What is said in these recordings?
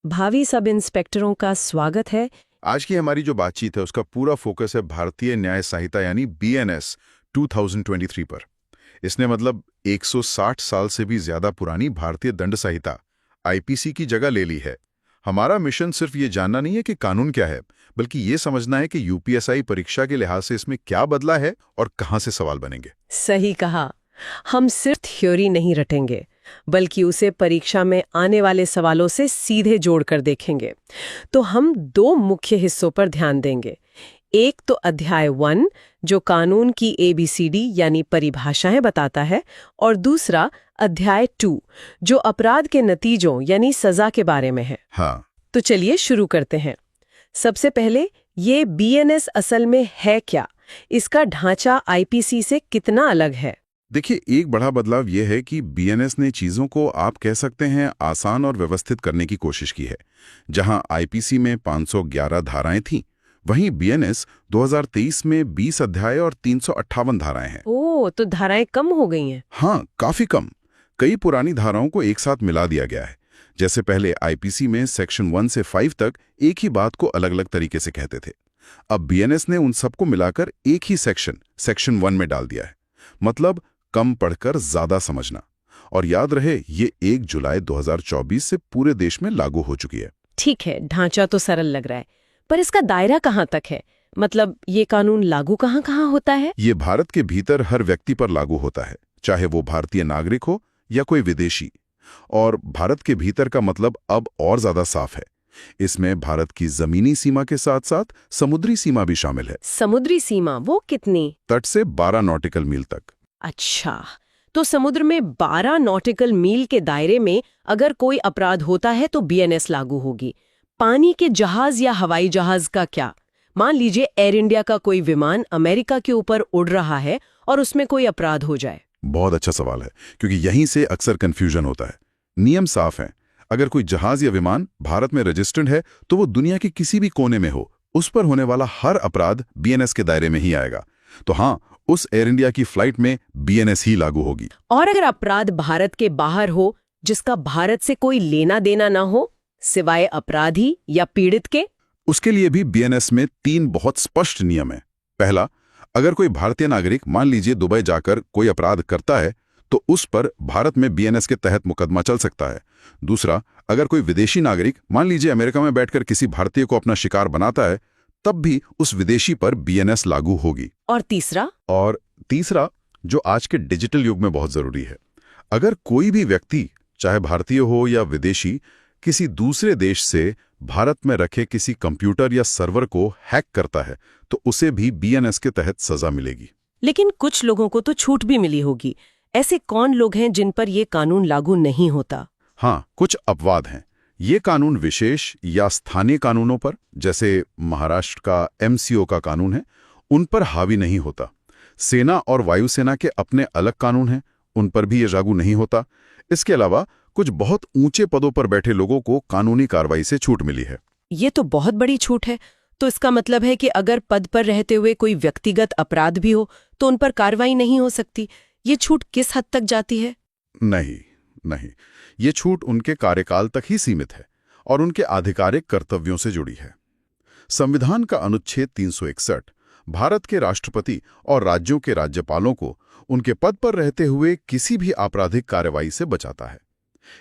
भावी सब इंस्पेक्टरों का स्वागत है। आज की हमारी जो बातचीत है उसका पूरा फोकस है भारतीय न्याय संहिता यानी बीएनएस 2023 पर। इसने मतलब 160 साल से भी ज्यादा पुरानी भारतीय दंड संहिता आईपीसी की जगह ले ली है। हमारा मिशन सिर्फ ये जानना नहीं है कि कानून क्या है, बल्कि ये समझना है कि यूपीएसआई परीक्षा के लिहाज से इसमें क्या बदला है और कहां से सवाल बनेंगे। सही कहा। हम सिर्फ थ्योरी नहीं रटेंगे, बल्कि उसे परीक्षा में आने वाले सवालों से सीधे जोड़कर देखेंगे। तो हम दो मुख्य हिस्सों पर ध्यान देंगे। एक तो अध्याय 1 जो कानून की ABCD यानी परिभाषाएं बताता है, और दूसरा अध्याय 2 जो अपराध के नतीजों यानी सजा के बारे में है। हाँ, तो चलिए शुरू करते हैं। सबसे पहले ये बीएनएस असल में है क्या? इसका ढांचा आईपीसी से कितना अलग है? देखिए, एक बड़ा बदलाव यह है कि बीएनएस ने चीजों को आप कह सकते हैं आसान और व्यवस्थित करने की कोशिश की है। जहां आईपीसी में 511 धाराएं थीं, वहीं बीएनएस 2023 में 20 अध्याय और 358 धाराएं हैं। ओह, तो धाराएं कम हो गई हैं। हाँ, काफी कम। कई पुरानी धाराओं को एक साथ मिला दिया गया है। जैसे पहले आईपीसी में सेक्शन 1 से 5 तक एक ही बात को अलग अलग तरीके से कहते थे। अब बीएनएस ने उन सबको मिलाकर एक ही सेक्शन 1 में डाल दिया है। मतलब कम पढ़कर ज्यादा समझना। और याद रहे, ये 1 जुलाई 2024 से पूरे देश में लागू हो चुकी है। ठीक है, ढांचा तो सरल लग रहा है, पर इसका दायरा कहाँ तक है? मतलब ये कानून लागू कहाँ कहाँ होता है? ये भारत के भीतर हर व्यक्ति पर लागू होता है, चाहे वो भारतीय नागरिक हो या कोई विदेशी। और भारत के भीतर का मतलब अब और ज्यादा साफ है। इसमें भारत की जमीनी सीमा के साथ साथ समुद्री सीमा भी शामिल है। समुद्री सीमा वो कितनी? तट से 12 नॉटिकल मील तक। अच्छा, तो समुद्र में 12 नॉटिकल मील के दायरे में अगर कोई अपराध होता है तो बीएनएस लागू होगी। पानी के जहाज या हवाई जहाज का क्या? मान लीजिए एयर इंडिया का कोई विमान अमेरिका के ऊपर उड़ रहा है और उसमें कोई अपराध हो जाए। बहुत अच्छा सवाल है, क्योंकि यहीं से अक्सर कंफ्यूजन होता है। नियम साफ है। अगर कोई जहाज या विमान भारत में रजिस्टर्ड है तो वो दुनिया के किसी भी कोने में हो, उस पर होने वाला हर अपराध बीएनएस के दायरे में ही आएगा। तो हाँ, उस एयर इंडिया की फ्लाइट में बीएनएस ही लागू होगी। और अगर अपराध भारत के बाहर हो, जिसका भारत से कोई लेना देना ना हो, सिवाय अपराधी या पीड़ित के, उसके लिए भी बीएनएस में 3 बहुत स्पष्ट नियम है। पहला, अगर कोई भारतीय नागरिक मान लीजिए दुबई जाकर कोई अपराध करता है तो उस पर भारत में बीएनएस के तहत मुकदमा चल सकता है। दूसरा, अगर कोई विदेशी नागरिक मान लीजिए अमेरिका में बैठकर किसी भारतीय को अपना शिकार बनाता है, तब भी उस विदेशी पर बीएनएस लागू होगी। और तीसरा, जो आज के डिजिटल युग में बहुत जरूरी है, अगर कोई भी व्यक्ति चाहे भारतीय हो या विदेशी किसी दूसरे देश से भारत में रखे किसी कंप्यूटर या सर्वर को हैक करता है तो उसे भी बीएनएस के तहत सजा मिलेगी। लेकिन कुछ लोगों को तो छूट भी मिली होगी। ऐसे कौन लोग हैं जिन पर यह कानून लागू नहीं होता? हाँ, कुछ अपवाद हैं। ये कानून विशेष या स्थानीय कानूनों पर, जैसे महाराष्ट्र का एमसीओ का कानून है, उन पर हावी नहीं होता। सेना और वायुसेना के अपने अलग कानून हैं, उन पर भी ये लागू नहीं होता। इसके अलावा कुछ बहुत ऊंचे पदों पर बैठे लोगों को कानूनी कार्रवाई से छूट मिली है। ये तो बहुत बड़ी छूट है। तो इसका मतलब है कि अगर पद पर रहते हुए कोई व्यक्तिगत अपराध भी हो तो उन पर कार्रवाई नहीं हो सकती। ये छूट किस हद तक जाती है? नहीं, ये छूट उनके कार्यकाल तक ही सीमित है और उनके आधिकारिक कर्तव्यों से जुड़ी है। संविधान का अनुच्छेद 361 भारत के राष्ट्रपति और राज्यों के राज्यपालों को उनके पद पर रहते हुए किसी भी आपराधिक कार्रवाई से बचाता है।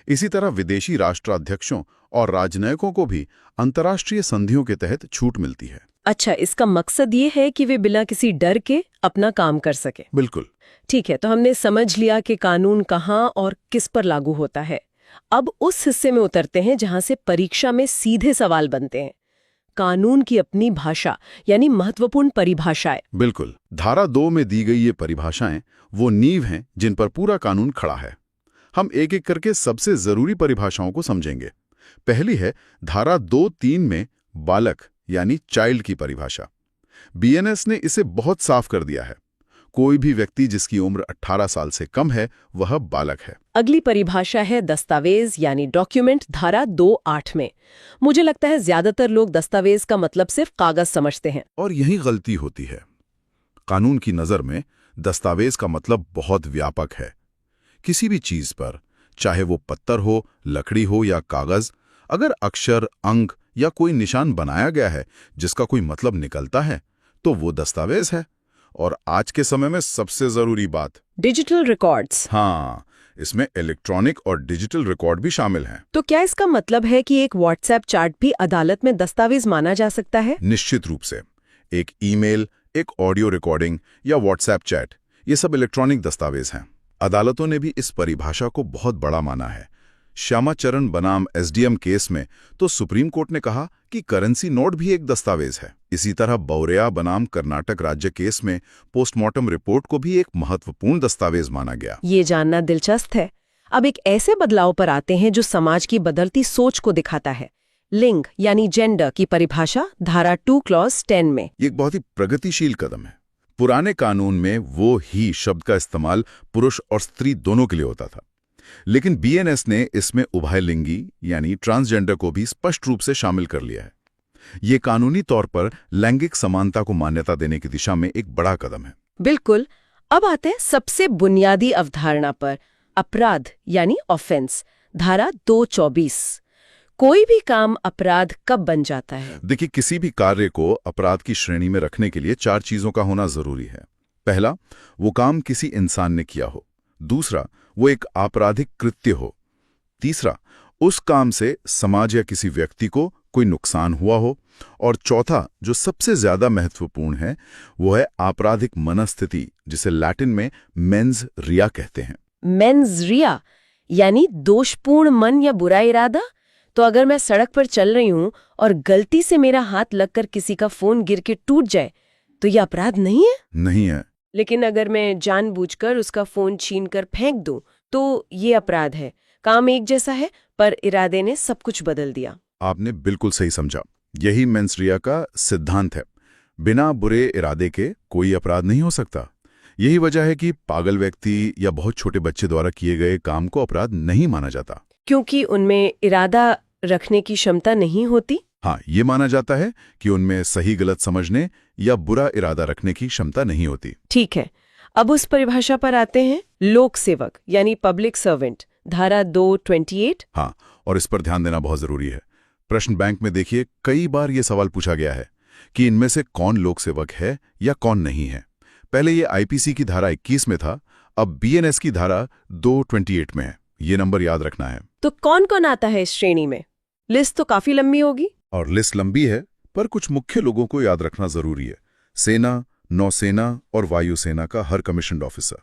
इसी तरह विदेशी राष्ट्राध्यक्षों और राजनयिकों को भी अंतर्राष्ट्रीय संधियों के तहत छूट मिलती है। अच्छा, इसका मकसद ये है कि वे बिना किसी डर के अपना काम कर सके। बिल्कुल। ठीक है, तो हमने समझ लिया कि कानून कहाँ और किस पर लागू होता है। अब उस हिस्से में उतरते हैं जहां से परीक्षा में सीधे सवाल बनते हैं। कानून की अपनी भाषा यानी महत्वपूर्ण परिभाषाएं। बिल्कुल। धारा 2 में दी गई ये परिभाषाएं वो नींव हैं जिन पर पूरा कानून खड़ा है। हम एक एक करके सबसे जरूरी परिभाषाओं को समझेंगे। पहली है धारा 2(3) में बालक यानी चाइल्ड की परिभाषा। बीएनएस ने इसे बहुत साफ कर दिया है। कोई भी व्यक्ति जिसकी उम्र 18 साल से कम है वह बालक है। अगली परिभाषा है दस्तावेज यानी डॉक्यूमेंट, धारा 2(8) में। मुझे लगता है ज्यादातर लोग दस्तावेज का मतलब सिर्फ कागज समझते हैं। और यही गलती होती है। कानून की नजर में दस्तावेज का मतलब बहुत व्यापक है। किसी भी चीज पर, चाहे वो पत्थर हो, लकड़ी हो या कागज, अगर अक्षर, अंक या कोई निशान बनाया गया है जिसका कोई मतलब निकलता है, तो वो दस्तावेज है। और आज के समय में सबसे जरूरी बात, डिजिटल रिकॉर्ड्स। हाँ, इसमें इलेक्ट्रॉनिक और डिजिटल रिकॉर्ड भी शामिल हैं। तो क्या इसका मतलब है कि एक व्हाट्सएप चैट भी अदालत में दस्तावेज माना जा सकता है? निश्चित रूप से। एक ईमेल, एक ऑडियो रिकॉर्डिंग या व्हाट्सएप चैट, ये सब इलेक्ट्रॉनिक दस्तावेज हैं। अदालतों ने भी इस परिभाषा को बहुत बड़ा माना है। श्यामाचरण बनाम एसडीएम केस में तो सुप्रीम कोर्ट ने कहा कि करेंसी नोट भी एक दस्तावेज है। इसी तरह बौरिया बनाम कर्नाटक राज्य केस में पोस्टमार्टम रिपोर्ट को भी एक महत्वपूर्ण दस्तावेज माना गया। ये जानना दिलचस्प है। अब एक ऐसे बदलाव पर आते हैं जो समाज की बदलती सोच को दिखाता है। लिंग यानी जेंडर की परिभाषा धारा 2 क्लॉज 10 में। ये एक बहुत ही प्रगतिशील कदम है। पुराने कानून में वो ही शब्द का इस्तेमाल पुरुष और स्त्री दोनों के लिए होता था, लेकिन बीएनएस ने इसमें उभयलिंगी यानी ट्रांसजेंडर को भी स्पष्ट रूप से शामिल कर लिया है। ये कानूनी तौर पर लैंगिक समानता को मान्यता देने की दिशा में एक बड़ा कदम है। बिल्कुल। अब आते हैं सबसे बुनियादी अवधारणा पर, अपराध यानी ऑफेंस, धारा 224। कोई भी काम अपराध कब बन जाता है? देखिए, किसी भी कार्य को अपराध की श्रेणी में रखने के लिए 4 चीजों का होना जरूरी है। पहला, वो काम किसी इंसान ने किया हो। दूसरा, वो एक आपराधिक कृत्य हो। तीसरा, उस काम से समाज या किसी व्यक्ति को कोई नुकसान हुआ हो। और चौथा, जो सबसे ज्यादा महत्वपूर्ण है, वो है आपराधिक मनस्थिति, जिसे लैटिन में मेंस रिया कहते हैं। मेंस रिया यानी दोषपूर्ण मन या बुरा इरादा। तो अगर मैं सड़क पर चल रही हूं और गलती से मेरा हाथ लगकर किसी का फोन गिर के टूट जाए, तो यह अपराध नहीं है? नहीं है। लेकिन अगर मैं जानबूझकर उसका फोन छीनकर फेंक दूं, तो ये अपराध है। काम एक जैसा है, पर इरादे ने सब कुछ बदल दिया। आपने बिल्कुल सही समझा। यही मेंस रिया का सिद्धांत है। बिना बुरे इरादे के कोई अपराध नहीं हो सकता। यही वजह है कि पागल व्यक्ति या बहुत छोटे बच्चे द्वारा किए गए काम को अपराध नहीं माना जाता, क्योंकि उनमें इरादा रखने की क्षमता नहीं होती। हाँ, ये माना जाता है कि उनमें सही गलत समझने या बुरा इरादा रखने की क्षमता नहीं होती। ठीक है। अब उस परिभाषा पर आते हैं, लोक सेवक यानी पब्लिक सर्वेंट, धारा 228। हाँ, और इस पर ध्यान देना बहुत जरूरी है। प्रश्न बैंक में देखिए, कई बार ये सवाल पूछा गया है कि इनमें से कौन लोक सेवक है या कौन नहीं है। पहले ये आईपीसी की धारा 21 में था, अब बीएनएस की धारा 228 में है। ये नंबर याद रखना है। तो कौन कौन आता है इस श्रेणी में? लिस्ट तो काफी लंबी होगी। और लिस्ट लंबी है, पर कुछ मुख्य लोगों को याद रखना जरूरी है। सेना, नौसेना और वायुसेना का हर कमीशन्ड ऑफिसर,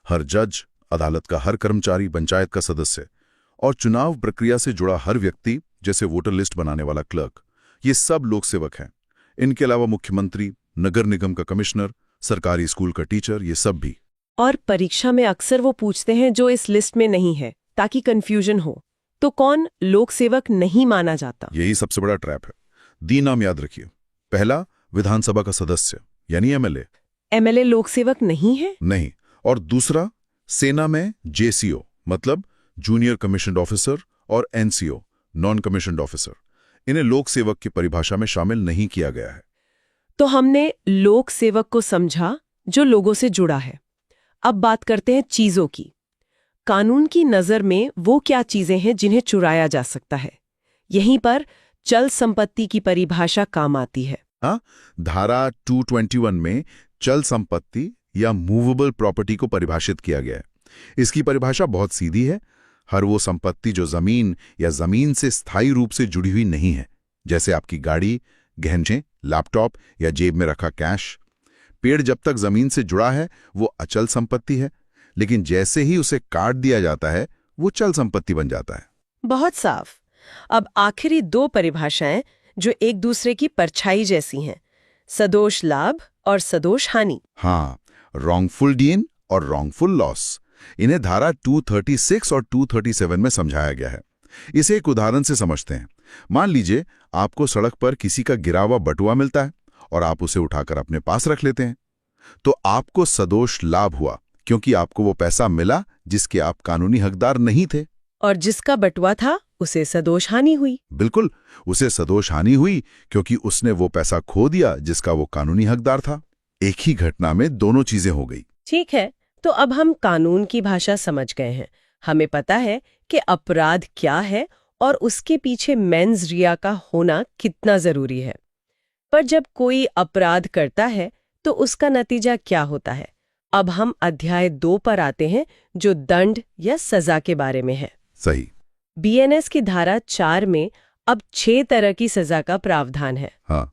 हर जज, अदालत का हर कर्मचारी, पंचायत का सदस्य और चुनाव प्रक्रिया से जुड़ा हर व्यक्ति, जैसे वोटर लिस्ट बनाने वाला क्लर्क, ये सब लोक सेवक हैं। इनके अलावा मुख्यमंत्री, नगर निगम का कमिश्नर, सरकारी स्कूल का टीचर, ये सब भी। और परीक्षा में अक्सर वो पूछते हैं जो इस लिस्ट में नहीं है, ताकि कंफ्यूजन हो। तो कौन लोक सेवक नहीं माना जाता? यही सबसे बड़ा ट्रैप है। 3 नाम याद रखिए। पहला, विधानसभा का सदस्य यानी एमएलए। एमएलए लोक सेवक नहीं है? नहीं। और दूसरा, सेना में जेसीओ मतलब जूनियर कमीशन्ड ऑफिसर और एनसीओ नॉन कमीशन्ड ऑफिसर। इन्हें लोक सेवक की परिभाषा में शामिल नहीं किया गया है। तो हमने लोक सेवक को समझा जो लोगों से जुड़ा है। अब बात करते हैं चीजों की। कानून की नजर में वो क्या चीजें हैं जिन्हें चुराया जा सकता है? यहीं पर चल संपत्ति की परिभाषा काम आती है। हाँ, धारा 221 में चल संपत्ति या मूवेबल प्रॉपर्टी को परिभाषित किया गया है। इसकी परिभाषा बहुत सीधी है। हर वो संपत्ति जो जमीन या जमीन से स्थायी रूप से जुड़ी हुई नहीं है, जैसे आपकी गाड़ी, गहने, लैपटॉप या जेब में रखा कैश। पेड़ जब तक जमीन से जुड़ा है वो अचल संपत्ति है, लेकिन जैसे ही उसे काट दिया जाता है वो चल संपत्ति बन जाता है। बहुत साफ। अब आखिरी 2 परिभाषाएं जो एक दूसरे की परछाई जैसी हैं, सदोष लाभ और सदोष हानि। हाँ, रॉन्गफुल गेन और रॉन्गफुल लॉस। इन्हें धारा 236 और 237 में समझाया गया है। इसे एक उदाहरण से समझते हैं। मान लीजिए आपको सड़क पर किसी का गिरा हुआ बटुआ मिलता है और आप उसे उठाकर अपने पास रख लेते हैं, तो आपको सदोष लाभ हुआ, क्योंकि आपको वो पैसा मिला जिसके आप कानूनी हकदार नहीं थे। और जिसका बटुआ था उसे सदोष हानि हुई। बिल्कुल, उसे सदोष हानि हुई क्योंकि उसने वो पैसा खो दिया जिसका वो कानूनी हकदार था। एक ही घटना में दोनों चीजें हो गई। ठीक है, तो अब हम कानून की भाषा समझ गए हैं। हमें पता है कि अपराध क्या है और उसके पीछे मेंस रिया का होना कितना जरूरी है। पर जब कोई अपराध करता है तो उसका नतीजा क्या होता है? अब हम अध्याय 2 पर आते हैं, जो दंड या सजा के बारे में है। सही। बीएनएस की धारा 4 में अब 6 तरह की सजा का प्रावधान है। हाँ।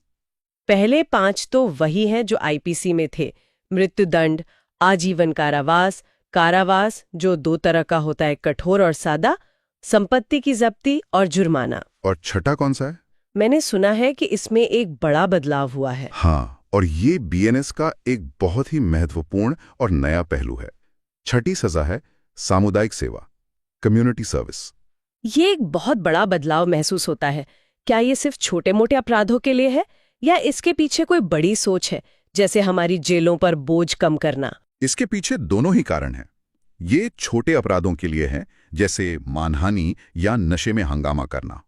पहले 5 तो वही हैं जो आईपीसी में थे: मृत्युदंड, आजीवन कारावास, कारावास जो 2 तरह का होता है, कठोर और सादा, संपत्ति की जब्ती और जुर्माना। और छठा कौन सा है? मैंने सुना है कि इसमें एक बड़ा बदलाव हुआ है। हाँ, और ये बीएनएस का एक बहुत ही महत्वपूर्ण और नया पहलू है। छठी सजा है सामुदायिक सेवा, कम्युनिटी सर्विस। ये एक बहुत बड़ा बदलाव महसूस होता है। क्या ये सिर्फ छोटे मोटे अपराधों के लिए है या इसके पीछे कोई बड़ी सोच है, जैसे हमारी जेलों पर बोझ कम करना? इसके पीछे दोनों ही कारण हैं। ये छोटे अपराधों के लिए है, जैसे मानहानि या नशे में हंगामा करना।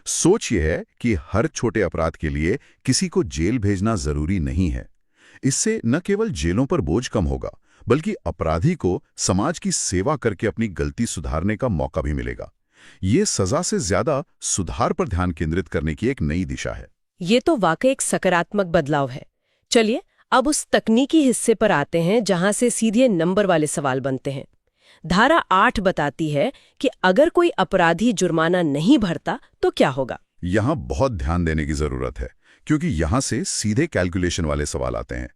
सोच ये है कि हर छोटे अपराध के लिए किसी को जेल भेजना जरूरी नहीं है। इससे न केवल जेलों पर बोझ कम होगा, बल्कि अपराधी को समाज की सेवा करके अपनी गलती सुधारने का मौका भी मिलेगा। ये सजा से ज्यादा सुधार पर ध्यान केंद्रित करने की एक नई दिशा है। ये तो वाकई एक सकारात्मक बदलाव है। चलिए अब उस तकनीकी हिस्से पर आते हैं जहां से सीधे नंबर वाले सवाल बनते हैं। धारा 8 बताती है कि अगर कोई अपराधी जुर्माना नहीं भरता तो क्या होगा। यहां बहुत ध्यान देने की जरूरत है, क्योंकि यहां से सीधे कैलकुलेशन वाले सवाल आते हैं।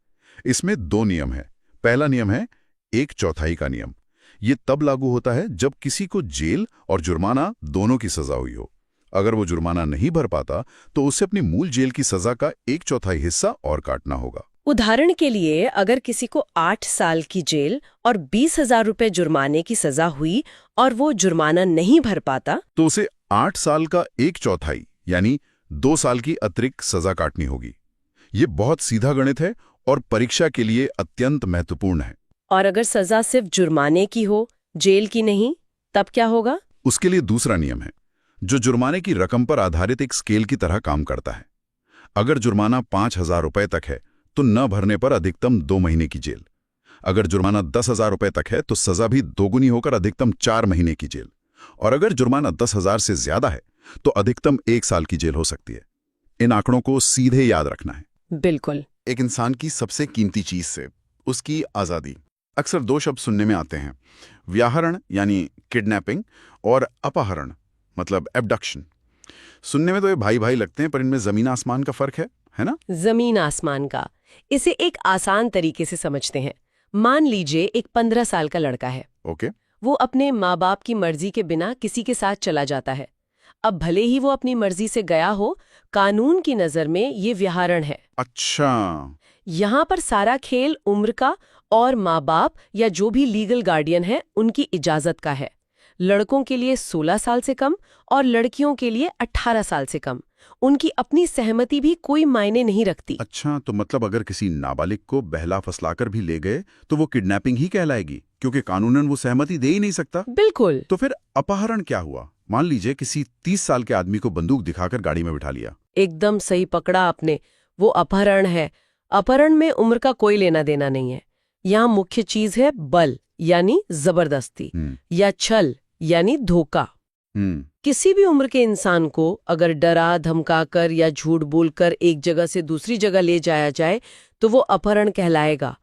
इसमें 2 नियम हैं। पहला नियम है 1/4 का नियम। ये तब लागू होता है जब किसी को जेल और जुर्माना दोनों की सजा हुई हो। अगर वो जुर्माना नहीं भर पाता तो उसे अपनी मूल जेल की सजा का 1/4 हिस्सा और काटना होगा। उदाहरण के लिए, अगर किसी को 8 साल की जेल और 20,000 रुपए जुर्माने की सजा हुई और वो जुर्माना नहीं भर पाता, तो उसे 8 साल का 1/4 यानी 2 साल की अतिरिक्त सजा काटनी होगी। ये बहुत सीधा गणित है और परीक्षा के लिए अत्यंत महत्वपूर्ण है। और अगर सजा सिर्फ जुर्माने की हो, जेल की नहीं, तब क्या होगा? उसके लिए दूसरा नियम है, जो जुर्माने की रकम पर आधारित एक स्केल की तरह काम करता है। अगर जुर्माना 5,000 रुपए तक है तो न भरने पर अधिकतम 2 महीने की जेल। अगर जुर्माना 10,000 रुपए तक है तो सजा भी दोगुनी होकर अधिकतम 4 महीने की जेल। और अगर जुर्माना 10,000 से ज्यादा है तो अधिकतम 1 साल की जेल हो सकती है। इन आंकड़ों को सीधे याद रखना है। बिल्कुल। एक इंसान की सबसे कीमती चीज से उसकी आजादी। अक्सर 2 शब्द सुनने में आते हैं, व्याहरण यानी किडनैपिंग और अपहरण मतलब एब्डक्शन। सुनने में तो ये भाई भाई लगते हैं, पर इनमें जमीन आसमान का फर्क है ना? जमीन आसमान का। इसे एक आसान तरीके से समझते हैं। मान लीजिए एक 15 साल का लड़का है। ओके। वो अपने माँ बाप की मर्जी के बिना किसी के साथ चला जाता है। अब भले ही वो अपनी मर्जी से गया हो, कानून की नजर में ये व्याहरण है। अच्छा। यहाँ पर सारा खेल उम्र का और माँ बाप या जो भी लीगल गार्डियन है उनकी इजाजत का है। लड़कों के लिए 16 साल से कम और लड़कियों के लिए 18 साल से कम। उनकी अपनी सहमति भी कोई मायने नहीं रखती। अच्छा, तो मतलब अगर किसी नाबालिग को बहला फसलाकर भी ले गए तो वो किडनैपिंग ही कहलाएगी, क्योंकि कानूनन वो सहमति दे ही नहीं सकता। बिल्कुल। तो फिर अपहरण क्या हुआ? मान लीजिए किसी 30 साल के आदमी को बंदूक दिखाकर गाड़ी में बिठा लिया। एकदम सही पकड़ा आपने, वो अपहरण है। अपहरण में उम्र का कोई लेना देना नहीं है। यहाँ मुख्य चीज है बल यानी जबरदस्ती या छल यानी धोखा। किसी भी उम्र के इंसान को अगर डरा धमकाकर या झूठ बोलकर एक जगह से दूसरी जगह ले जाया जाए तो वो अपहरण कहलाएगा।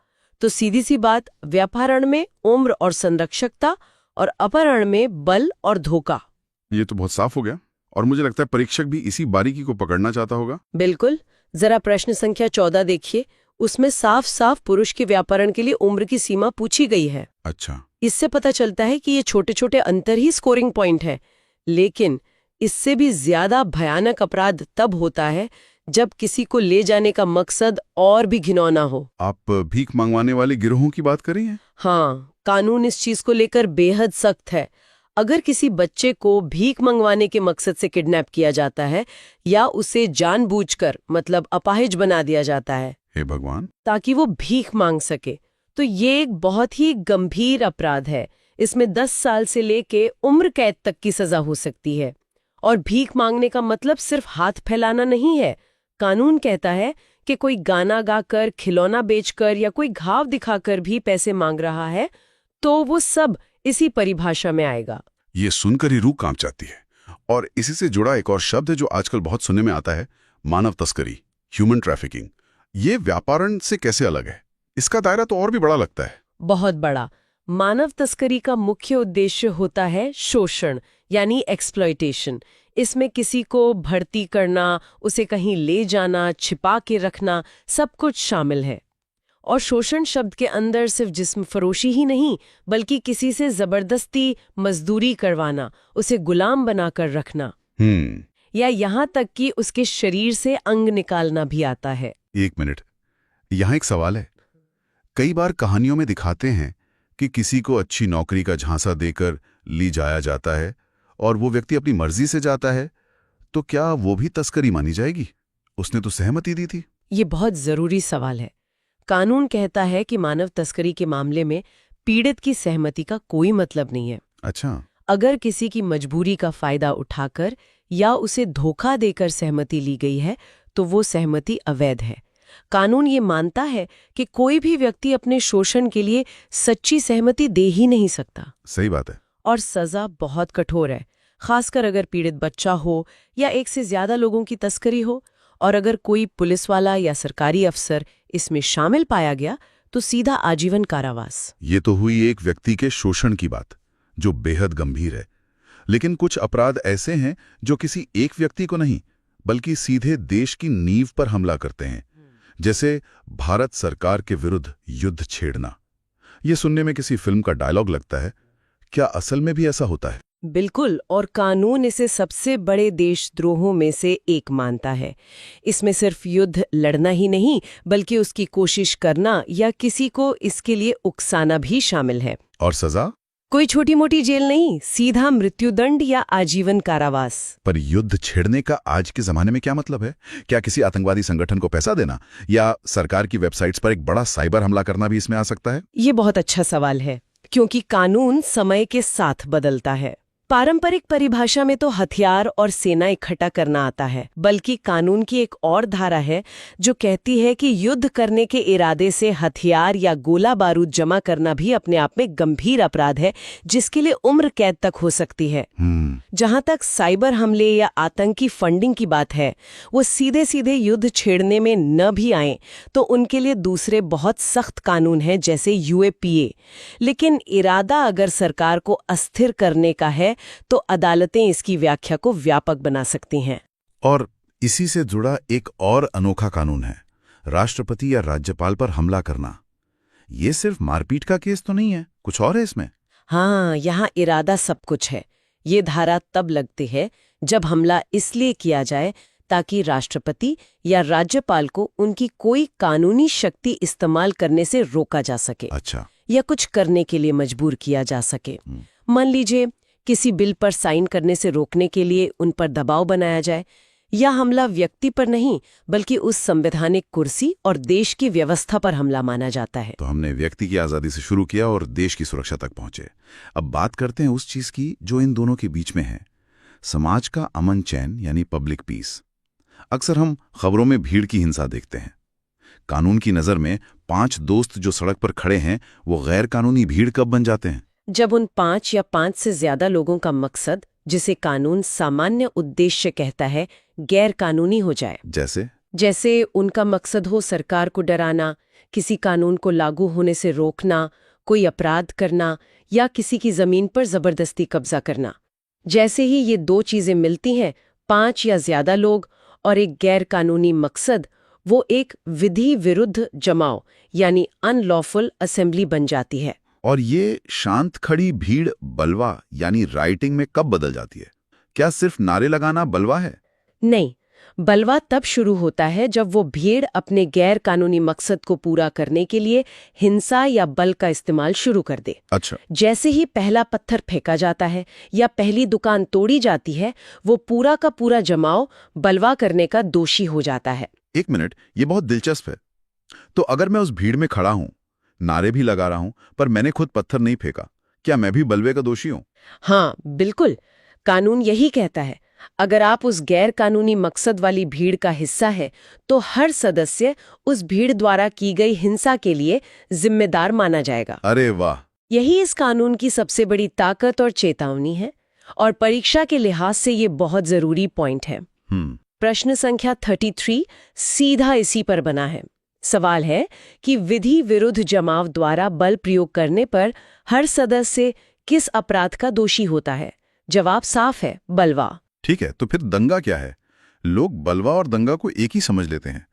तो सीधी सी बात, व्यापहरण में उम्र और संरक्षकता और अपहरण में बल और धोखा। ये तो बहुत साफ हो गया, और मुझे लगता है परीक्षक भी इसी बारीकी को पकड़ना चाहता होगा। बिल्कुल। जरा प्रश्न संख्या 14 देखिए, उसमें साफ साफ पुरुष के व्यापहरण के लिए उम्र की सीमा पूछी गई है। अच्छा। इससे पता चलता है कि ये छोटे छोटे अंतर ही स्कोरिंग पॉइंट है। लेकिन इससे भी ज्यादा भयानक अपराध तब होता है जब किसी को ले जाने का मकसद और भी घिनौना हो। आप भीख मांगवाने वाले गिरोहों की बात कर रही हैं? हाँ, कानून इस चीज को लेकर बेहद सख्त है। अगर किसी बच्चे को भीख मंगवाने के मकसद से किडनैप किया जाता है या उसे जानबूझकर मतलब अपाहिज बना दिया जाता है, हे भगवान, ताकि वो भीख मांग सके, तो ये एक बहुत ही गंभीर अपराध है। इसमें 10 साल से लेके उम्र कैद तक की सजा हो सकती है। और भीख मांगने का मतलब सिर्फ हाथ फैलाना नहीं है। कानून कहता है कि कोई गाना गाकर, खिलौना बेचकर या कोई घाव दिखाकर भी पैसे मांग रहा है तो वो सब इसी परिभाषा में आएगा। ये सुनकर ही रूह कांप जाती है। और इसी से जुड़ा एक और शब्द है जो आजकल बहुत सुनने में आता है, मानव तस्करी, ह्यूमन ट्रैफिकिंग। ये व्यापारण से कैसे अलग है? इसका दायरा तो और भी बड़ा लगता है। बहुत बड़ा। मानव तस्करी का मुख्य उद्देश्य होता है शोषण, यानी एक्सप्लॉयटेशन। इसमें किसी को भर्ती करना, उसे कहीं ले जाना, छिपा के रखना, सब कुछ शामिल है। और शोषण शब्द के अंदर सिर्फ जिस्म फरोशी ही नहीं, बल्कि किसी से जबरदस्ती मजदूरी करवाना, उसे गुलाम बनाकर रखना, या यहाँ तक कि उसके शरीर से अंग निकालना भी आता है। एक मिनट, यहाँ एक सवाल है। कई बार कहानियों में दिखाते हैं कि किसी को अच्छी नौकरी का झांसा देकर ली जाया जाता है और वो व्यक्ति अपनी मर्जी से जाता है, तो क्या वो भी तस्करी मानी जाएगी? उसने तो सहमति दी थी। ये बहुत जरूरी सवाल है। कानून कहता है कि मानव तस्करी के मामले में पीड़ित की सहमति का कोई मतलब नहीं है। अच्छा। अगर किसी की मजबूरी का फायदा उठाकर या उसे धोखा देकर सहमति ली गई है, तो वो सहमति अवैध है। कानून ये मानता है कि कोई भी व्यक्ति अपने शोषण के लिए सच्ची सहमति दे ही नहीं सकता। सही बात है। और सजा बहुत कठोर है, खासकर अगर पीड़ित बच्चा हो या एक से ज्यादा लोगों की तस्करी हो। और अगर कोई पुलिस वाला या सरकारी अफसर इसमें शामिल पाया गया, तो सीधा आजीवन कारावास। ये तो हुई एक व्यक्ति के शोषण की बात, जो बेहद गंभीर है। लेकिन कुछ अपराध ऐसे हैं जो किसी एक व्यक्ति को नहीं, बल्कि सीधे देश की नींव पर हमला करते हैं। जैसे भारत सरकार के विरुद्ध युद्ध छेड़ना। ये सुनने में किसी फिल्म का डायलॉग लगता है। क्या असल में भी ऐसा होता है? बिल्कुल, और कानून इसे सबसे बड़े देशद्रोहों में से एक मानता है। इसमें सिर्फ युद्ध लड़ना ही नहीं, बल्कि उसकी कोशिश करना या किसी को इसके लिए उकसाना भी शामिल है। और सजा? कोई छोटी मोटी जेल नहीं, सीधा मृत्युदंड या आजीवन कारावास। पर युद्ध छेड़ने का आज के जमाने में क्या मतलब है? क्या किसी आतंकवादी संगठन को पैसा देना या सरकार की वेबसाइट्स पर एक बड़ा साइबर हमला करना भी इसमें आ सकता है? ये बहुत अच्छा सवाल है, क्योंकि कानून समय के साथ बदलता है। पारंपरिक परिभाषा में तो हथियार और सेना इकट्ठा करना आता है, बल्कि कानून की एक और धारा है जो कहती है कि युद्ध करने के इरादे से हथियार या गोला बारूद जमा करना भी अपने आप में गंभीर अपराध है, जिसके लिए उम्र कैद तक हो सकती है। जहां तक साइबर हमले या आतंकी फंडिंग की बात है, वो सीधे सीधे युद्ध छेड़ने में न भी आए तो उनके लिए दूसरे बहुत सख्त कानून हैं, जैसे यूएपीए। लेकिन इरादा अगर सरकार को अस्थिर करने का है, तो अदालतें इसकी व्याख्या को व्यापक बना सकती हैं। और इसी से जुड़ा एक और अनोखा कानून है, राष्ट्रपति या राज्यपाल पर हमला करना। ये सिर्फ मारपीट का केस तो नहीं है, कुछ और है इसमें? हाँ, यहाँ इरादा सब कुछ है। ये धारा तब लगती है जब हमला इसलिए किया जाए ताकि राष्ट्रपति या राज्यपाल को उनकी कोई कानूनी शक्ति इस्तेमाल करने से रोका जा सके। अच्छा। या कुछ करने के लिए मजबूर किया जा सके। मान लीजिए किसी बिल पर साइन करने से रोकने के लिए उन पर दबाव बनाया जाए, या हमला व्यक्ति पर नहीं बल्कि उस संवैधानिक कुर्सी और देश की व्यवस्था पर हमला माना जाता है। तो हमने व्यक्ति की आज़ादी से शुरू किया और देश की सुरक्षा तक पहुंचे। अब बात करते हैं उस चीज की जो इन दोनों के बीच में है, समाज का अमन चैन यानी पब्लिक पीस। अक्सर हम खबरों में भीड़ की हिंसा देखते हैं। कानून की नज़र में 5 दोस्त जो सड़क पर खड़े हैं, वो गैर कानूनी भीड़ कब बन जाते हैं? जब उन 5 या 5 से ज्यादा लोगों का मकसद, जिसे कानून सामान्य उद्देश्य कहता है, गैर कानूनी हो जाए। जैसे उनका मकसद हो सरकार को डराना, किसी कानून को लागू होने से रोकना, कोई अपराध करना या किसी की जमीन पर जबरदस्ती कब्जा करना। जैसे ही ये 2 चीजें मिलती हैं, 5 या ज्यादा लोग और एक गैर कानूनी मकसद, वो एक विधि विरुद्ध जमाव यानी अनलॉफुल असेंबली बन जाती है। और ये शांत खड़ी भीड़ बलवा यानी राइटिंग में कब बदल जाती है? क्या सिर्फ नारे लगाना बलवा है? नहीं, बलवा तब शुरू होता है जब वो भीड़ अपने गैर कानूनी मकसद को पूरा करने के लिए हिंसा या बल का इस्तेमाल शुरू कर दे। अच्छा। जैसे ही पहला पत्थर फेंका जाता है या पहली दुकान तोड़ी जाती है, वो पूरा का पूरा जमाव बलवा करने का दोषी हो जाता है। एक मिनट, ये बहुत दिलचस्प है। तो अगर मैं उस भीड़ में खड़ा हूं, नारे भी लगा रहा हूं, पर मैंने खुद पत्थर नहीं फेंका, क्या मैं भी बलवे का दोषी हूं? हाँ, बिल्कुल। कानून यही कहता है, अगर आप उस गैर कानूनी मकसद वाली भीड़ का हिस्सा है, तो हर सदस्य उस भीड़ द्वारा की गई हिंसा के लिए जिम्मेदार माना जाएगा। अरे वाह! यही इस कानून की सबसे बड़ी ताकत और चेतावनी है। और परीक्षा के लिहाज से ये बहुत जरूरी पॉइंट है। प्रश्न संख्या 33 सीधा इसी पर बना है। सवाल है कि विधि विरुद्ध जमाव द्वारा बल प्रयोग करने पर हर सदस्य किस अपराध का दोषी होता है? जवाब साफ है, बलवा। ठीक है, तो फिर दंगा क्या है? लोग बलवा और दंगा को एक ही समझ लेते हैं।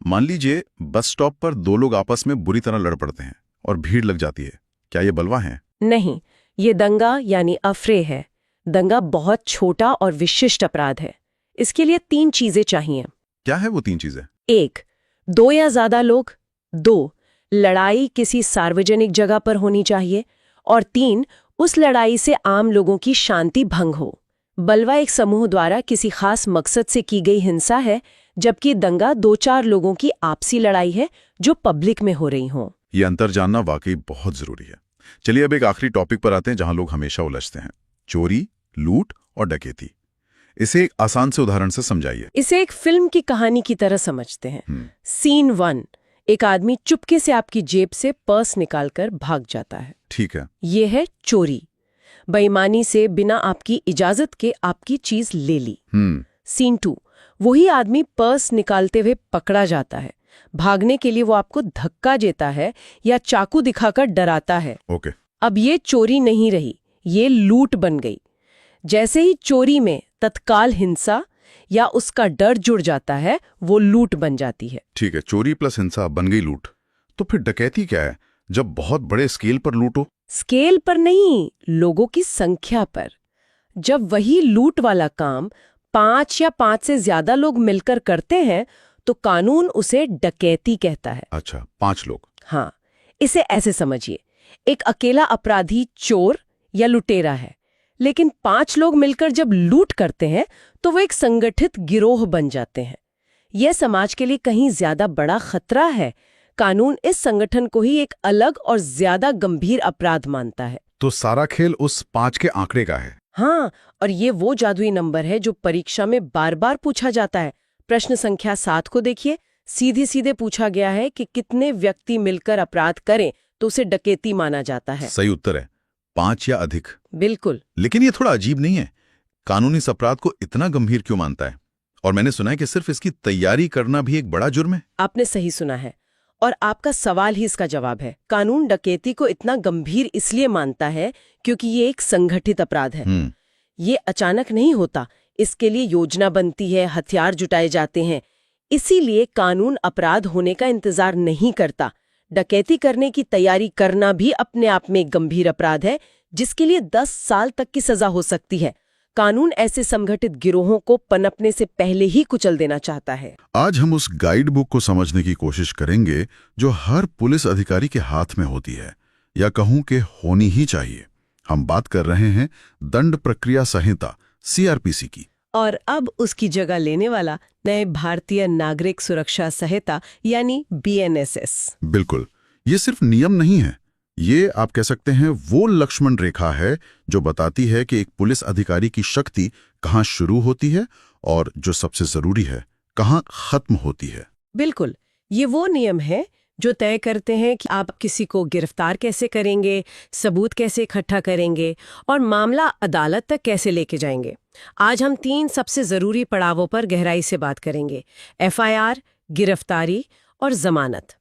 मान लीजिए बस स्टॉप पर दो लोग आपस में बुरी तरह लड़ पड़ते हैं और भीड़ लग जाती है, क्या ये बलवा है? नहीं, ये दंगा यानी अफरे है। दंगा बहुत छोटा और विशिष्ट अपराध है। इसके लिए 3 चीजें चाहिए। क्या है वो 3 चीजें? 1, 2 या ज्यादा लोग। 2, लड़ाई किसी सार्वजनिक जगह पर होनी चाहिए। और 3, उस लड़ाई से आम लोगों की शांति भंग हो। बलवा एक समूह द्वारा किसी खास मकसद से की गई हिंसा है, जबकि दंगा 2-4 लोगों की आपसी लड़ाई है जो पब्लिक में हो रही हो। ये अंतर जानना वाकई बहुत जरूरी है। चलिए अब एक आखिरी टॉपिक पर आते हैं जहां लोग हमेशा उलझते हैं, चोरी, लूट और डकैती। इसे एक आसान से उदाहरण से समझाइए। इसे एक फिल्म की कहानी की तरह समझते हैं। सीन 1, एक आदमी चुपके से आपकी जेब से पर्स निकालकर भाग जाता है। ठीक है। ये है चोरी। बेईमानी से बिना आपकी इजाजत के आपकी चीज ले ली। सीन 2, वही आदमी पर्स निकालते हुए पकड़ा जाता है। भागने के लिए वो आपको धक्का देता है या चाकू दिखाकर डराता है। ओके। अब ये चोरी नहीं रही, ये लूट बन गई। जैसे ही चोरी में तत्काल हिंसा या उसका डर जुड़ जाता है, वो लूट बन जाती है। ठीक है, चोरी प्लस हिंसा बन गई लूट। तो फिर डकैती क्या है? जब बहुत बड़े स्केल पर लूटो। स्केल पर नहीं, लोगों की संख्या पर। जब वही लूट वाला काम 5 या 5 से ज्यादा लोग मिलकर करते हैं तो कानून उसे डकैती कहता है। अच्छा, 5 लोग। हाँ, इसे ऐसे समझिए, एक अकेला अपराधी चोर या लुटेरा है, लेकिन 5 लोग मिलकर जब लूट करते हैं तो वो एक संगठित गिरोह बन जाते हैं। यह समाज के लिए कहीं ज्यादा बड़ा खतरा है। कानून इस संगठन को ही एक अलग और ज्यादा गंभीर अपराध मानता है। तो सारा खेल उस 5 के आंकड़े का है। हाँ, और ये वो जादुई नंबर है जो परीक्षा में बार बार पूछा जाता है। प्रश्न संख्या 7 को देखिए, सीधे सीधे पूछा गया है कि कितने व्यक्ति मिलकर अपराध करें तो उसे डकैती माना जाता है। सही उत्तर है 5 या अधिक। बिल्कुल। लेकिन ये थोड़ा अजीब नहीं है? कानून इस अपराध को इतना गंभीर क्यों मानता है? और मैंने सुना है कि सिर्फ इसकी तैयारी करना भी एक बड़ा जुर्म है। आपने सही सुना है, और आपका सवाल ही इसका जवाब है। कानून डकैती को इतना गंभीर इसलिए मानता है क्योंकि ये एक संगठित अपराध है। ये अचानक नहीं होता, इसके लिए योजना बनती है, हथियार जुटाए जाते हैं। इसीलिए कानून अपराध होने का इंतजार नहीं करता। डकैती करने की तैयारी करना भी अपने आप में एक गंभीर अपराध है, जिसके लिए 10 साल तक की सजा हो सकती है। कानून ऐसे संगठित गिरोहों को पनपने से पहले ही कुचल देना चाहता है। आज हम उस गाइड बुक को समझने की कोशिश करेंगे जो हर पुलिस अधिकारी के हाथ में होती है, या कहूं कि होनी ही चाहिए। हम बात कर रहे हैं दंड प्रक्रिया संहिता CRPC की। और अब उसकी जगह लेने वाला नए भारतीय नागरिक सुरक्षा संहिता यानी BNSS। बिल्कुल, ये सिर्फ नियम नहीं है, ये आप कह सकते हैं वो लक्ष्मण रेखा है जो बताती है कि एक पुलिस अधिकारी की शक्ति कहाँ शुरू होती है और जो सबसे जरूरी है कहाँ खत्म होती है। बिल्कुल, ये वो नियम है जो तय करते हैं कि आप किसी को गिरफ्तार कैसे करेंगे, सबूत कैसे इकट्ठा करेंगे और मामला अदालत तक कैसे लेके जाएंगे। आज हम 3 सबसे जरूरी पड़ावों पर गहराई से बात करेंगे: FIR, गिरफ्तारी और जमानत।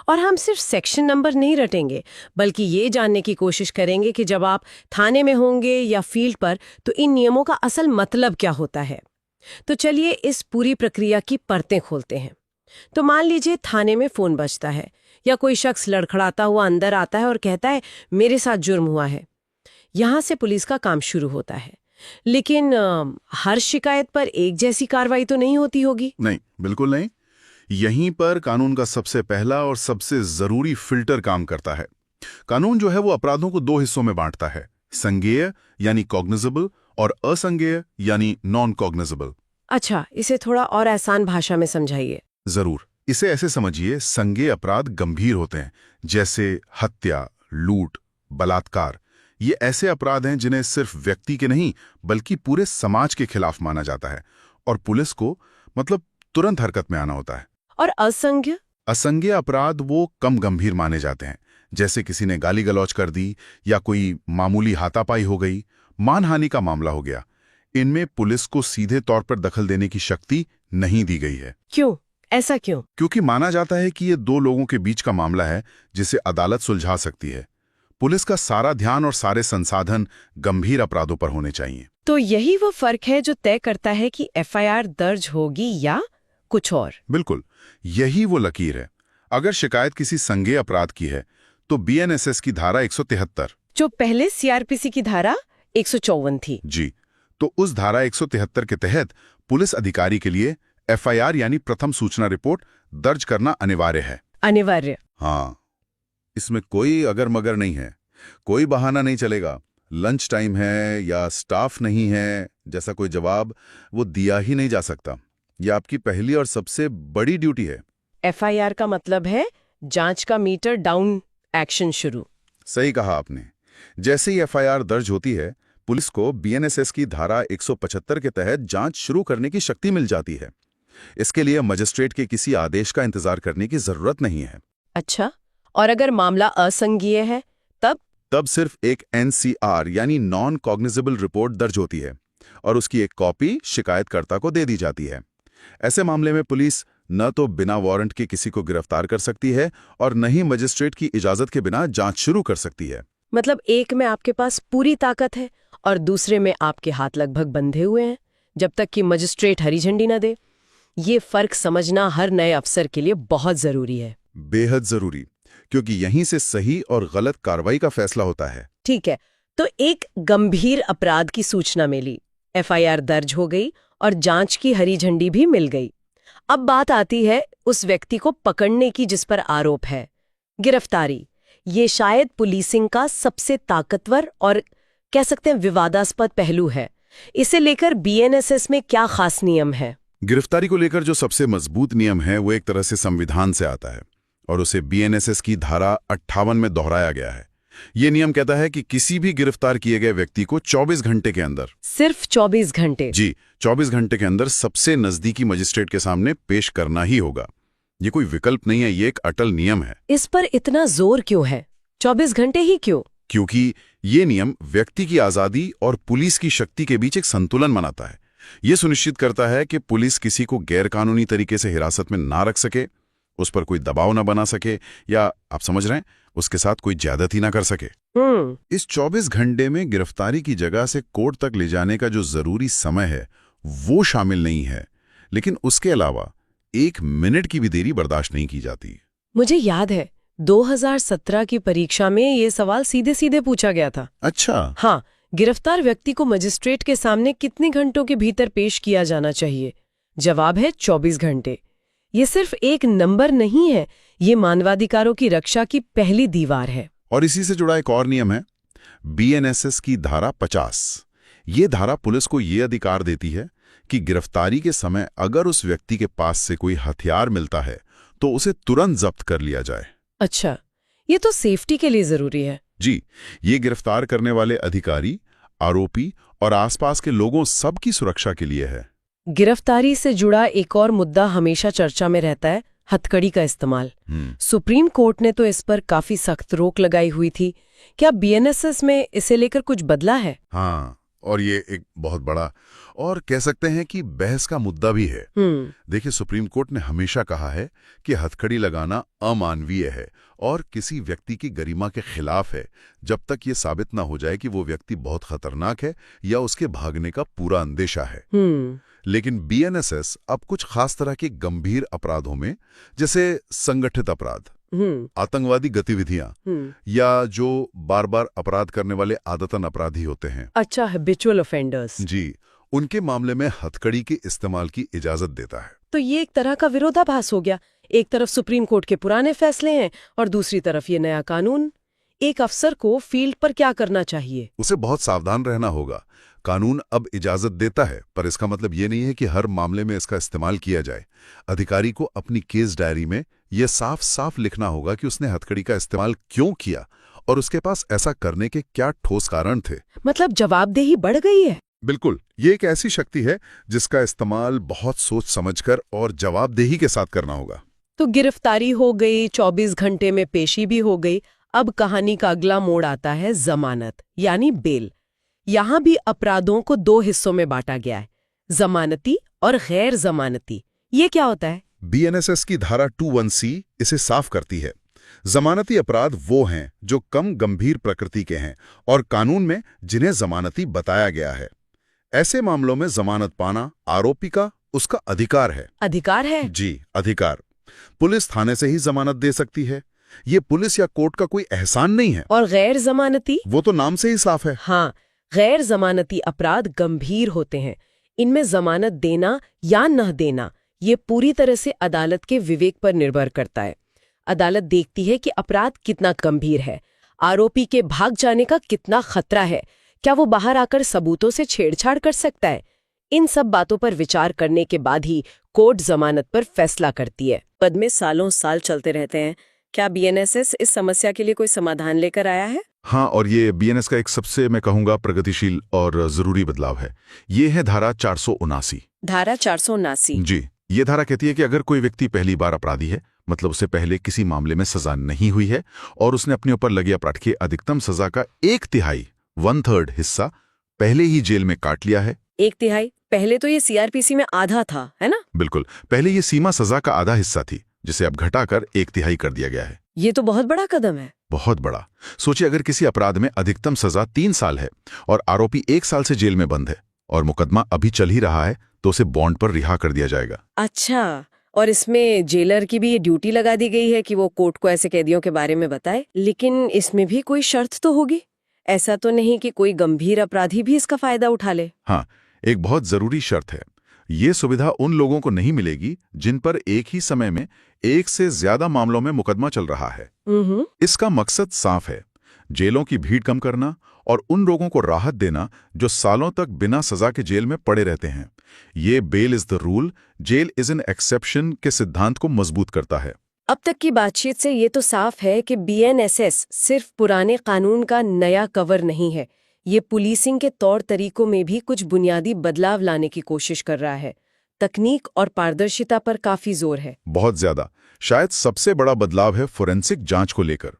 और हम सिर्फ सेक्शन नंबर नहीं रटेंगे, बल्कि ये जानने की कोशिश करेंगे कि जब आप थाने में होंगे या फील्ड पर तो इन नियमों का असल मतलब क्या होता है। तो चलिए इस पूरी प्रक्रिया की परतें खोलते हैं। तो मान लीजिए थाने में फोन बजता है या कोई शख्स लड़खड़ाता हुआ अंदर आता है और कहता है मेरे साथ जुर्म हुआ है। यहाँ से पुलिस का काम शुरू होता है। लेकिन हर शिकायत पर एक जैसी कार्रवाई तो नहीं होती होगी। नहीं, बिल्कुल नहीं। यहीं पर कानून का सबसे पहला और सबसे जरूरी फिल्टर काम करता है। कानून जो है वो अपराधों को 2 हिस्सों में बांटता है, संज्ञेय यानी कॉग्निजेबल और असंज्ञेय यानी नॉन कॉग्निजेबल। अच्छा, इसे थोड़ा और आसान भाषा में समझाइए। जरूर, इसे ऐसे समझिए, संज्ञेय अपराध गंभीर होते हैं, जैसे हत्या, लूट, बलात्कार। ये ऐसे अपराध हैं जिन्हें सिर्फ व्यक्ति के नहीं बल्कि पूरे समाज के खिलाफ माना जाता है और पुलिस को मतलब तुरंत हरकत में आना होता है। और असंज्ञेय अपराध वो कम गंभीर माने जाते हैं, जैसे किसी ने गाली गलौज कर दी या कोई मामूली हाथापाई हो गई, मानहानि का मामला हो गया। इनमें पुलिस को सीधे तौर पर दखल देने की शक्ति नहीं दी गई है। क्यों? ऐसा क्यों? क्योंकि माना जाता है कि ये दो लोगों के बीच का मामला है जिसे अदालत सुलझा सकती है। पुलिस का सारा ध्यान और सारे संसाधन गंभीर अपराधों पर होने चाहिए। तो यही वो फर्क है जो तय करता है कि एफआईआर दर्ज होगी या कुछ और। बिल्कुल, यही वो लकीर है। अगर शिकायत किसी संज्ञेय अपराध की है तो बीएनएसएस की धारा 173, जो पहले सीआरपीसी की धारा 154 थी। जी, तो उस धारा 173 के तहत पुलिस अधिकारी के लिए एफआईआर यानी प्रथम सूचना रिपोर्ट दर्ज करना अनिवार्य है। अनिवार्य? हाँ, इसमें कोई अगर मगर नहीं है, कोई बहाना नहीं चलेगा। लंच टाइम है या स्टाफ नहीं है जैसा कोई जवाब वो दिया ही नहीं जा सकता। ये आपकी पहली और सबसे बड़ी ड्यूटी है। एफआईआर का मतलब है जांच का मीटर डाउन, एक्शन शुरू। सही कहा आपने। जैसे ही एफआईआर दर्ज होती है, पुलिस को बीएनएसएस की धारा 175 के तहत जांच शुरू करने की शक्ति मिल जाती है। इसके लिए मजिस्ट्रेट के किसी आदेश का इंतजार करने की जरूरत नहीं है। अच्छा, और अगर मामला असंज्ञेय है तब सिर्फ एक एनसीआर यानी नॉन कॉग्निजेबल रिपोर्ट दर्ज होती है और उसकी एक कॉपी शिकायतकर्ता को दे दी जाती है। ऐसे मामले में पुलिस न तो बिना वारंट के किसी को गिरफ्तार कर सकती है और न ही मजिस्ट्रेट की इजाजत के बिना जांच शुरू कर सकती है। मतलब एक में आपके पास पूरी ताकत है और दूसरे में आपके हाथ लगभग बंधे हुए हैं जब तक कि मजिस्ट्रेट हरी झंडी न दे। ये फर्क समझना हर नए अफसर के लिए बहुत जरूरी है। बेहद जरूरी, क्योंकि यहीं से सही और गलत कार्रवाई का फैसला होता है। ठीक है, तो एक गंभीर अपराध की सूचना मिली, एफआईआर दर्ज हो गई और जांच की हरी झंडी भी मिल गई। अब बात आती है उस व्यक्ति को पकड़ने की जिस पर आरोप है, गिरफ्तारी। ये शायद पुलिसिंग का सबसे ताकतवर और कह सकते हैं विवादास्पद पहलू है। इसे लेकर बीएनएसएस में क्या खास नियम है? गिरफ्तारी को लेकर जो सबसे मजबूत नियम है वो एक तरह से संविधान से आता है और उसे बीएनएसएस की धारा 58 में दोहराया गया है। ये नियम कहता है कि किसी भी गिरफ्तार किए गए व्यक्ति को 24 घंटे के अंदर, सिर्फ 24 घंटे? जी, 24 घंटे के अंदर सबसे नजदीकी मजिस्ट्रेट के सामने पेश करना ही होगा। ये कोई विकल्प नहीं है, ये एक अटल नियम है। इस पर इतना जोर क्यों है? 24 घंटे ही क्यों? क्योंकि ये नियम व्यक्ति की आजादी और पुलिस की शक्ति के बीच एक संतुलन बनाता है। ये सुनिश्चित करता है कि पुलिस किसी को गैरकानूनी तरीके से हिरासत में ना रख सके, उस पर कोई दबाव ना बना सके या आप समझ रहे हैं उसके साथ कोई ज्यादती ना कर सके। इस 24 घंटे में गिरफ्तारी की जगह से कोर्ट तक ले जाने का जो जरूरी समय है वो शामिल नहीं है, लेकिन उसके अलावा 1 मिनट की भी देरी बर्दाश्त नहीं की जाती। मुझे याद है 2017 की परीक्षा में ये सवाल सीधे सीधे पूछा गया था। अच्छा। हाँ, गिरफ्तार व्यक्ति को मजिस्ट्रेट के सामने कितने घंटों के भीतर पेश किया जाना चाहिए? जवाब है 24 घंटे। ये सिर्फ एक नंबर नहीं है, ये मानवाधिकारों की रक्षा की पहली दीवार है। और इसी से जुड़ा एक और नियम है, बीएनएसएस की धारा 50। ये धारा पुलिस को ये अधिकार देती है कि गिरफ्तारी के समय अगर उस व्यक्ति के पास से कोई हथियार मिलता है तो उसे तुरंत जब्त कर लिया जाए। अच्छा, ये तो सेफ्टी के लिए जरूरी है। जी, ये गिरफ्तार करने वाले अधिकारी, आरोपी और आसपास के लोगों सबकी सुरक्षा के लिए है। गिरफ्तारी से जुड़ा एक और मुद्दा हमेशा चर्चा में रहता है, हथकड़ी का इस्तेमाल। सुप्रीम कोर्ट ने तो इस पर काफी सख्त रोक लगाई हुई थी। क्या बीएनएसएस में इसे लेकर कुछ बदला है? हाँ, और ये एक बहुत बड़ा और कह सकते हैं कि बहस का मुद्दा भी है। देखिए, सुप्रीम कोर्ट ने हमेशा कहा है कि हथकड़ी लगाना अमानवीय है और किसी व्यक्ति की गरिमा के खिलाफ है, जब तक ये साबित ना हो जाए कि वो व्यक्ति बहुत खतरनाक है या उसके भागने का पूरा अंदेशा है। लेकिन बीएनएसएस अब कुछ खास तरह के गंभीर अपराधों में, जैसे संगठित अपराध, आतंकवादी गतिविधियां या जो बार बार अपराध करने वाले आदतन अपराधी होते हैं, अच्छा, हैबिचुअल ऑफेंडर्स, जी, उनके मामले में हथकड़ी के इस्तेमाल की इजाजत देता है। तो ये एक तरह का विरोधाभास हो गया। एक तरफ सुप्रीम कोर्ट के पुराने फैसले हैं और दूसरी तरफ ये नया कानून। एक अफसर को फील्ड पर क्या करना चाहिए? उसे बहुत सावधान रहना होगा। कानून अब इजाजत देता है, पर इसका मतलब ये नहीं है कि हर मामले में इसका इस्तेमाल किया जाए। अधिकारी को अपनी केस डायरी में यह साफ साफ लिखना होगा कि उसने हथकड़ी का इस्तेमाल क्यों किया और उसके पास ऐसा करने के क्या ठोस कारण थे। मतलब जवाबदेही बढ़ गई है। बिल्कुल, ये एक ऐसी शक्ति है जिसका इस्तेमाल बहुत सोच समझकर और जवाबदेही के साथ करना होगा। तो गिरफ्तारी हो गई, 24 घंटे में पेशी भी हो गई। अब कहानी का अगला मोड़ आता है जमानत यानी बेल। यहाँ भी अपराधों को दो हिस्सों में बांटा गया है, जमानती और गैर जमानती। ये क्या होता है? बीएनएसएस की धारा 21C इसे साफ करती है। जमानती अपराध वो हैं जो कम गंभीर प्रकृति के हैं और कानून में जिन्हें जमानती बताया गया है। ऐसे मामलों में जमानत पाना आरोपी का उसका अधिकार है। अधिकार है? जी, अधिकार। पुलिस थाने से ही जमानत दे सकती है। ये पुलिस या कोर्ट का कोई एहसान नहीं है। और गैर जमानती? वो तो नाम से ही साफ है। हाँ, गैर जमानती अपराध गंभीर होते हैं। इनमें जमानत देना या न देना ये पूरी तरह से अदालत के विवेक पर निर्भर करता है। अदालत देखती है कि अपराध कितना गंभीर है, आरोपी के भाग जाने का कितना खतरा है, क्या वो बाहर आकर सबूतों से छेड़छाड़ कर सकता है। इन सब बातों पर विचार करने के बाद ही कोर्ट जमानत पर फैसला करती है। मुकदमे सालों साल चलते रहते हैं। क्या बीएनएसएस इस समस्या के लिए कोई समाधान लेकर आया है? हाँ, और ये बीएनएस का एक सबसे मैं कहूंगा प्रगतिशील और जरूरी बदलाव है। ये है धारा 479। धारा 479? जी, ये धारा कहती है कि अगर कोई व्यक्ति पहली बार अपराधी है, मतलब उससे पहले किसी मामले में सजा नहीं हुई है और उसने अपने ऊपर लगे अपराध की अधिकतम सजा का 1/3 1/3 हिस्सा पहले ही जेल में काट लिया है। 1/3? पहले तो ये सीआरपीसी में आधा था, है ना? बिल्कुल, पहले ये सीमा सजा का आधा हिस्सा थी, जिसे अब घटाकर 1/3 कर दिया गया है। ये तो बहुत बड़ा कदम है। बहुत बड़ा। सोचिए, अगर किसी अपराध में अधिकतम सजा 3 साल है और आरोपी 1 साल से जेल में बंद है और मुकदमा अभी चल ही रहा है, तो उसे बॉन्ड पर रिहा कर दिया जाएगा। अच्छा, और इसमें जेलर की भी ये ड्यूटी लगा दी गई है कि वो कोर्ट को ऐसे कैदियों के बारे में बताए। लेकिन इसमें भी कोई शर्त तो होगी? ऐसा तो नहीं कि कोई गंभीर अपराधी भी इसका फायदा उठा ले? हाँ, एक बहुत जरूरी शर्त है। ये सुविधा उन लोगों को नहीं मिलेगी जिन पर एक ही समय में एक से ज्यादा मामलों में मुकदमा चल रहा है। इसका मकसद साफ है, जेलों की भीड़ कम करना और उन लोगों को राहत देना जो सालों तक बिना सजा के जेल में पड़े रहते हैं। ये bail is the rule, jail is an exception के सिद्धांत को मजबूत करता है। अब तक की बातचीत से ये तो साफ है कि बीएनएसएस सिर्फ पुराने कानून का नया कवर नहीं है, ये पुलिसिंग के तौर तरीकों में भी कुछ बुनियादी बदलाव लाने की कोशिश कर रहा है। तकनीक और पारदर्शिता पर काफी जोर है। बहुत ज्यादा। शायद सबसे बड़ा बदलाव है फोरेंसिक जांच को लेकर।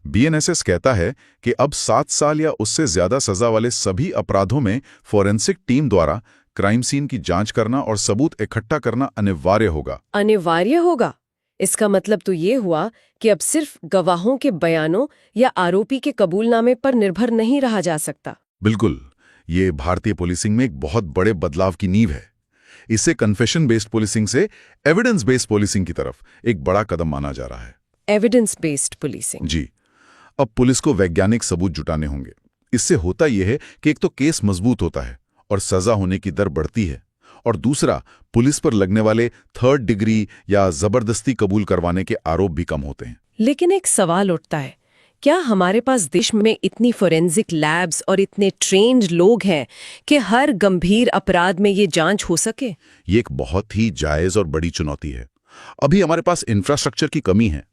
बीएनएसएस कहता है कि अब 7 साल या उससे ज्यादा सजा वाले सभी अपराधों में फोरेंसिक टीम द्वारा क्राइम सीन की जांच करना और सबूत इकट्ठा करना अनिवार्य होगा। अनिवार्य होगा? इसका मतलब तो ये हुआ कि अब सिर्फ गवाहों के बयानों या आरोपी के कबूलनामे पर निर्भर नहीं रहा जा सकता। बिल्कुल, ये भारतीय पुलिसिंग में एक बहुत बड़े बदलाव की नींव है। इसे कन्फेशन बेस्ड पुलिसिंग से एविडेंस बेस्ड पुलिसिंग की तरफ एक बड़ा कदम माना जा रहा है। Evidence based policing? जी, अब पुलिस को वैज्ञानिक सबूत जुटाने होंगे। इससे होता यह है कि एक तो केस मजबूत होता है और सजा होने की दर बढ़ती है, और दूसरा, पुलिस पर लगने वाले 3rd डिग्री या जबरदस्ती कबूल करवाने के आरोप भी कम होते हैं। लेकिन एक सवाल उठता है, क्या हमारे पास देश में इतनी फोरेंसिक लैब्स और इतने ट्रेन्ड लोग हैं कि हर गंभीर अपराध में ये जांच हो सके? ये एक बहुत ही जायज और बड़ी चुनौती है। अभी हमारे पास इंफ्रास्ट्रक्चर की कमी है,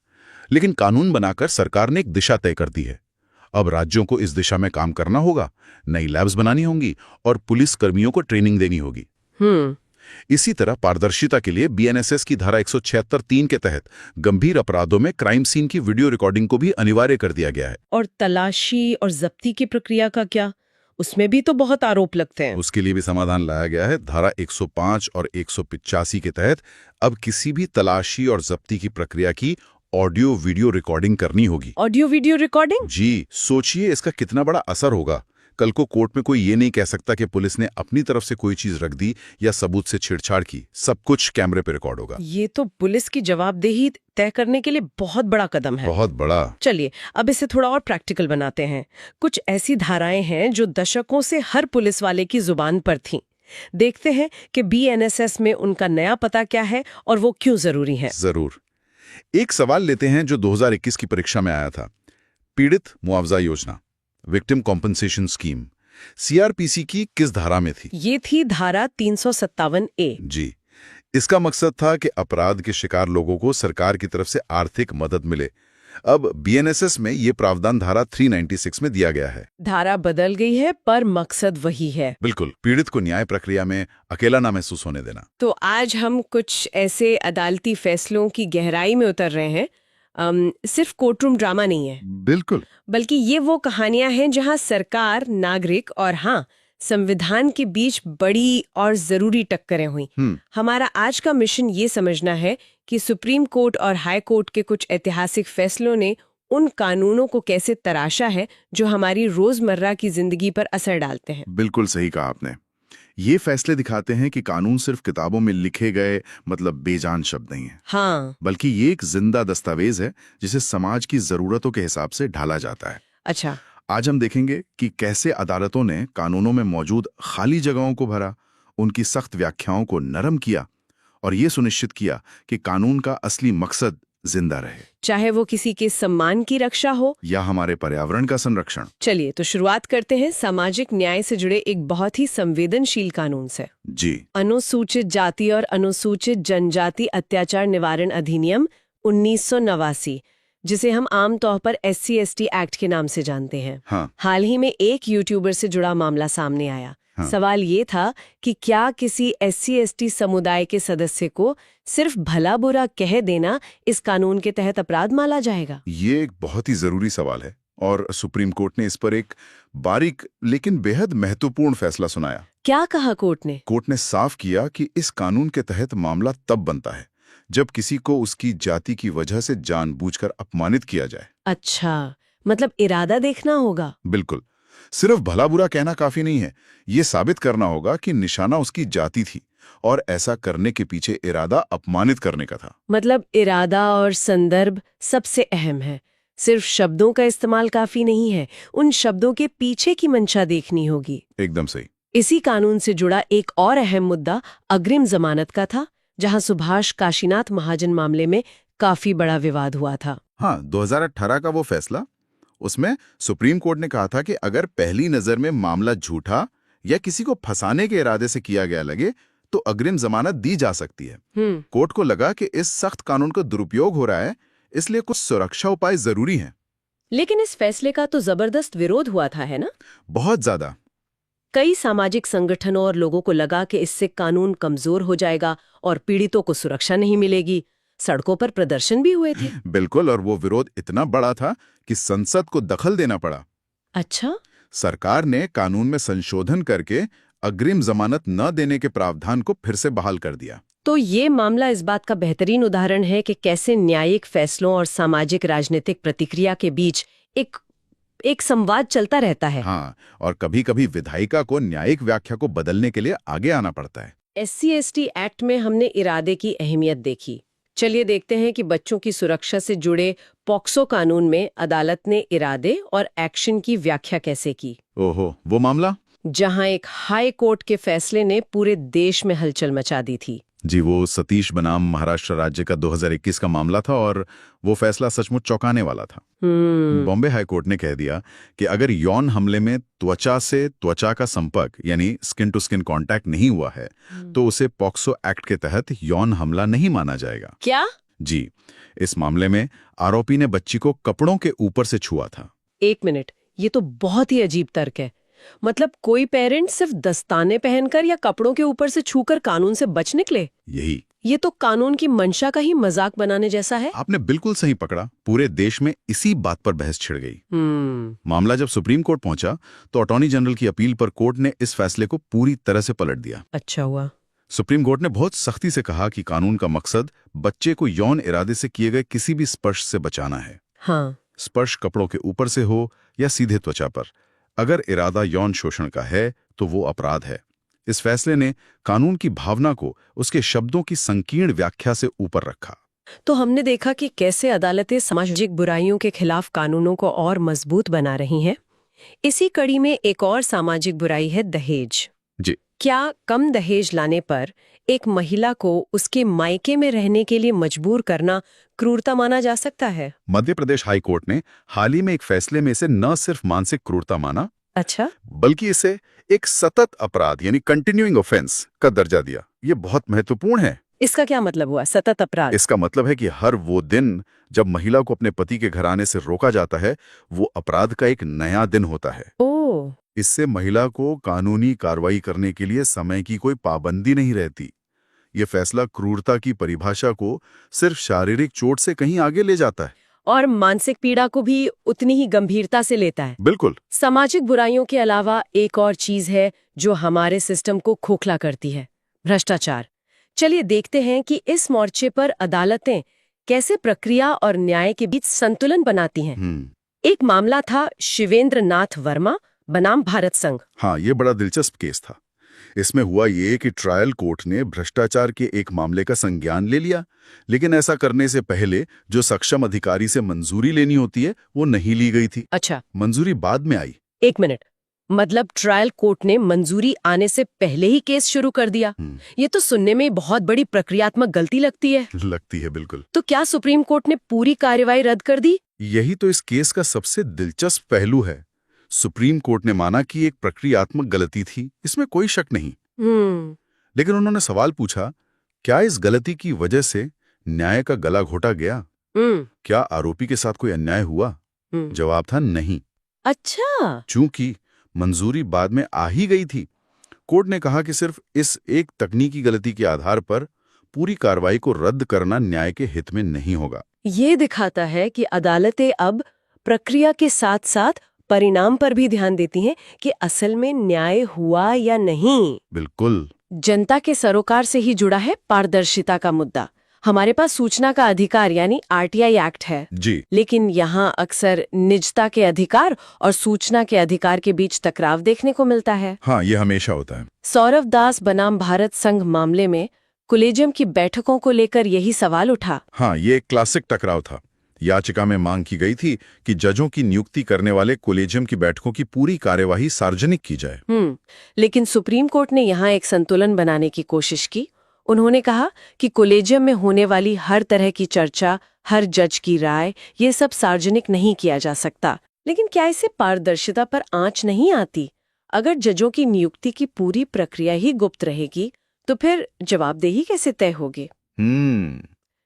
लेकिन कानून बनाकर सरकार ने एक दिशा तय कर दी है। अब राज्यों को इस दिशा में काम करना होगा, नई लैब्स बनानी होंगी और पुलिस कर्मियों को ट्रेनिंग देनी होगी। इसी तरह पारदर्शिता के लिए बीएनएसएस की धारा 176(3) के तहत गंभीर अपराधों में क्राइम सीन की वीडियो रिकॉर्डिंग को भी अनिवार्य कर दिया गया है। और तलाशी और जब्ती की प्रक्रिया का क्या? उसमें भी तो बहुत आरोप लगते हैं। उसके लिए भी समाधान लाया गया है। धारा 105 और 185 के तहत अब किसी भी तलाशी और जब्ती की प्रक्रिया की ऑडियो वीडियो रिकॉर्डिंग करनी होगी। Audio video recording? जी, सोचिए इसका कितना बड़ा असर होगा। कल को कोर्ट में कोई ये नहीं कह सकता कि पुलिस ने अपनी तरफ से कोई चीज रख दी या सबूत से छेड़छाड़ की। सब कुछ कैमरे पे रिकॉर्ड होगा। ये तो पुलिस की जवाबदेही तय करने के लिए बहुत बड़ा कदम है। बहुत बड़ा। चलिए अब इसे थोड़ा और प्रैक्टिकल बनाते हैं। कुछ ऐसी धाराएं हैं जो दशकों से हर पुलिस वाले की जुबान पर थीं। देखते हैं कि बीएनएसएस में उनका नया पता क्या है और वो क्यों जरूरी है। जरूर। एक सवाल लेते हैं जो 2021 की परीक्षा में आया था। पीड़ित मुआवजा योजना, विक्टिम कॉम्पनसेशन स्कीम, सीआरपीसी की किस धारा में थी? ये थी धारा 357A। जी, इसका मकसद था कि अपराध के शिकार लोगों को सरकार की तरफ से आर्थिक मदद मिले। अब बीएनएसएस में ये प्रावधान धारा 396 में दिया गया है। धारा बदल गई है पर मकसद वही है। बिल्कुल, पीड़ित को न्याय प्रक्रिया में अकेला ना महसूस होने देना। तो आज हम कुछ ऐसे अदालती फैसलों की गहराई में उतर रहे हैं सिर्फ कोर्टरूम ड्रामा नहीं है, बिल्कुल। बल्कि ये वो कहानियां हैं जहां सरकार, नागरिक और हाँ, संविधान के बीच बड़ी और जरूरी टक्करें हुई। हमारा आज का मिशन ये समझना है कि सुप्रीम कोर्ट और हाई कोर्ट के कुछ ऐतिहासिक फैसलों ने उन कानूनों को कैसे तराशा है जो हमारी रोजमर्रा की जिंदगी पर असर डालते हैं। बिल्कुल सही कहा आपने। ये फैसले दिखाते हैं कि कानून सिर्फ किताबों में लिखे गए बेजान शब्द नहीं है, हाँ। बल्कि ये एक जिंदा दस्तावेज है जिसे समाज की जरूरतों के हिसाब से ढाला जाता है। अच्छा। आज हम देखेंगे कि कैसे अदालतों ने कानूनों में मौजूद खाली जगहों को भरा, उनकी सख्त व्याख्याओं को नरम किया और ये सुनिश्चित किया कि कानून का असली मकसद जिंदा रहे, चाहे वो किसी के सम्मान की रक्षा हो या हमारे पर्यावरण का संरक्षण। चलिए तो शुरुआत करते हैं सामाजिक न्याय से जुड़े एक बहुत ही संवेदनशील कानून से। जी। अनुसूचित जाति और अनुसूचित जनजाति अत्याचार निवारण अधिनियम 1989, जिसे हम आमतौर पर SC/ST एक्ट के नाम से जानते हैं। हाँ। हाल ही में एक यूट्यूबर से जुड़ा मामला सामने आया। हाँ। सवाल ये था कि क्या किसी SC/ST समुदाय के सदस्य को सिर्फ भला बुरा कह देना इस कानून के तहत अपराध माना जाएगा? ये एक बहुत ही जरूरी सवाल है और सुप्रीम कोर्ट ने इस पर एक बारीक लेकिन बेहद महत्वपूर्ण फैसला सुनाया। क्या कहा कोर्ट ने? कोर्ट ने साफ किया कि इस कानून के तहत मामला तब बनता है जब किसी को उसकी जाति की वजह से जानबूझकर अपमानित किया जाए। अच्छा, मतलब इरादा देखना होगा। बिल्कुल। सिर्फ भला बुरा कहना काफी नहीं है, ये साबित करना होगा कि निशाना उसकी जाति थी और ऐसा करने के पीछे इरादा अपमानित करने का था। मतलब इरादा और संदर्भ सबसे अहम है। सिर्फ शब्दों का इस्तेमाल काफी नहीं है, उन शब्दों के पीछे की मंशा देखनी होगी। एकदम सही। इसी कानून से जुड़ा एक और अहम मुद्दा अग्रिम जमानत का था, जहां सुभाष काशीनाथ महाजन मामले में काफी बड़ा विवाद हुआ था। हाँ, 2018 का वो फैसला, उसमें सुप्रीम कोर्ट ने कहा था कि अगर पहली नजर में मामला झूठा या किसी को फंसाने के इरादे से किया गया लगे तो अग्रिम जमानत दी जा सकती है। कोर्ट को लगा कि इस सख्त कानून का दुरुपयोग हो रहा है, इसलिए कुछ सुरक्षा उपाय जरूरी हैं। लेकिन इस फैसले का तो जबरदस्त विरोध हुआ था, है ना? बहुत ज्यादा। कई सामाजिक संगठनों और लोगों को लगा कि इससे कानून कमजोर हो जाएगा और पीड़ितों को सुरक्षा नहीं मिलेगी। सड़कों पर प्रदर्शन भी हुए थे। बिल्कुल, और वो विरोध इतना बड़ा था कि संसद को दखल देना पड़ा। अच्छा। सरकार ने कानून में संशोधन करके अग्रिम जमानत न देने के प्रावधान को फिर से बहाल कर दिया। तो ये मामला इस बात का बेहतरीन उदाहरण है कि कैसे न्यायिक फैसलों और सामाजिक राजनीतिक प्रतिक्रिया के बीच एक संवाद चलता रहता है। हाँ, और कभी-कभी विधायिका को न्यायिक व्याख्या को बदलने के लिए आगे आना पड़ता है। SC/ST एक्ट में हमने इरादे की अहमियत देखी। चलिए देखते हैं कि बच्चों की सुरक्षा से जुड़े पॉक्सो कानून में अदालत ने इरादे और एक्शन की व्याख्या कैसे की। ओहो, वो मामला जहां एक हाई कोर्ट के फैसले ने पूरे देश में हलचल मचा दी थी। जी, वो सतीश बनाम महाराष्ट्र राज्य का 2021 का मामला था और वो फैसला सचमुच चौंकाने वाला था। बॉम्बे हाई कोर्ट ने कह दिया कि अगर यौन हमले में त्वचा से त्वचा का संपर्क यानी स्किन टू स्किन कांटेक्ट नहीं हुआ है तो उसे पॉक्सो एक्ट के तहत यौन हमला नहीं माना जाएगा। क्या? जी, इस मामले में आरोपी ने बच्ची को कपड़ों के ऊपर से छुआ था। एक मिनट, ये तो बहुत ही अजीब तर्क है। मतलब कोई पेरेंट सिर्फ दस्ताने पहनकर या कपड़ों के ऊपर से छूकर कानून से बच निकले? यही। ये तो कानून की मंशा का ही मजाक बनाने जैसा है। आपने बिल्कुल सही पकड़ा। पूरे देश में इसी बात पर बहस छिड़ गई। मामला जब सुप्रीम कोर्ट पहुंचा तो अटॉर्नी जनरल की अपील पर कोर्ट ने इस फैसले को पूरी तरह से पलट दिया। अच्छा हुआ। सुप्रीम कोर्ट ने बहुत सख्ती से कहा कि कानून का मकसद बच्चे को यौन इरादे से किए गए किसी भी स्पर्श से बचाना है। हाँ। स्पर्श कपड़ों के ऊपर से हो या सीधे त्वचा पर, अगर इरादा यौन शोषण का है तो वो अपराध है। इस फैसले ने कानून की भावना को उसके शब्दों की संकीर्ण व्याख्या से ऊपर रखा। तो हमने देखा कि कैसे अदालतें सामाजिक बुराइयों के खिलाफ कानूनों को और मजबूत बना रही हैं। इसी कड़ी में एक और सामाजिक बुराई है दहेज। जी। क्या कम दहेज लाने पर एक महिला को उसके मायके में रहने के लिए मजबूर करना क्रूरता माना जा सकता है? मध्य प्रदेश हाई कोर्ट ने हाल ही में एक फैसले में इसे न सिर्फ मानसिक क्रूरता माना, अच्छा, बल्कि इसे एक सतत अपराध यानी कंटिन्यूइंग ऑफेंस का दर्जा दिया। ये बहुत महत्वपूर्ण है। इसका क्या मतलब हुआ, सतत अपराध? इसका मतलब है कि हर वो दिन जब महिला को अपने पति के घर आने से रोका जाता है, वो अपराध का एक नया दिन होता है। ओह। इससे महिला को कानूनी कार्रवाई करने के लिए समय की कोई पाबंदी नहीं रहती। ये फैसला क्रूरता की परिभाषा को सिर्फ शारीरिक चोट से कहीं आगे ले जाता है। और मानसिक पीड़ा को भी उतनी ही गंभीरता से लेता है। बिल्कुल। सामाजिक बुराइयों के अलावा एक और चीज है जो हमारे सिस्टम को खोखला करती है, भ्रष्टाचार। चलिए देखते हैं कि इस मोर्चे पर अदालतें कैसे प्रक्रिया और न्याय के बीच संतुलन बनाती हैं। एक मामला था शिवेंद्र नाथ वर्मा बनाम भारत संघ। हाँ, ये बड़ा दिलचस्प केस था। इसमें हुआ ये कि ट्रायल कोर्ट ने भ्रष्टाचार के एक मामले का संज्ञान ले लिया, लेकिन ऐसा करने से पहले जो सक्षम अधिकारी से मंजूरी लेनी होती है वो नहीं ली गई थी। अच्छा, मंजूरी बाद में आई। एक मिनट, मतलब ट्रायल कोर्ट ने मंजूरी आने से पहले ही केस शुरू कर दिया? ये तो सुनने में बहुत बड़ी प्रक्रियात्मक गलती लगती है। लगती है, बिल्कुल। तो क्या सुप्रीम कोर्ट ने पूरी कार्यवाही रद्द कर दी? यही तो इस केस का सबसे दिलचस्प पहलू है। सुप्रीम कोर्ट ने माना कि एक प्रक्रियात्मक गलती थी, इसमें कोई शक नहीं। लेकिन उन्होंने सवाल पूछा, क्या इस गलती की वजह से न्याय का गला घोटा गया? क्या आरोपी के साथ कोई अन्याय हुआ? जवाब था नहीं। अच्छा। चूंकि मंजूरी बाद में आ ही गई थी, कोर्ट ने कहा कि सिर्फ इस एक तकनीकी गलती के आधार पर पूरी कार्रवाई को रद्द करना न्याय के हित में नहीं होगा। ये दिखाता है कि अदालतें अब प्रक्रिया के साथ साथ परिणाम पर भी ध्यान देती हैं कि असल में न्याय हुआ या नहीं। बिल्कुल। जनता के सरोकार से ही जुड़ा है पारदर्शिता का मुद्दा। हमारे पास सूचना का अधिकार यानी आरटीआई एक्ट है जी, लेकिन यहाँ अक्सर निजता के अधिकार और सूचना के अधिकार के बीच टकराव देखने को मिलता है। हाँ, ये हमेशा होता है। सौरव दास बनाम भारत संघ मामले में कोलेजियम की बैठकों को लेकर यही सवाल उठा। हाँ, ये एक क्लासिक टकराव था। याचिका में मांग की गई थी कि जजों की नियुक्ति करने वाले कोलेजियम की बैठकों की पूरी कार्यवाही सार्वजनिक की जाए। लेकिन सुप्रीम कोर्ट ने यहाँ एक संतुलन बनाने की कोशिश की। उन्होंने कहा कि कोलेजियम में होने वाली हर तरह की चर्चा, हर जज की राय, ये सब सार्वजनिक नहीं किया जा सकता। लेकिन क्या इससे पारदर्शिता पर आंच नहीं आती? अगर जजों की नियुक्ति की पूरी प्रक्रिया ही गुप्त रहेगी तो फिर जवाबदेही कैसे तय होगी?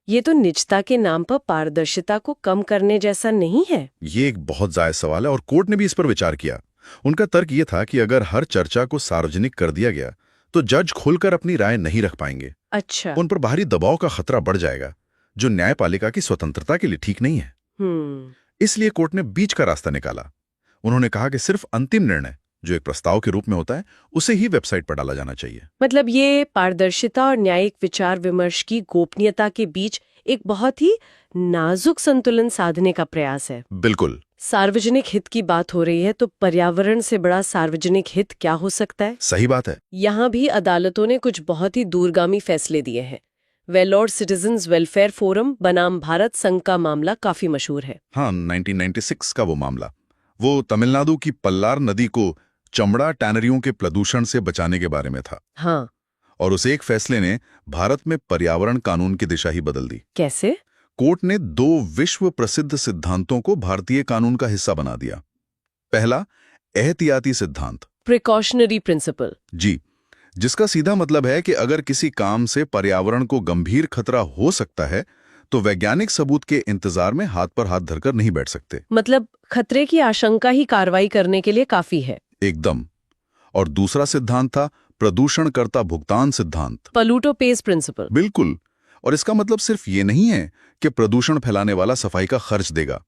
ये तो निजता के नाम पर पारदर्शिता को कम करने जैसा नहीं है? ये एक बहुत जायज सवाल है और कोर्ट ने भी इस पर विचार किया। उनका तर्क ये था कि अगर हर चर्चा को सार्वजनिक कर दिया गया तो जज खुलकर अपनी राय नहीं रख पाएंगे। अच्छा। उन पर बाहरी दबाव का खतरा बढ़ जाएगा, जो न्यायपालिका की स्वतंत्रता के लिए ठीक नहीं है। इसलिए कोर्ट ने बीच का रास्ता निकाला। उन्होंने कहा कि सिर्फ अंतिम निर्णय, जो एक प्रस्ताव के रूप में होता है, उसे ही वेबसाइट पर डाला जाना चाहिए। मतलब ये पारदर्शिता और न्यायिक विचार विमर्श की गोपनीयता के बीच एक बहुत ही नाजुक संतुलन साधने का प्रयास है। बिल्कुल। सार्वजनिक हित की बात हो रही है तो पर्यावरण से बड़ा सार्वजनिक हित क्या हो सकता है? सही बात है। यहाँ भी अदालतों ने कुछ बहुत ही दूरगामी फैसले दिए हैं। वेलोर सिटीजन्स वेलफेयर फोरम बनाम भारत संघ का मामला काफी मशहूर है। हाँ, 1996 का वो मामला। वो तमिलनाडु की पल्लार नदी को चमड़ा टैनरियों के प्रदूषण से बचाने के बारे में था। हाँ। और उस एक फैसले ने भारत में पर्यावरण कानून की दिशा ही बदल दी। कैसे? कोर्ट ने 2 विश्व प्रसिद्ध सिद्धांतों को भारतीय कानून का हिस्सा बना दिया। पहला, एहतियाती सिद्धांत, प्रिकॉशनरी प्रिंसिपल। जी, जिसका सीधा मतलब है कि अगर किसी काम से पर्यावरण को गंभीर खतरा हो सकता है तो वैज्ञानिक सबूत के इंतजार में हाथ पर हाथ धरकर नहीं बैठ सकते। मतलब खतरे की आशंका ही कार्रवाई करने के लिए काफी है। एकदम। और दूसरा सिद्धांत था प्रदूषणकर्ता भुगतान सिद्धांत, पॉल्यूटर पेज प्रिंसिपल। बिल्कुल। और इसका मतलब सिर्फ ये नहीं है कि प्रदूषण फैलाने वाला सफाई का खर्च देगा।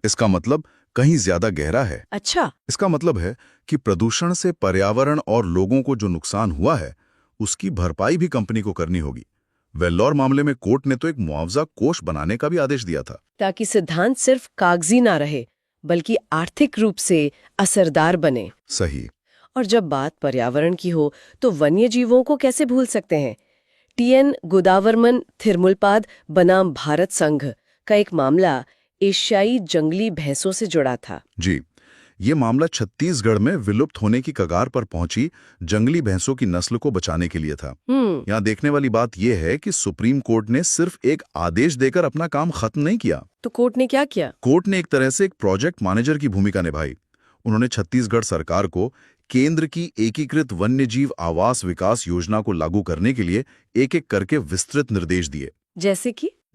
इसका मतलब कहीं ज्यादा गहरा है। अच्छा। इसका मतलब है कि प्रदूषण से पर्यावरण और लोगों को जो नुकसान हुआ है उसकी भरपाई भी कंपनी को करनी होगी। वेल्लोर मामले में कोर्ट ने तो एक मुआवजा कोष बनाने का भी आदेश दिया था, ताकि सिद्धांत सिर्फ कागजी ना रहे बल्कि आर्थिक रूप से असरदार बने। सही। और जब बात पर्यावरण की हो तो वन्य जीवों को कैसे भूल सकते हैं? टीएन गोदावरमन थिरुमुलपाद बनाम भारत संघ का एक मामला एशियाई जंगली भैंसों से जुड़ा था। जी, ये मामला छत्तीसगढ़ में विलुप्त होने की कगार पर पहुंची जंगली भैंसों की नस्ल को बचाने के लिए था। यहाँ देखने वाली बात यह है कि सुप्रीम कोर्ट ने सिर्फ एक आदेश देकर अपना काम खत्म नहीं किया। तो कोर्ट ने क्या किया? कोर्ट ने एक तरह से एक प्रोजेक्ट मैनेजर की भूमिका निभाई। उन्होंने छत्तीसगढ़ सरकार को केंद्र की एकीकृत वन्यजीव आवास विकास योजना को लागू करने के लिए एक एक करके विस्तृत निर्देश दिए।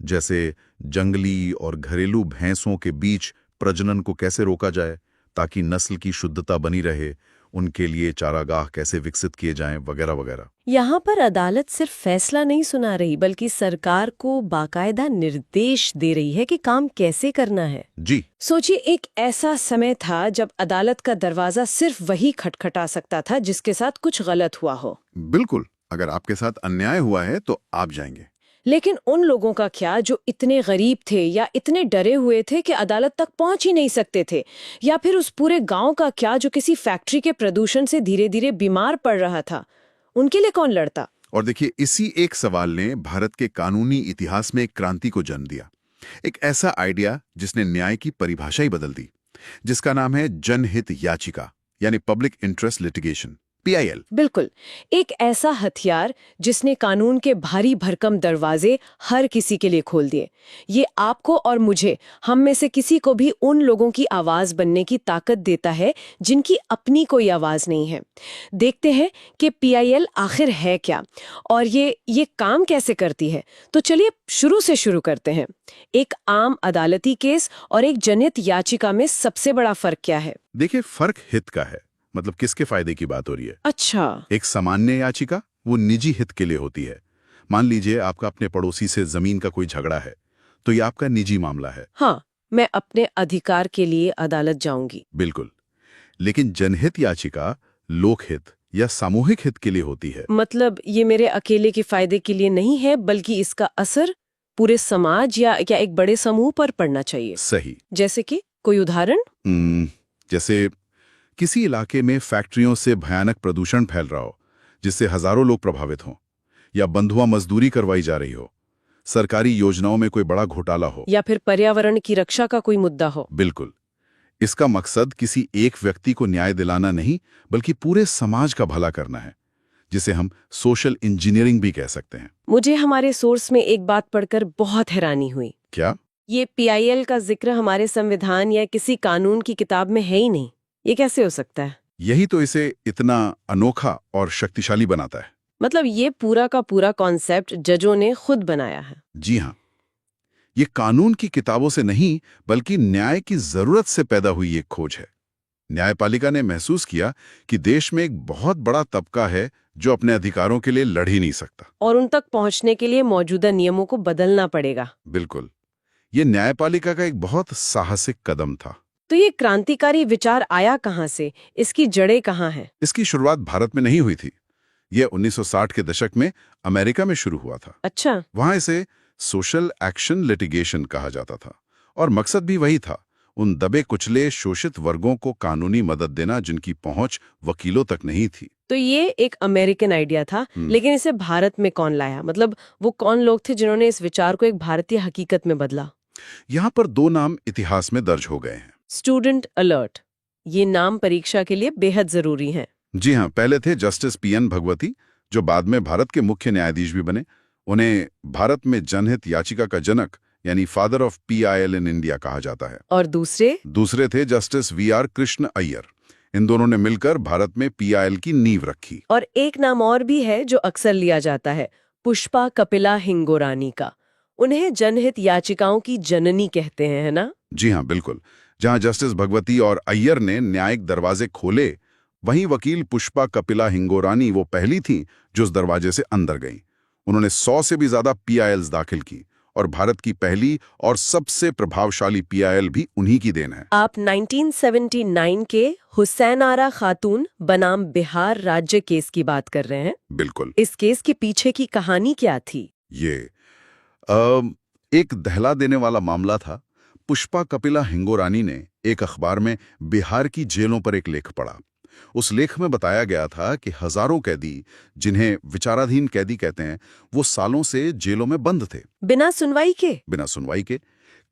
जैसे जंगली और घरेलू भैंसों के बीच प्रजनन को कैसे रोका जाए ताकि नस्ल की शुद्धता बनी रहे, उनके लिए चारागाह कैसे विकसित किए जाएं वगैरह वगैरह। यहाँ पर अदालत सिर्फ फैसला नहीं सुना रही बल्कि सरकार को बाकायदा निर्देश दे रही है कि काम कैसे करना है। जी। सोचिए, एक ऐसा समय था जब अदालत का दरवाजा सिर्फ वही खटखटा सकता था जिसके साथ कुछ गलत हुआ हो। बिल्कुल, अगर आपके साथ अन्याय हुआ है तो आप जाएंगे। लेकिन उन लोगों का क्या जो इतने गरीब थे या इतने डरे हुए थे कि अदालत तक पहुंच ही नहीं सकते थे? या फिर उस पूरे गांव का क्या जो किसी फैक्ट्री के प्रदूषण से धीरे धीरे बीमार पड़ रहा था? उनके लिए कौन लड़ता? और देखिए, इसी एक सवाल ने भारत के कानूनी इतिहास में एक क्रांति को जन्म दिया। एक ऐसा आइडिया जिसने न्याय की परिभाषा ही बदल दी, जिसका नाम है जनहित याचिका, यानी पब्लिक इंटरेस्ट लिटिगेशन, PIL। बिल्कुल, एक ऐसा हथियार जिसने कानून के भारी भरकम दरवाजे हर किसी के लिए खोल दिए। ये आपको और मुझे, हम में से किसी को भी उन लोगों की आवाज बनने की ताकत देता है जिनकी अपनी कोई आवाज नहीं है। देखते हैं कि PIL आखिर है क्या और ये काम कैसे करती है। तो चलिए शुरू से शुरू करते हैं। एक आम अदालती केस और एक जनहित याचिका में सबसे बड़ा फर्क क्या है? देखिए, फर्क हित का है, मतलब किसके फायदे की बात हो रही है। अच्छा। एक सामान्य याचिका वो निजी हित के लिए होती है। मान लीजिए आपका अपने पड़ोसी से जमीन का कोई झगड़ा है, तो ये आपका निजी मामला है। हाँ, मैं अपने अधिकार के लिए अदालत जाऊंगी। बिल्कुल। लेकिन जनहित याचिका लोकहित या सामूहिक हित के लिए होती है। मतलब ये मेरे अकेले के फायदे के लिए नहीं है, बल्कि इसका असर पूरे समाज या एक बड़े समूह पर पड़ना चाहिए। सही। जैसे कि कोई उदाहरण? जैसे किसी इलाके में फैक्ट्रियों से भयानक प्रदूषण फैल रहा हो, जिससे हजारों लोग प्रभावित हों, या बंधुआ मजदूरी करवाई जा रही हो, सरकारी योजनाओं में कोई बड़ा घोटाला हो, या फिर पर्यावरण की रक्षा का कोई मुद्दा हो। बिल्कुल। इसका मकसद किसी एक व्यक्ति को न्याय दिलाना नहीं, बल्कि पूरे समाज का भला करना है, जिसे हम सोशल इंजीनियरिंग भी कह सकते हैं। मुझे हमारे सोर्स में एक बात पढ़कर बहुत हैरानी हुई। क्या? ये PIL का जिक्र हमारे संविधान या किसी कानून की किताब में है ही नहीं। ये कैसे हो सकता है? यही तो इसे इतना अनोखा और शक्तिशाली बनाता है। मतलब ये पूरा का पूरा कॉन्सेप्ट जजों ने खुद बनाया है। जी हाँ, ये कानून की किताबों से नहीं, बल्कि न्याय की जरूरत से पैदा हुई एक खोज है। न्यायपालिका ने महसूस किया कि देश में एक बहुत बड़ा तबका है जो अपने अधिकारों के लिए लड़ ही नहीं सकता, और उन तक पहुंचने के लिए मौजूदा नियमों को बदलना पड़ेगा। बिल्कुल। ये न्यायपालिका का एक बहुत साहसिक कदम था। तो ये क्रांतिकारी विचार आया कहाँ से? इसकी जड़ें कहाँ हैं? इसकी शुरुआत भारत में नहीं हुई थी। ये 1960 के दशक में अमेरिका में शुरू हुआ था। अच्छा। वहां इसे सोशल एक्शन लिटिगेशन कहा जाता था, और मकसद भी वही था, उन दबे कुचले शोषित वर्गों को कानूनी मदद देना जिनकी पहुंच वकीलों तक नहीं थी। तो ये एक अमेरिकन आइडिया था, लेकिन इसे भारत में कौन लाया? मतलब वो कौन लोग थे जिन्होंने इस विचार को एक भारतीय हकीकत में बदला? यहाँ पर दो नाम इतिहास में दर्ज हो गए हैं। स्टूडेंट अलर्ट, ये नाम परीक्षा के लिए बेहद जरूरी हैं। जी हाँ, पहले थे जस्टिस PN भगवती, जो बाद में भारत के मुख्य न्यायाधीश भी बने। उन्हें भारत में जनहित याचिका का जनक यानी father of PIL in India कहा जाता है। और दूसरे थे जस्टिस VR कृष्ण अय्यर। इन दोनों ने मिलकर भारत में PIL की नींव रखी। और एक नाम और भी है जो अक्सर लिया जाता है, पुष्पा कपिला हिंगोरानी का। उन्हें जनहित याचिकाओं की जननी कहते हैं, है ना? जी हाँ, बिल्कुल। जहां जस्टिस भगवती और अय्यर ने न्यायिक दरवाजे खोले, वहीं वकील पुष्पा कपिला हिंगोरानी वो पहली थी जो उस दरवाजे से अंदर गईं। उन्होंने 100 से भी ज्यादा PILs दाखिल की, और भारत की पहली और सबसे प्रभावशाली PIL भी उन्हीं की देन है। आप 1979 के हुसैन आरा खातून बनाम बिहार राज्य केस की बात कर रहे हैं? बिल्कुल। इस केस के पीछे की कहानी क्या थी? ये एक दहला देने वाला मामला था। पुष्पा कपिला हिंगोरानी ने एक अखबार में बिहार की जेलों पर एक लेख पढ़ा। उस लेख में बताया गया था कि हजारों कैदी, जिन्हें विचाराधीन कैदी कहते हैं, वो सालों से जेलों में बंद थे, बिना सुनवाई के।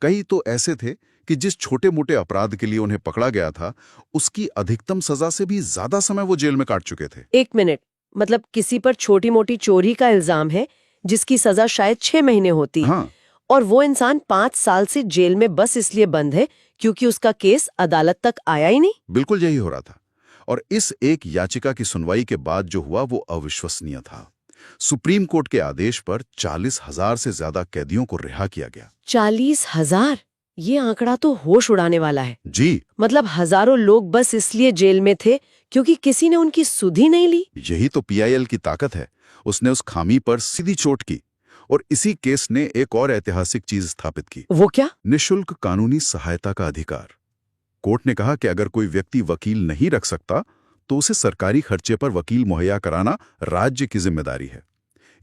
कई तो ऐसे थे कि जिस छोटे मोटे अपराध के लिए उन्हें पकड़ा गया था, उसकी अधिकतम सजा से भी ज्यादा समय वो जेल में काट चुके थे। 1 मिनट, मतलब किसी पर छोटी मोटी चोरी का इल्जाम है जिसकी सजा शायद 6 महीने होती, हाँ। और वो इंसान 5 साल से जेल में बस इसलिए बंद है क्योंकि उसका केस अदालत तक आया ही नहीं। बिल्कुल यही हो रहा था। और इस एक याचिका की सुनवाई के बाद जो हुआ वो अविश्वसनीय था। सुप्रीम कोर्ट के आदेश पर 40,000 से ज्यादा कैदियों को रिहा किया गया। 40,000? ये आंकड़ा तो होश उड़ाने वाला है। जी। मतलब हजारों लोग बस इसलिए जेल में थे क्योंकि किसी ने उनकी सुध ही नहीं ली। यही तो पीआईएल की ताकत है। उसने उस खामी पर सीधी चोट की और इसी केस ने एक और ऐतिहासिक चीज स्थापित की। वो क्या? निःशुल्क कानूनी सहायता का अधिकार। कोर्ट ने कहा कि अगर कोई व्यक्ति वकील नहीं रख सकता तो उसे सरकारी खर्चे पर वकील मुहैया कराना राज्य की जिम्मेदारी है।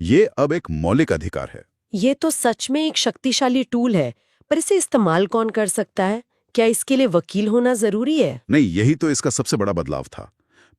ये अब एक मौलिक अधिकार है। ये तो सच में एक शक्तिशाली टूल है, पर इसे इस्तेमाल कौन कर सकता है? क्या इसके लिए वकील होना जरूरी है? नहीं, यही तो इसका सबसे बड़ा बदलाव था।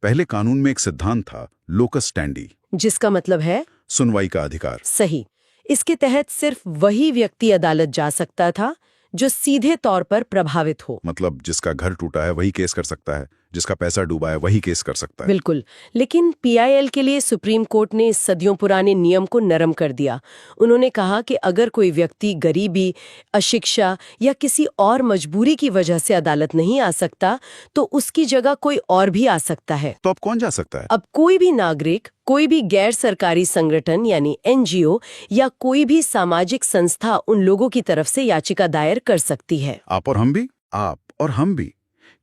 पहले कानून में एक सिद्धांत था, लोकस स्टैंडी, जिसका मतलब है सुनवाई का अधिकार। सही। इसके तहत सिर्फ वही व्यक्ति अदालत जा सकता था जो सीधे तौर पर प्रभावित हो। मतलब जिसका घर टूटा है वही केस कर सकता है, जिसका पैसा डूबा है वही केस कर सकता है। बिल्कुल। लेकिन पीआईएल के लिए सुप्रीम कोर्ट ने इस सदियों पुराने नियम को नरम कर दिया। उन्होंने कहा कि अगर कोई व्यक्ति गरीबी, अशिक्षा या किसी और मजबूरी की वजह से अदालत नहीं आ सकता तो उसकी जगह कोई और भी आ सकता है। तो अब कौन जा सकता है? अब कोई भी नागरिक, कोई भी गैर सरकारी संगठन यानी एनजीओ या कोई भी सामाजिक संस्था उन लोगों की तरफ से याचिका दायर कर सकती है। आप और हम भी? आप और हम भी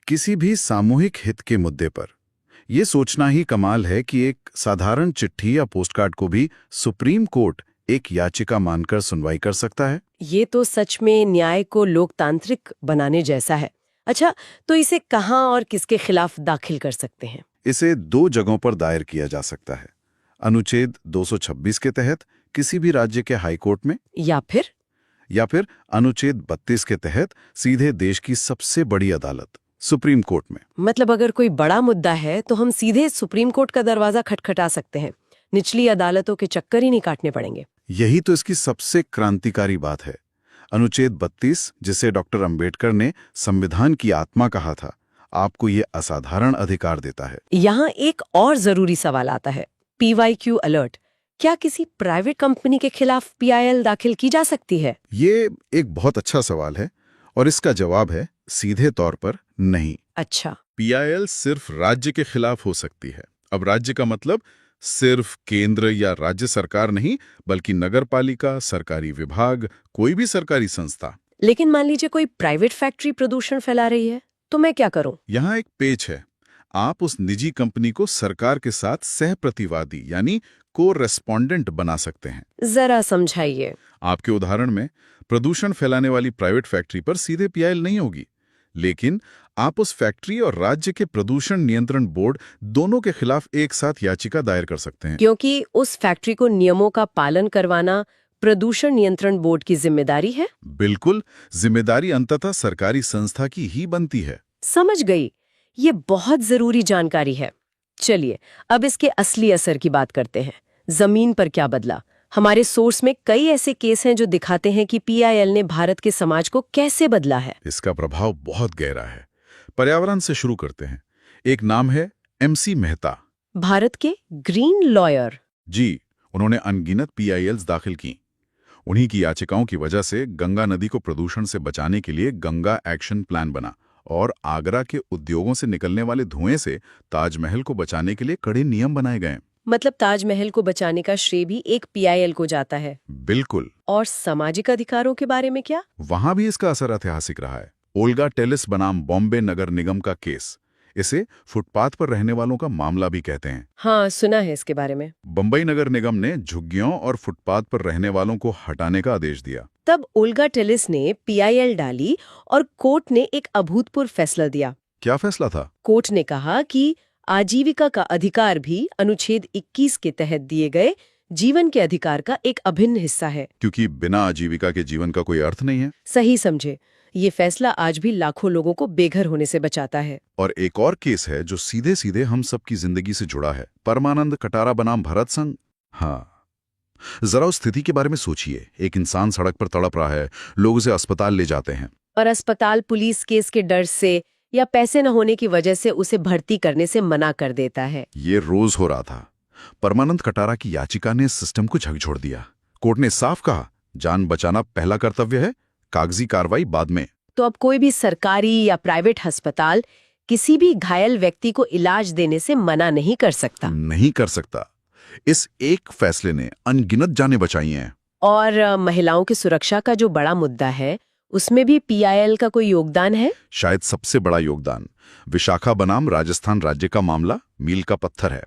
किसी भी सामूहिक हित के मुद्दे पर। यह सोचना ही कमाल है कि एक साधारण चिट्ठी या पोस्टकार्ड को भी सुप्रीम कोर्ट एक याचिका मानकर सुनवाई कर सकता है। ये तो सच में न्याय को लोकतांत्रिक बनाने जैसा है। अच्छा, तो इसे कहाँ और किसके खिलाफ दाखिल कर सकते हैं? इसे 2 जगहों पर दायर किया जा सकता है। अनुच्छेद 226 के तहत किसी भी राज्य के हाई कोर्ट में, या फिर अनुच्छेद 32 के तहत सीधे देश की सबसे बड़ी अदालत सुप्रीम कोर्ट में। मतलब अगर कोई बड़ा मुद्दा है तो हम सीधे सुप्रीम कोर्ट का दरवाजा खटखटा सकते हैं। निचली अदालतों के चक्कर ही नहीं काटने पड़ेंगे। यही तो इसकी सबसे क्रांतिकारी बात है। अनुच्छेद 32, जिसे डॉक्टर अंबेडकर ने संविधान की आत्मा कहा था, आपको ये असाधारण अधिकार देता है। यहाँ एक और जरूरी सवाल आता है, PYQ अलर्ट। क्या किसी प्राइवेट कंपनी के खिलाफ पीआईएल दाखिल की जा सकती है? ये एक बहुत अच्छा सवाल है और इसका जवाब है सीधे तौर पर नहीं। अच्छा। पीआईएल सिर्फ राज्य के खिलाफ हो सकती है। अब राज्य का मतलब सिर्फ केंद्र या राज्य सरकार नहीं, बल्कि नगरपालिका, सरकारी विभाग, कोई भी सरकारी संस्था। लेकिन मान लीजिए कोई प्राइवेट फैक्ट्री प्रदूषण फैला रही है, तो मैं क्या करूं? यहाँ एक पेच है। आप उस निजी कंपनी को सरकार के साथ सह प्रतिवादी यानी को रेस्पोंडेंट बना सकते हैं। जरा समझाइए। आपके उदाहरण में प्रदूषण फैलाने वाली प्राइवेट फैक्ट्री पर सीधे पीआईएल नहीं होगी, लेकिन आप उस फैक्ट्री और राज्य के प्रदूषण नियंत्रण बोर्ड दोनों के खिलाफ एक साथ याचिका दायर कर सकते हैं। क्योंकि उस फैक्ट्री को नियमों का पालन करवाना प्रदूषण नियंत्रण बोर्ड की जिम्मेदारी है। बिल्कुल, जिम्मेदारी अंततः सरकारी संस्था की ही बनती है। समझ गई। ये बहुत जरूरी जानकारी है। चलिए अब इसके असली असर की बात करते हैं। जमीन पर क्या बदला? हमारे सोर्स में कई ऐसे केस हैं जो दिखाते हैं कि पीआईएल ने भारत के समाज को कैसे बदला है। इसका प्रभाव बहुत गहरा है। पर्यावरण से शुरू करते हैं। एक नाम है MC मेहता, भारत के ग्रीन लॉयर। जी, उन्होंने अनगिनत पीआईएल्स दाखिल की। उन्हीं की याचिकाओं की वजह से गंगा नदी को प्रदूषण से बचाने के लिए गंगा एक्शन प्लान बना और आगरा के उद्योगों से निकलने वाले धुएं से ताजमहल को बचाने के लिए कड़े नियम बनाए गए। मतलब ताजमहल को बचाने का श्रेय भी एक पीआईएल को जाता है। बिल्कुल। और सामाजिक अधिकारों के बारे में क्या? वहां भी इसका असर ऐतिहासिक रहा है। ओल्गा टेलिस बनाम बॉम्बे नगर निगम का केस, इसे फुटपाथ पर रहने वालों का मामला भी कहते हैं। हाँ, सुना है इसके बारे में। बंबई नगर निगम ने झुग्गियों और फुटपाथ पर रहने वालों को हटाने का आदेश दिया। तब ओल्गा टेलिस ने पीआईएल डाली और कोर्ट ने एक अभूतपूर्व फैसला दिया। क्या फैसला था? कोर्ट ने कहा कि आजीविका का अधिकार भी अनुच्छेद 21 के तहत दिए गए जीवन के अधिकार का एक अभिन्न हिस्सा है। क्योंकि बिना आजीविका के जीवन का कोई अर्थ नहीं है। सही समझे। ये फैसला आज भी लाखों लोगों को बेघर होने से बचाता है। और एक और केस है जो सीधे सीधे हम सबकी जिंदगी से जुड़ा है, परमानंद कटारा बनाम भरत संघ। हाँ, जरा उस स्थिति के बारे में सोचिए। एक इंसान सड़क पर तड़प रहा है, लोग उसे अस्पताल ले जाते हैं और अस्पताल पुलिस केस के डर से या पैसे न होने की वजह से उसे भर्ती करने से मना कर देता है। ये रोज हो रहा था। परमानंद कटारा की याचिका ने सिस्टम को झकझोर दिया। कोर्ट ने साफ कहा, जान बचाना पहला कर्तव्य है, कागजी कार्रवाई बाद में। तो अब कोई भी सरकारी या प्राइवेट अस्पताल किसी भी घायल व्यक्ति को इलाज देने से मना नहीं कर सकता। इस एक फैसले ने अनगिनत जानें बचाई हैं। और महिलाओं की सुरक्षा का जो बड़ा मुद्दा है, उसमें भी पीआईएल का कोई योगदान है? शायद सबसे बड़ा योगदान विशाखा बनाम राजस्थान राज्य का मामला मील का पत्थर है।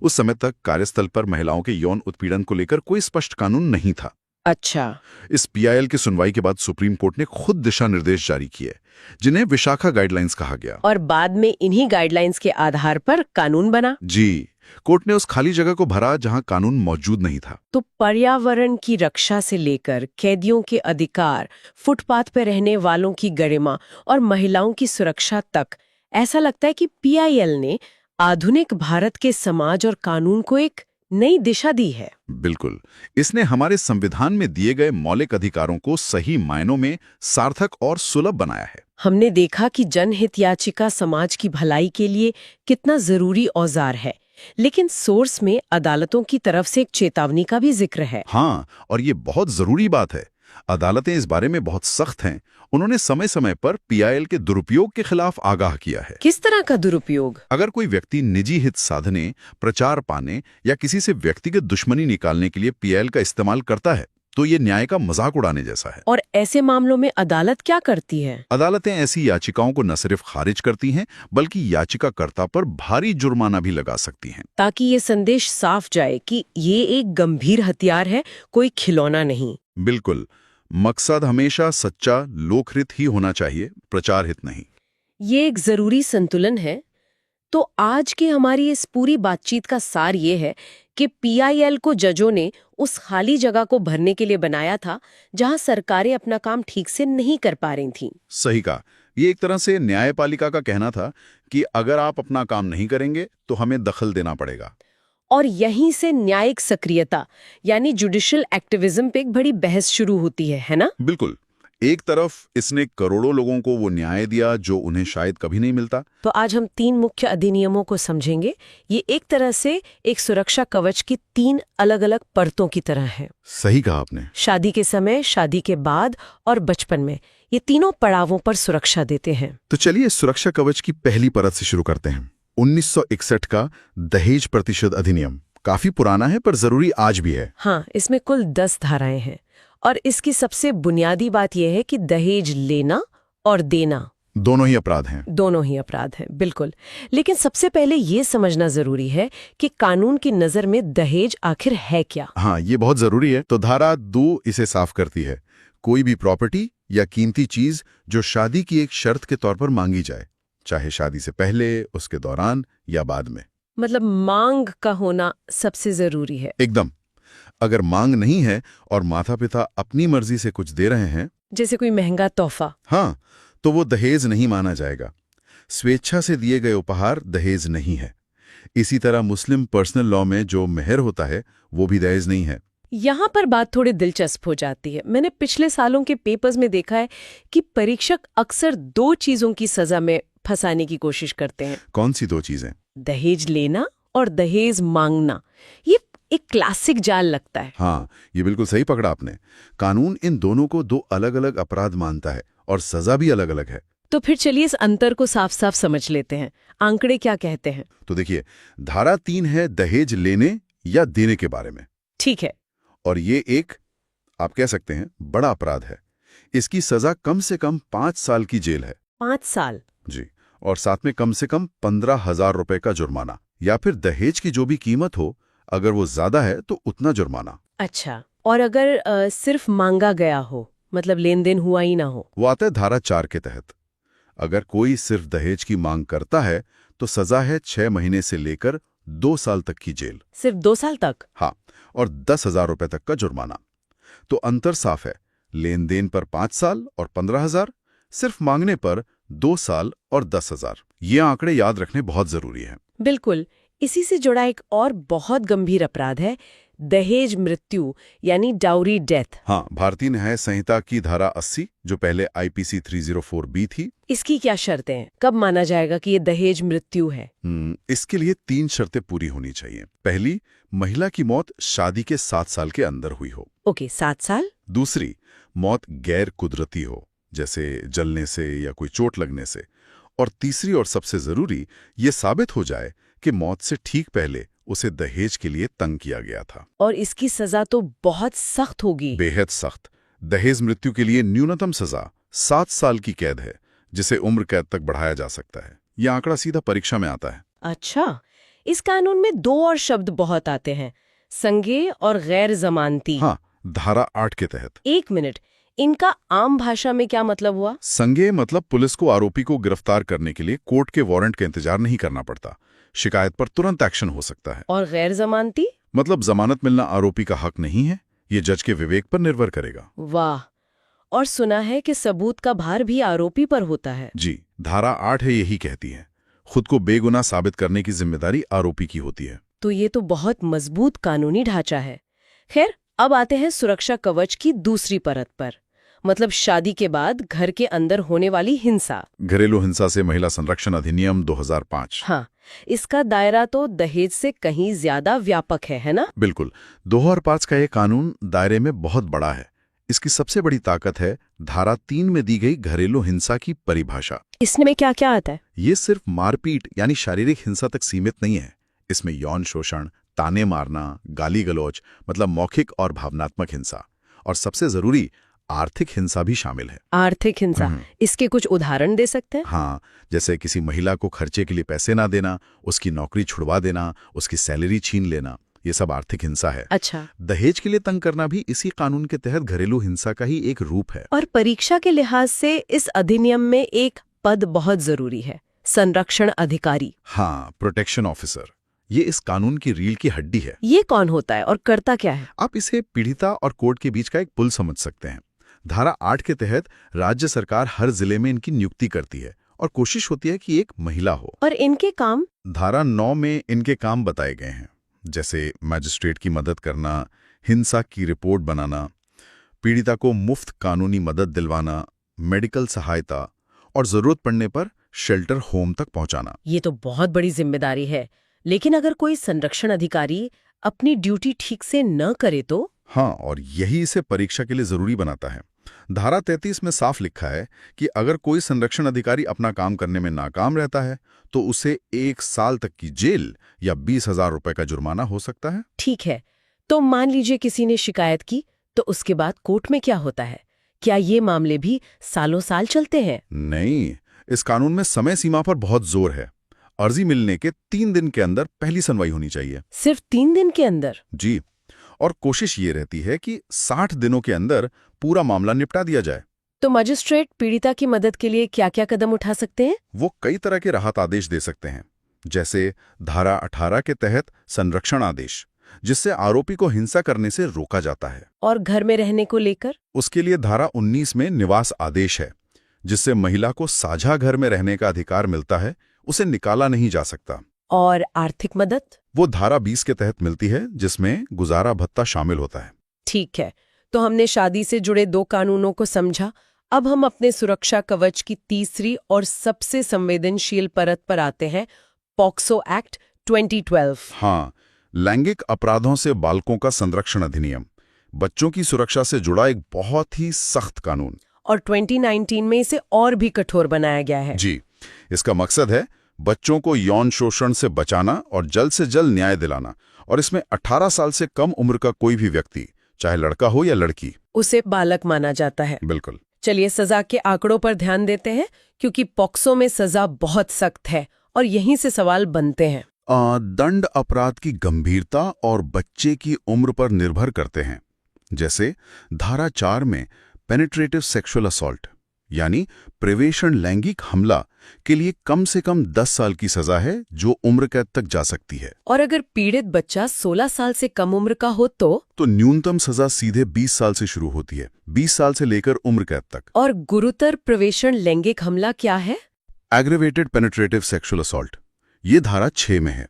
उस समय तक कार्यस्थल पर महिलाओं के यौन उत्पीड़न को लेकर कोई स्पष्ट कानून नहीं था। अच्छा। इस पीआईएल की सुनवाई के बाद सुप्रीम कोर्ट ने खुद दिशा निर्देश जारी किए, जिन्हें विशाखा गाइडलाइंस कहा गया। और बाद में इन्हीं गाइडलाइंस के आधार पर कानून बना। जी, कोर्ट ने उस खाली जगह को भरा जहां कानून मौजूद नहीं था। तो पर्यावरण की रक्षा से लेकर कैदियों के अधिकार, फुटपाथ पर रहने वालों की गरिमा और महिलाओं की सुरक्षा तक, ऐसा लगता है कि पीआईएल ने आधुनिक भारत के समाज और कानून को एक नई दिशा दी है। बिल्कुल, इसने हमारे संविधान में दिए गए मौलिक अधिकारों को सही मायनों में सार्थक और सुलभ बनाया है। हमने देखा कि जनहित याचिका समाज की भलाई के लिए कितना जरूरी औजार है, लेकिन सोर्स में अदालतों की तरफ से एक चेतावनी का भी जिक्र है। हाँ, और ये बहुत जरूरी बात है। अदालतें इस बारे में बहुत सख्त हैं। उन्होंने समय समय पर पीआईएल के दुरुपयोग के खिलाफ आगाह किया है। किस तरह का दुरुपयोग? अगर कोई व्यक्ति निजी हित साधने, प्रचार पाने या किसी से व्यक्तिगत दुश्मनी निकालने के लिए पीआईएल का इस्तेमाल करता है, तो ये न्याय का मजाक उड़ाने जैसा है। और ऐसे मामलों में अदालत क्या करती है? अदालतें ऐसी याचिकाओं को न सिर्फ खारिज करती हैं, बल्कि याचिकाकर्ता पर भारी जुर्माना भी लगा सकती हैं। ताकि ये संदेश साफ जाए कि ये एक गंभीर हथियार है, कोई खिलौना नहीं। बिल्कुल, मकसद हमेशा सच्चा लोकहित ही होना चाहिए, प्रचार हित नहीं। ये एक जरूरी संतुलन है। तो आज की हमारी इस पूरी बातचीत का सार ये है कि पीआईएल को जजों ने उस खाली जगह को भरने के लिए बनाया था जहां सरकारें अपना काम ठीक से नहीं कर पा रही थीं। सही कहा। ये एक तरह से न्यायपालिका का कहना था कि अगर आप अपना काम नहीं करेंगे तो हमें दखल देना पड़ेगा। और यहीं से न्यायिक सक्रियता यानी जुडिशियल एक्टिविज्म पे एक बड़ी बहस शुरू होती है ना? बिल्कुल। एक तरफ इसने करोड़ों लोगों को वो न्याय दिया जो उन्हें शायद कभी नहीं मिलता। तो आज हम 3 मुख्य अधिनियमों को समझेंगे। ये एक तरह से एक सुरक्षा कवच की 3 अलग-अलग परतों की तरह है। सही कहा आपने। शादी के समय, शादी के बाद और बचपन में, ये तीनों पड़ावों पर सुरक्षा देते हैं। तो चलिए सुरक्षा कवच की पहली परत से शुरू करते हैं। 1961 का दहेज प्रतिशत अधिनियम काफी पुराना है पर जरूरी आज भी है। हाँ, इसमें कुल 10 धाराएं हैं और इसकी सबसे बुनियादी बात यह है कि दहेज लेना और देना दोनों ही अपराध हैं। दोनों ही अपराध हैं, बिल्कुल। लेकिन सबसे पहले ये समझना जरूरी है कि कानून की नजर में दहेज आखिर है क्या। हाँ, ये बहुत जरूरी है। तो धारा 2 इसे साफ करती है। कोई भी प्रॉपर्टी या कीमती चीज जो शादी की एक शर्त के तौर पर मांगी जाए, चाहे शादी से पहले, उसके दौरान या बाद में। मतलब मांग का होना सबसे जरूरी है। एकदम। अगर मांग नहीं है और माता पिता अपनी मर्जी से कुछ दे रहे हैं, जैसे कोई महंगा तोहफा, हाँ, तो वो दहेज नहीं माना जाएगा। स्वेच्छा से दिए गए उपहार दहेज नहीं है। इसी तरह मुस्लिम पर्सनल लॉ में जो मेहर होता है वो भी दहेज नहीं है। यहाँ पर बात थोड़ी दिलचस्प हो जाती है। मैंने पिछले सालों के पेपर्स में देखा है कि परीक्षक अक्सर 2 चीजों की सजा में फंसाने की कोशिश करते हैं। कौन सी 2 चीजें? दहेज लेना और दहेज मांगना। ये एक क्लासिक जाल लगता है। हाँ, ये बिल्कुल सही पकड़ा आपने। कानून इन दोनों को 2 अलग-अलग अपराध मानता है और सजा भी अलग-अलग है। तो फिर चलिए इस अंतर को साफ साफ समझ लेते हैं। आंकड़े क्या कहते हैं? तो देखिए, धारा 3 है दहेज लेने या देने के बारे में। ठीक है। और ये एक, आप कह सकते हैं, बड़ा अपराध है। इसकी सजा कम से कम 5 साल की जेल है। 5 साल? जी। और साथ में कम से कम 15,000 रुपए का जुर्माना, या फिर दहेज की जो भी कीमत हो, अगर वो ज्यादा है तो उतना जुर्माना। अच्छा, और अगर सिर्फ मांगा गया हो, मतलब लेन देन हुआ ही ना हो? वो आता है धारा 4 के तहत। अगर कोई सिर्फ दहेज की मांग करता है तो सजा है 6 महीने से लेकर 2 साल तक की जेल। सिर्फ 2 साल तक? हाँ, और 10,000 रुपए तक का जुर्माना। तो अंतर साफ है। लेन देन पर 5 साल और 15,000, सिर्फ मांगने पर 2 साल और 10,000। ये आंकड़े याद रखने बहुत जरूरी है। बिल्कुल। इसी से जुड़ा एक और बहुत गंभीर अपराध है दहेज मृत्यु, यानी डाउरी डेथ। हाँ, भारतीय न्याय संहिता की धारा 80, जो पहले IPC 304B थी। इसकी क्या शर्तें हैं? कब माना जाएगा कि ये दहेज मृत्यु है? इसके लिए 3 शर्तें पूरी होनी चाहिए। पहली, महिला की मौत शादी के 7 साल के अंदर हुई हो। ओके, 7 साल। दूसरी, मौत गैर कुदरती हो, जैसे जलने से या कोई चोट लगने से। और तीसरी और सबसे जरूरी, ये साबित हो जाए कि मौत से ठीक पहले उसे दहेज के लिए तंग किया गया था। और इसकी सजा तो बहुत सख्त होगी। बेहद सख्त। दहेज मृत्यु के लिए न्यूनतम सजा 7 साल की कैद है, जिसे उम्र कैद तक बढ़ाया जा सकता है। यह आंकड़ा सीधा परीक्षा में आता है। अच्छा, इस कानून में 2 और शब्द बहुत आते हैं, संज्ञेय और गैर जमानती। हाँ, धारा 8 के तहत। 1 मिनट, इनका आम भाषा में क्या मतलब हुआ? संज्ञेय मतलब पुलिस को आरोपी को गिरफ्तार करने के लिए कोर्ट के वारंट का इंतजार नहीं करना पड़ता, शिकायत पर तुरंत एक्शन हो सकता है। और गैर जमानती मतलब जमानत मिलना आरोपी का हक नहीं है, ये जज के विवेक पर निर्भर करेगा। वाह, और सुना है कि सबूत का भार भी आरोपी पर होता है। जी, धारा 8 है यही कहती है, खुद को बेगुनाह साबित करने की जिम्मेदारी आरोपी की होती है। तो ये तो बहुत मजबूत कानूनी ढांचा है। खैर, अब आते हैं सुरक्षा कवच की दूसरी परत पर, मतलब शादी के बाद घर के अंदर होने वाली हिंसा। घरेलू हिंसा से महिला संरक्षण अधिनियम 2005। हाँ, इसका दायरा तो दहेज से कहीं ज्यादा व्यापक है ना? बिल्कुल, 2005 का ये कानून दायरे में बहुत बड़ा है। इसकी सबसे बड़ी ताकत है धारा 3 में दी गई घरेलू हिंसा की परिभाषा। इसमें क्या क्या आता है? ये सिर्फ मारपीट यानी शारीरिक हिंसा तक सीमित नहीं है। इसमें यौन शोषण, ताने मारना, गाली गलौज मतलब मौखिक और भावनात्मक हिंसा, और सबसे जरूरी आर्थिक हिंसा भी शामिल है। आर्थिक हिंसा, इसके कुछ उदाहरण दे सकते हैं? हाँ, जैसे किसी महिला को खर्चे के लिए पैसे ना देना, उसकी नौकरी छुड़वा देना, उसकी सैलरी छीन लेना, ये सब आर्थिक हिंसा है। अच्छा, दहेज के लिए तंग करना भी इसी कानून के तहत घरेलू हिंसा का ही एक रूप है। और परीक्षा के लिहाज से इस अधिनियम में एक पद बहुत जरूरी है, संरक्षण अधिकारी। हाँ, प्रोटेक्शन ऑफिसर। ये इस कानून की रीढ़ की हड्डी है। ये कौन होता है और करता क्या है? आप इसे पीड़िता और कोर्ट के बीच का एक पुल समझ सकते हैं। धारा 8 के तहत राज्य सरकार हर जिले में इनकी नियुक्ति करती है और कोशिश होती है कि एक महिला हो। और इनके काम? धारा 9 में इनके काम बताए गए हैं, जैसे मैजिस्ट्रेट की मदद करना, हिंसा की रिपोर्ट बनाना, पीड़िता को मुफ्त कानूनी मदद दिलवाना, मेडिकल सहायता और जरूरत पड़ने पर शेल्टर होम तक पहुंचाना। ये तो बहुत बड़ी जिम्मेदारी है। लेकिन अगर कोई संरक्षण अधिकारी अपनी ड्यूटी ठीक से न करे तो? हाँ, और यही इसे परीक्षा के लिए जरूरी बनाता है। धारा 33 में साफ लिखा है कि अगर कोई संरक्षण अधिकारी अपना काम करने में नाकाम रहता है तो उसे 1 साल तक की जेल या 20,000 रुपए का जुर्माना हो सकता है। ठीक है, तो मान लीजिए किसी ने शिकायत की, तो उसके बाद कोर्ट में क्या होता है? क्या ये मामले भी सालों साल चलते हैं? नहीं, इस कानून में समय सीमा पर बहुत जोर है। अर्जी मिलने के 3 दिन के अंदर पहली सुनवाई होनी चाहिए। सिर्फ 3 दिन के अंदर? जी, और कोशिश ये रहती है कि 60 दिनों के अंदर पूरा मामला निपटा दिया जाए। तो मजिस्ट्रेट पीड़िता की मदद के लिए क्या क्या कदम उठा सकते हैं? वो कई तरह के राहत आदेश दे सकते हैं, जैसे धारा 18 के तहत संरक्षण आदेश, जिससे आरोपी को हिंसा करने से रोका जाता है। और घर में रहने को लेकर? उसके लिए धारा 19 में निवास आदेश है, जिससे महिला को साझा घर में रहने का अधिकार मिलता है, उसे निकाला नहीं जा सकता। और आर्थिक मदद? वो धारा 20 के तहत मिलती है, जिसमें गुजारा भत्ता शामिल होता है। ठीक है, तो हमने शादी से जुड़े 2 कानूनों को समझा। अब हम अपने सुरक्षा कवच की तीसरी और सबसे संवेदनशील परत पर आते हैं, पॉक्सो एक्ट 2012। हाँ, लैंगिक अपराधों से बालकों का संरक्षण अधिनियम, बच्चों की सुरक्षा से जुड़ा एक बहुत ही सख्त कानून। और 2019 में इसे और भी कठोर बनाया गया है। जी, इसका मकसद है बच्चों को यौन शोषण से बचाना और जल्द से जल्द न्याय दिलाना, और इसमें 18 साल से कम उम्र का कोई भी व्यक्ति, चाहे लड़का हो या लड़की, उसे बालक माना जाता है। बिल्कुल। चलिए सजा के आंकड़ों पर ध्यान देते हैं, क्योंकि पॉक्सो में सजा बहुत सख्त है और यहीं से सवाल बनते हैं। दंड अपराध की गंभीरता और बच्चे की उम्र पर निर्भर करते हैं। जैसे धारा 4 में पेनिट्रेटिव सेक्सुअल असॉल्ट यानी प्रवेशन लैंगिक हमला के लिए कम से कम 10 साल की सजा है, जो उम्र कैद तक जा सकती है। और अगर पीड़ित बच्चा 16 साल से कम उम्र का हो तो न्यूनतम सजा सीधे 20 साल से शुरू होती है, 20 साल से लेकर उम्र कैद तक। और गुरुतर प्रवेशन लैंगिक हमला क्या है? एग्रेवेटेड पेनिट्रेटिव सेक्सुअल असॉल्ट, ये धारा 6 में है।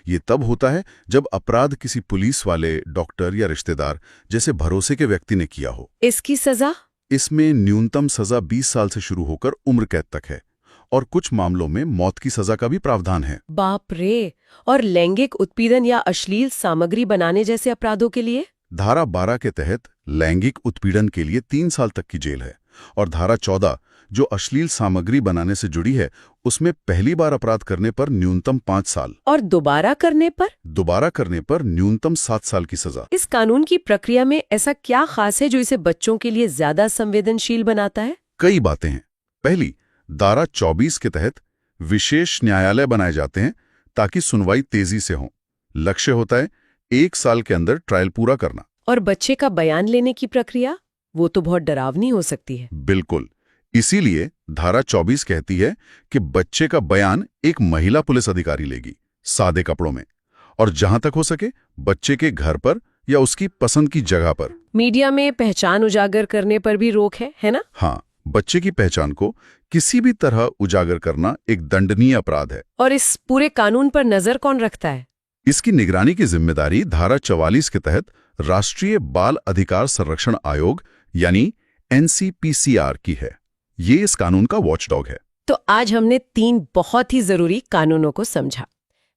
ये तब होता है जब अपराध किसी पुलिस वाले, डॉक्टर या रिश्तेदार जैसे भरोसे के व्यक्ति ने किया हो। इसकी सजा? इसमें न्यूनतम सजा 20 साल से शुरू होकर उम्र कैद तक है, और कुछ मामलों में मौत की सजा का भी प्रावधान है। बाप रे! और लैंगिक उत्पीड़न या अश्लील सामग्री बनाने जैसे अपराधों के लिए? धारा 12 के तहत लैंगिक उत्पीड़न के लिए 3 साल तक की जेल है, और धारा 14 जो अश्लील सामग्री बनाने से जुड़ी है उसमें पहली बार अपराध करने पर न्यूनतम 5 साल और दोबारा करने पर न्यूनतम 7 साल की सजा। इस कानून की प्रक्रिया में ऐसा क्या खास है जो इसे बच्चों के लिए ज्यादा संवेदनशील बनाता है? कई बातें हैं। पहली, धारा 24 के तहत विशेष न्यायालय बनाए जाते हैं ताकि सुनवाई तेजी से हो। लक्ष्य होता है 1 साल के अंदर ट्रायल पूरा करना। और बच्चे का बयान लेने की प्रक्रिया, वो तो बहुत डरावनी हो सकती है। बिल्कुल, इसीलिए धारा 24 कहती है कि बच्चे का बयान एक महिला पुलिस अधिकारी लेगी, सादे कपड़ों में, और जहां तक हो सके बच्चे के घर पर या उसकी पसंद की जगह पर। मीडिया में पहचान उजागर करने पर भी रोक है ना? हाँ, बच्चे की पहचान को किसी भी तरह उजागर करना एक दंडनीय अपराध है। और इस पूरे कानून पर नजर कौन रखता है? इसकी निगरानी की जिम्मेदारी धारा 44 के तहत राष्ट्रीय बाल अधिकार संरक्षण आयोग यानी NCPCR की है। ये इस कानून का वॉचडॉग है। तो आज हमने 3 बहुत ही जरूरी कानूनों को समझा: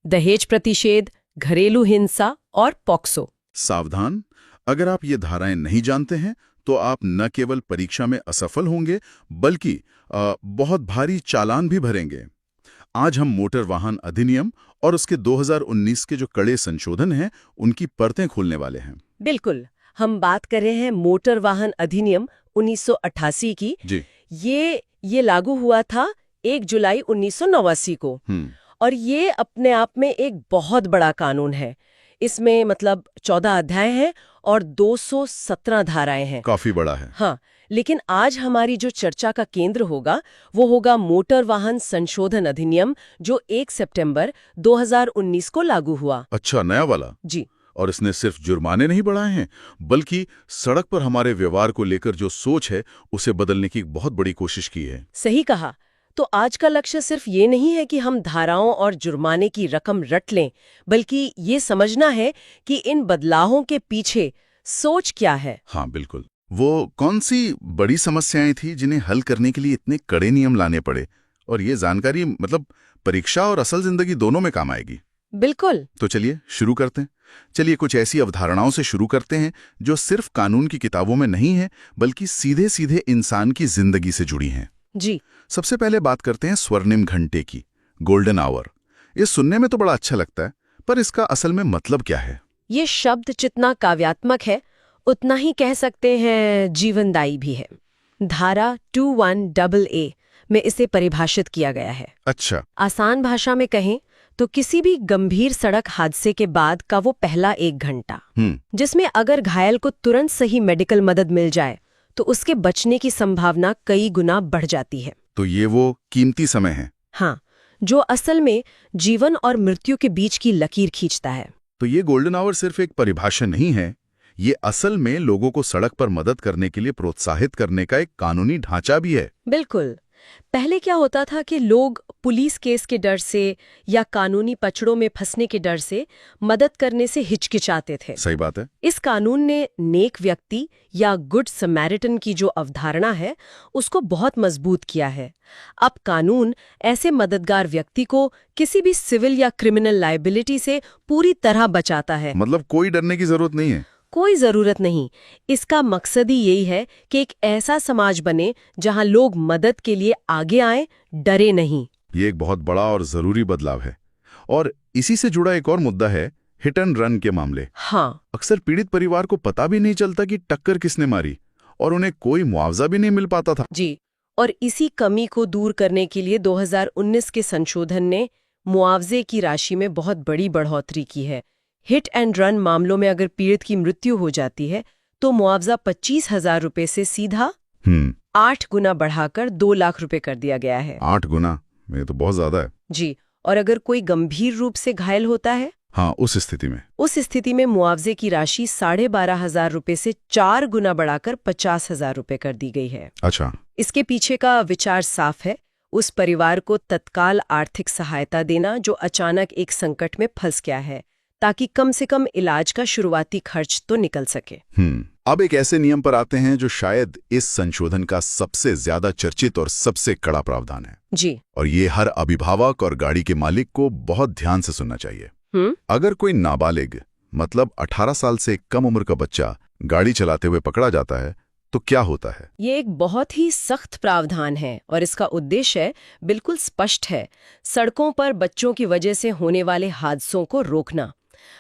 दहेज प्रतिषेध, घरेलू हिंसा और पॉक्सो। सावधान, अगर आप ये धाराएं नहीं जानते हैं तो आप न केवल परीक्षा में असफल होंगे बल्कि बहुत भारी चालान भी भरेंगे। आज हम मोटर वाहन अधिनियम और उसके 2019 के जो कड़े संशोधन हैं उनकी परतें खोलने वाले हैं। बिल्कुल, हम बात कर रहे हैं मोटर वाहन अधिनियम 1988 की। जी। ये लागू हुआ था 1 जुलाई 1989 को। और ये अपने आप में एक बहुत बड़ा कानून है। इसमें मतलब 14 अध्याय हैं और 217 धाराएं हैं। काफी बड़ा है। हाँ, लेकिन आज हमारी जो चर्चा का केंद्र होगा वो होगा मोटर वाहन संशोधन अधिनियम, जो 1 सितंबर 2019 को लागू हुआ। अच्छा, नया वाला? जी। और इसने सिर्फ जुर्माने नहीं बढ़ाए हैं बल्कि सड़क पर हमारे व्यवहार को लेकर जो सोच है उसे बदलने की बहुत बड़ी कोशिश की है। सही कहा। तो आज का लक्ष्य सिर्फ ये नहीं है कि हम धाराओं और जुर्माने की रकम रट लें, बल्कि ये समझना है कि इन बदलावों के पीछे सोच क्या है। हाँ बिल्कुल, वो कौन सी बड़ी समस्याएं थी जिन्हें हल करने के लिए इतने कड़े नियम लाने पड़े, और ये जानकारी मतलब परीक्षा और असल जिंदगी दोनों में काम आएगी। बिल्कुल। तो चलिए शुरू करते हैं। चलिए कुछ ऐसी अवधारणाओं से शुरू करते हैं जो सिर्फ कानून की किताबों में नहीं है बल्कि सीधे सीधे इंसान की जिंदगी से जुड़ी हैं। जी। सबसे पहले बात करते हैं स्वर्णिम घंटे की, गोल्डन आवर। ये सुनने में तो बड़ा अच्छा लगता है, पर इसका असल में मतलब क्या है? ये शब्द जितना काव्यात्मक है उतना ही कह सकते हैं जीवनदायी भी है। धारा 21AA में इसे परिभाषित किया गया है। अच्छा। आसान भाषा में कहें तो किसी भी गंभीर सड़क हादसे के बाद का वो पहला 1 घंटा, जिसमें अगर घायल को तुरंत सही मेडिकल मदद मिल जाए तो उसके बचने की संभावना कई गुना बढ़ जाती है। तो ये वो कीमती समय है। हाँ, जो असल में जीवन और मृत्यु के बीच की लकीर खींचता है। तो ये गोल्डन आवर सिर्फ एक परिभाषा नहीं है, ये असल में लोगों को सड़क पर मदद करने के लिए प्रोत्साहित करने का एक कानूनी ढांचा भी है। बिल्कुल। पहले क्या होता था कि लोग पुलिस केस के डर से या कानूनी पचड़ों में फंसने के डर से मदद करने से हिचकिचाते थे। सही बात है। इस कानून ने नेक व्यक्ति या गुड समैरिटन की जो अवधारणा है उसको बहुत मजबूत किया है। अब कानून ऐसे मददगार व्यक्ति को किसी भी सिविल या क्रिमिनल लायबिलिटी से पूरी तरह बचाता है। मतलब कोई डरने की जरूरत नहीं है। कोई जरूरत नहीं। इसका मकसद ही यही है कि एक ऐसा समाज बने जहां लोग मदद के लिए आगे आएं, डरे नहीं। ये एक बहुत बड़ा और जरूरी बदलाव है। और इसी से जुड़ा एक और मुद्दा है हिट एंड रन के मामले। हाँ। अक्सर पीड़ित परिवार को पता भी नहीं चलता कि टक्कर किसने मारी, और उन्हें कोई मुआवजा भी नहीं मिल पाता था। जी। और इसी कमी को दूर करने के लिए 2019 के संशोधन ने मुआवजे की राशि में बहुत बड़ी बढ़ोतरी की है। हिट एंड रन मामलों में अगर पीड़ित की मृत्यु हो जाती है तो मुआवजा 25,000 रुपए से सीधा 8 गुना बढ़ाकर 2 लाख रुपए कर दिया गया है। 8 गुना? ये तो बहुत ज्यादा है। जी। और अगर कोई गंभीर रूप से घायल होता है, हाँ, उस स्थिति में मुआवजे की राशि 12,500 रुपए से 4 गुना बढ़ाकर 50,000 रुपए कर दी गई है। अच्छा। इसके पीछे का विचार साफ है, उस परिवार को तत्काल आर्थिक सहायता देना जो अचानक एक संकट में फंस गया है, ताकि कम से कम इलाज का शुरुआती खर्च तो निकल सके। अब एक ऐसे नियम पर आते हैं जो शायद इस संशोधन का सबसे ज्यादा चर्चित और सबसे कड़ा प्रावधान है। जी। और ये हर अभिभावक और गाड़ी के मालिक को बहुत ध्यान से सुनना चाहिए। अगर कोई नाबालिग मतलब 18 साल से कम उम्र का बच्चा गाड़ी चलाते हुए पकड़ा जाता है तो क्या होता है? ये एक बहुत ही सख्त प्रावधान है और इसका उद्देश्य बिल्कुल स्पष्ट है। सड़कों पर बच्चों की वजह से होने वाले हादसों को रोकना।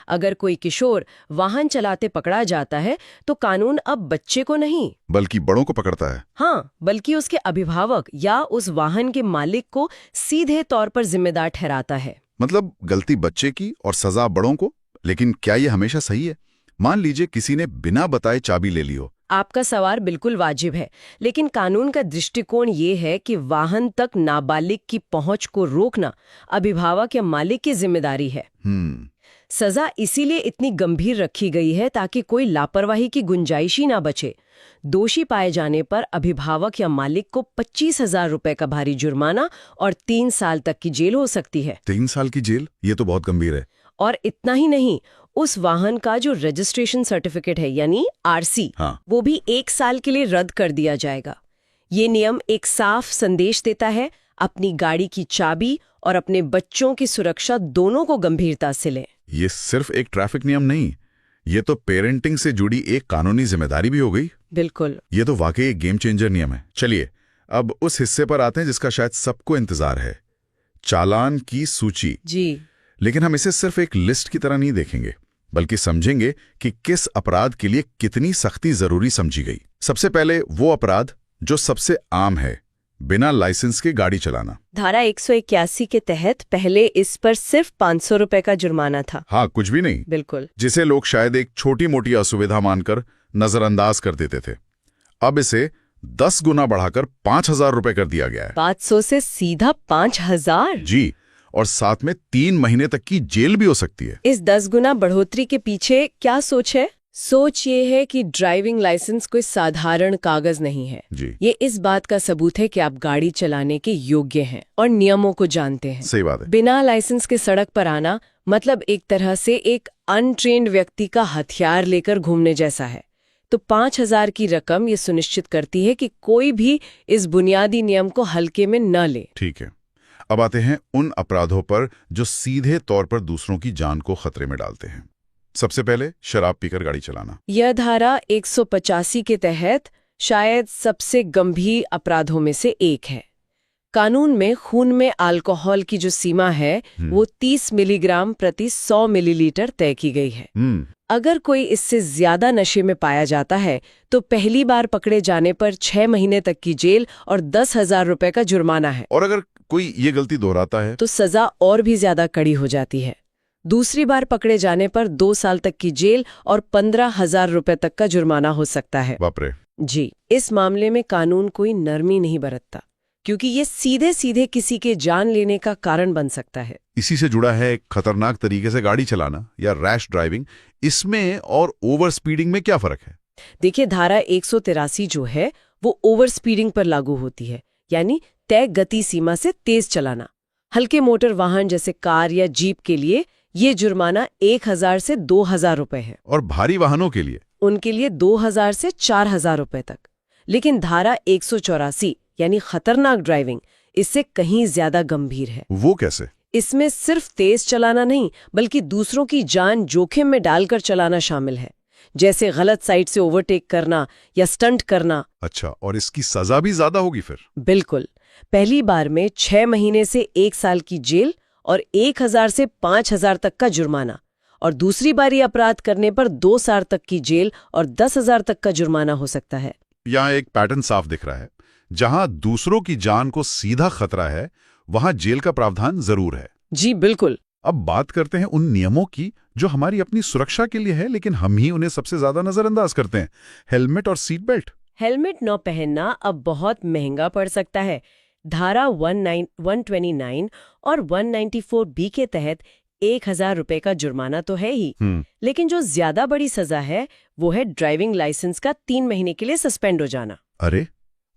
अगर कोई किशोर वाहन चलाते पकड़ा जाता है तो कानून अब बच्चे को नहीं, बल्कि बड़ों को पकड़ता है। हाँ, बल्कि उसके अभिभावक या उस वाहन के मालिक को सीधे तौर पर जिम्मेदार ठहराता है। मतलब गलती बच्चे की और सजा बड़ों को। लेकिन क्या ये हमेशा सही है? मान लीजिए किसी ने बिना बताए चाबी ले ली हो। आपका सवाल बिल्कुल वाजिब है, लेकिन कानून का दृष्टिकोण ये है कि वाहन तक नाबालिग की पहुंच को रोकना अभिभावक या मालिक की जिम्मेदारी है। सजा इसीलिए इतनी गंभीर रखी गई है ताकि कोई लापरवाही की गुंजाइश ही ना बचे। दोषी पाए जाने पर अभिभावक या मालिक को 25,000 रुपए का भारी जुर्माना और 3 साल तक की जेल हो सकती है। 3 साल की जेल? ये तो बहुत गंभीर है। और इतना ही नहीं, उस वाहन का जो रजिस्ट्रेशन सर्टिफिकेट है यानी आरसी, वो भी 1 साल के लिए रद्द कर दिया जाएगा। ये नियम एक साफ संदेश देता है, अपनी गाड़ी की चाबी और अपने बच्चों की सुरक्षा दोनों को गंभीरता से लें। ये सिर्फ एक ट्रैफिक नियम नहीं, ये तो पेरेंटिंग से जुड़ी एक कानूनी जिम्मेदारी भी हो गई। बिल्कुल, ये तो वाकई एक गेम चेंजर नियम है। चलिए अब उस हिस्से पर आते हैं जिसका शायद सबको इंतजार है, चालान की सूची। जी, लेकिन हम इसे सिर्फ एक लिस्ट की तरह नहीं देखेंगे, बल्कि समझेंगे कि किस अपराध के लिए कितनी सख्ती जरूरी समझी गई। सबसे पहले वो अपराध जो सबसे आम है, बिना लाइसेंस के गाड़ी चलाना। धारा 181 के तहत पहले इस पर सिर्फ 500 रुपए का जुर्माना था। हाँ, कुछ भी नहीं। बिल्कुल, जिसे लोग शायद एक छोटी मोटी असुविधा मानकर नजरअंदाज कर देते थे। अब इसे 10 गुना बढ़ाकर 5,000 रुपए कर दिया गया है। 500 से सीधा 5,000? जी, और साथ में 3 महीने तक की जेल भी हो सकती है। इस 10 गुना बढ़ोतरी के पीछे क्या सोच है? सोच ये है कि ड्राइविंग लाइसेंस कोई साधारण कागज नहीं है। जी, ये इस बात का सबूत है कि आप गाड़ी चलाने के योग्य हैं और नियमों को जानते हैं। सही बात है। बिना लाइसेंस के सड़क पर आना मतलब एक तरह से एक अनट्रेन्ड व्यक्ति का हथियार लेकर घूमने जैसा है। तो 5,000 की रकम ये सुनिश्चित करती है कि कोई भी इस बुनियादी नियम को हल्के में न ले। ठीक है, अब आते हैं उन अपराधों पर जो सीधे तौर पर दूसरों की जान को खतरे में डालते हैं। सबसे पहले शराब पीकर गाड़ी चलाना। यह धारा 185 के तहत शायद सबसे गंभीर अपराधों में से एक है। कानून में खून में अल्कोहल की जो सीमा है वो 30 मिलीग्राम प्रति 100 मिलीलीटर तय की गई है। अगर कोई इससे ज्यादा नशे में पाया जाता है तो पहली बार पकड़े जाने पर 6 महीने तक की जेल और 10,000 रुपए का जुर्माना है। और अगर कोई ये गलती दोहराता है तो सजा और भी ज्यादा कड़ी हो जाती है। दूसरी बार पकड़े जाने पर 2 साल तक की जेल और 15,000 रुपए तक का जुर्माना हो सकता है। बाप रे। जी, इस मामले में कानून कोई नरमी नहीं बरतता, क्योंकि ये सीधे सीधे किसी के जान लेने का कारण बन सकता है। इसी से जुड़ा है एक खतरनाक तरीके से गाड़ी चलाना या रैश ड्राइविंग। इसमें और ओवर स्पीडिंग में क्या फर्क है? देखिए, धारा 183 जो है वो ओवर स्पीडिंग पर लागू होती है, यानी तय गति सीमा से तेज चलाना। हल्के मोटर वाहन जैसे कार या जीप के लिए ये जुर्माना 1,000 से 2,000 रुपए है। और भारी वाहनों के लिए? उनके लिए 2,000 से 4,000 रुपए तक। लेकिन धारा 184 यानी खतरनाक ड्राइविंग इससे कहीं ज्यादा गंभीर है। वो कैसे? इसमें सिर्फ तेज चलाना नहीं बल्कि दूसरों की जान जोखिम में डालकर चलाना शामिल है, जैसे गलत साइड से ओवरटेक करना या स्टंट करना। अच्छा, और इसकी सजा भी ज्यादा होगी फिर? बिल्कुल, पहली बार में 6 महीने से 1 साल की जेल और 1,000 से 5,000 तक का जुर्माना, और दूसरी बार ये अपराध करने पर 2 साल तक की जेल और 10,000 तक का जुर्माना हो सकता है। यहाँ एक पैटर्न साफ दिख रहा है। जहां दूसरों की जान को सीधा खतरा है वहां जेल का प्रावधान जरूर है। जी बिल्कुल। अब बात करते हैं उन नियमों की जो हमारी अपनी सुरक्षा के लिए है, लेकिन हम ही उन्हें सबसे ज्यादा नजरअंदाज करते हैं। हेलमेट और सीट बेल्ट। हेलमेट न पहनना अब बहुत महंगा पड़ सकता है। धारा 129 और 194B के तहत 1,000 रुपए का जुर्माना तो है ही, लेकिन जो ज्यादा बड़ी सजा है वो है ड्राइविंग लाइसेंस का 3 महीने के लिए सस्पेंड हो जाना। अरे,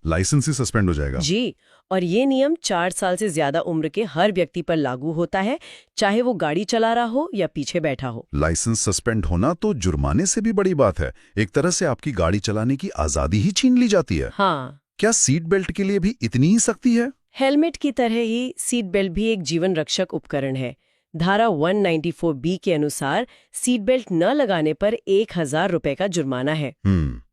लाइसेंस ही सस्पेंड हो जाएगा? जी, और ये नियम 4 साल से ज्यादा उम्र के हर व्यक्ति पर लागू होता है, चाहे वो गाड़ी चला रहा हो या पीछे बैठा हो। लाइसेंस सस्पेंड होना तो जुर्माने से भी बड़ी बात है। एक तरह से आपकी गाड़ी चलाने की आजादी ही छीन ली जाती है। हाँ। क्या सीट बेल्ट के लिए भी इतनी ही सख्ती है? हेलमेट की तरह ही सीट बेल्ट भी एक जीवन रक्षक उपकरण है। धारा 194B के अनुसार सीट बेल्ट न लगाने पर 1000 रुपए का जुर्माना है।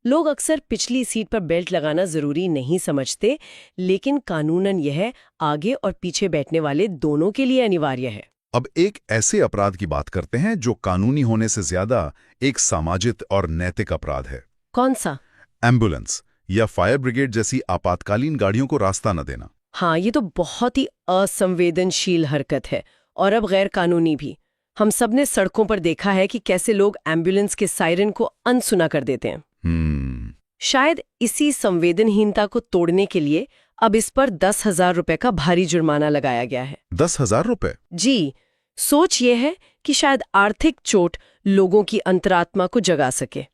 लोग अक्सर पिछली सीट पर बेल्ट लगाना जरूरी नहीं समझते, लेकिन कानूनन यह आगे और पीछे बैठने वाले दोनों के लिए अनिवार्य है। अब एक ऐसे अपराध की बात करते हैं जो कानूनी होने से ज्यादा एक सामाजिक और नैतिक अपराध है। कौन सा? एम्बुलेंस या फायर ब्रिगेड जैसी आपातकालीन गाड़ियों को रास्ता न देना। हाँ, ये तो बहुत ही असंवेदनशील हरकत है और अब गैर कानूनी भी। हम सब ने सड़कों पर देखा है कि कैसे लोग एम्बुलेंस के सायरन को अनसुना कर देते हैं। शायद इसी संवेदनहीनता को तोड़ने के लिए अब इस पर 10,000 रुपए का भारी जुर्माना लगाया गया है। 10,000 रुपए? जी, सोच ये है कि शायद आर्थिक चोट लोगों की अंतरात्मा को जगा सके।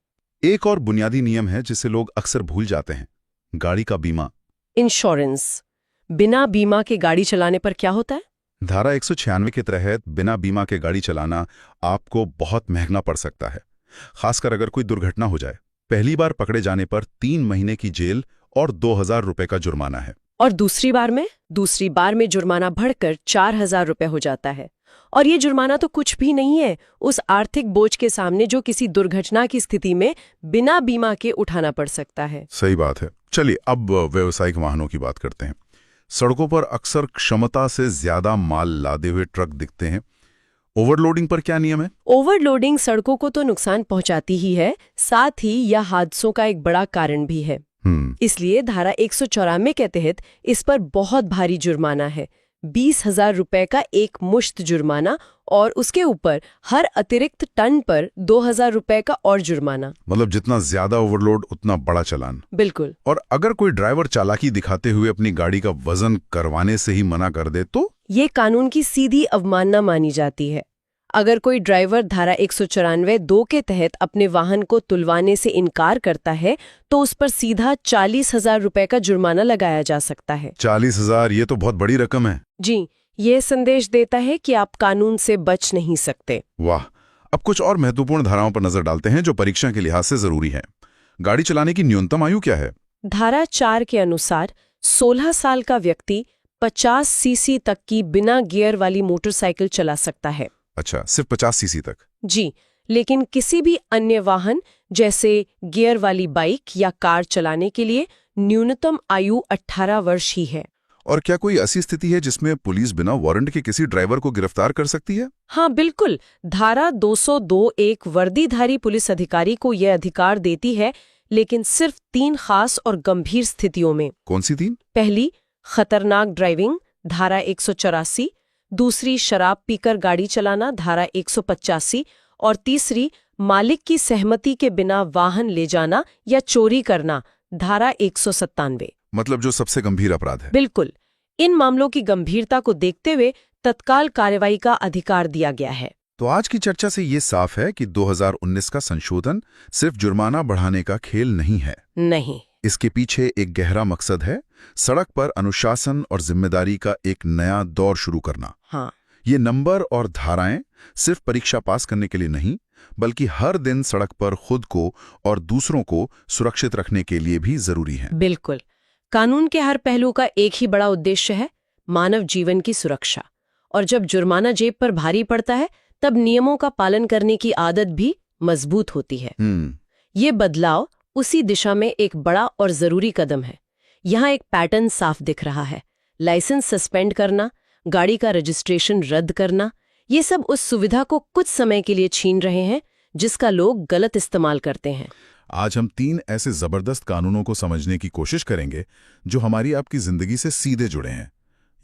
एक और बुनियादी नियम है जिसे लोग अक्सर भूल जाते हैं, गाड़ी का बीमा। इंश्योरेंस। बिना बीमा के गाड़ी चलाने पर क्या होता है? धारा 196 के तहत बिना बीमा के गाड़ी चलाना आपको बहुत महंगा पड़ सकता है, खासकर अगर कोई दुर्घटना हो जाए। पहली बार पकड़े जाने पर 3 महीने की जेल और 2,000 रुपए का जुर्माना है। और दूसरी बार में जुर्माना बढ़कर 4,000 रुपए हो जाता है। और ये जुर्माना तो कुछ भी नहीं है उस आर्थिक बोझ के सामने जो किसी दुर्घटना की स्थिति में बिना बीमा के उठाना पड़ सकता है। सही बात है। चलिए अब व्यावसायिक वाहनों की बात करते हैं। सड़कों पर अक्सर क्षमता से ज्यादा माल लादे हुए ट्रक दिखते हैं। ओवरलोडिंग पर क्या नियम है? ओवरलोडिंग सड़कों को तो नुकसान पहुंचाती ही है, साथ ही यह हादसों का एक बड़ा कारण भी है। इसलिए धारा 194 के तहत इस पर बहुत भारी जुर्माना है, 20,000 रुपए का एक मुश्त जुर्माना, और उसके ऊपर हर अतिरिक्त टन पर 2,000 रुपए का और जुर्माना। मतलब जितना ज्यादा ओवरलोड उतना बड़ा चालान। बिल्कुल। और अगर कोई ड्राइवर चालाकी दिखाते हुए अपनी गाड़ी का वजन करवाने से ही मना कर दे तो ये कानून की सीधी अवमानना मानी जाती है। अगर कोई ड्राइवर धारा 194(2) के तहत अपने वाहन को तुलवाने से इनकार करता है तो उस पर सीधा 40,000 रुपए का जुर्माना लगाया जा सकता है। 40,000? ये तो बहुत बड़ी रकम है। जी, ये संदेश देता है कि आप कानून से बच नहीं सकते। वाह। अब कुछ और महत्वपूर्ण धाराओं पर नजर डालते हैं जो परीक्षा के लिहाज से जरूरी है। गाड़ी चलाने की न्यूनतम आयु क्या है? धारा 4 के अनुसार 16 साल का व्यक्ति 50 सीसी तक की बिना गियर वाली मोटरसाइकिल चला सकता है। अच्छा, सिर्फ 50 सीसी तक? जी, लेकिन किसी भी अन्य वाहन जैसे गियर वाली बाइक या कार चलाने के लिए न्यूनतम आयु 18 वर्ष ही है। और क्या कोई ऐसी स्थिति है जिसमें पुलिस बिना वारंट के किसी ड्राइवर को गिरफ्तार कर सकती है? हाँ बिल्कुल, धारा 202(1) वर्दीधारी पुलिस अधिकारी को यह अधिकार देती है, लेकिन सिर्फ 3 खास और गंभीर स्थितियों में। कौन सी 3? पहली, खतरनाक ड्राइविंग, धारा 184। दूसरी, शराब पीकर गाड़ी चलाना, धारा 185। और तीसरी, मालिक की सहमति के बिना वाहन ले जाना या चोरी करना, धारा 197। मतलब जो सबसे गंभीर अपराध है। बिल्कुल। इन मामलों की गंभीरता को देखते हुए तत्काल कार्रवाई का अधिकार दिया गया है। तो आज की चर्चा से ये साफ है कि 2019 का संशोधन सिर्फ जुर्माना बढ़ाने का खेल नहीं है। नहीं, इसके पीछे एक गहरा मकसद है, सड़क पर अनुशासन और जिम्मेदारी का एक नया दौर शुरू करना। हाँ। ये नंबर और धाराएं सिर्फ परीक्षा पास करने के लिए नहीं, बल्कि हर दिन सड़क पर खुद को और दूसरों को सुरक्षित रखने के लिए भी जरूरी है। बिल्कुल। कानून के हर पहलू का एक ही बड़ा उद्देश्य है, मानव जीवन की सुरक्षा। और जब जुर्माना जेब पर भारी पड़ता है, तब नियमों का पालन करने की आदत भी मजबूत होती है। ये बदलाव उसी दिशा में एक बड़ा और जरूरी कदम है। यहाँ एक पैटर्न साफ दिख रहा है। लाइसेंस सस्पेंड करना, गाड़ी का रजिस्ट्रेशन रद्द करना, ये सब उस सुविधा को कुछ समय के लिए छीन रहे हैं जिसका लोग गलत इस्तेमाल करते हैं। आज हम 3 ऐसे जबरदस्त कानूनों को समझने की कोशिश करेंगे जो हमारी आपकी जिंदगी से सीधे जुड़े हैं।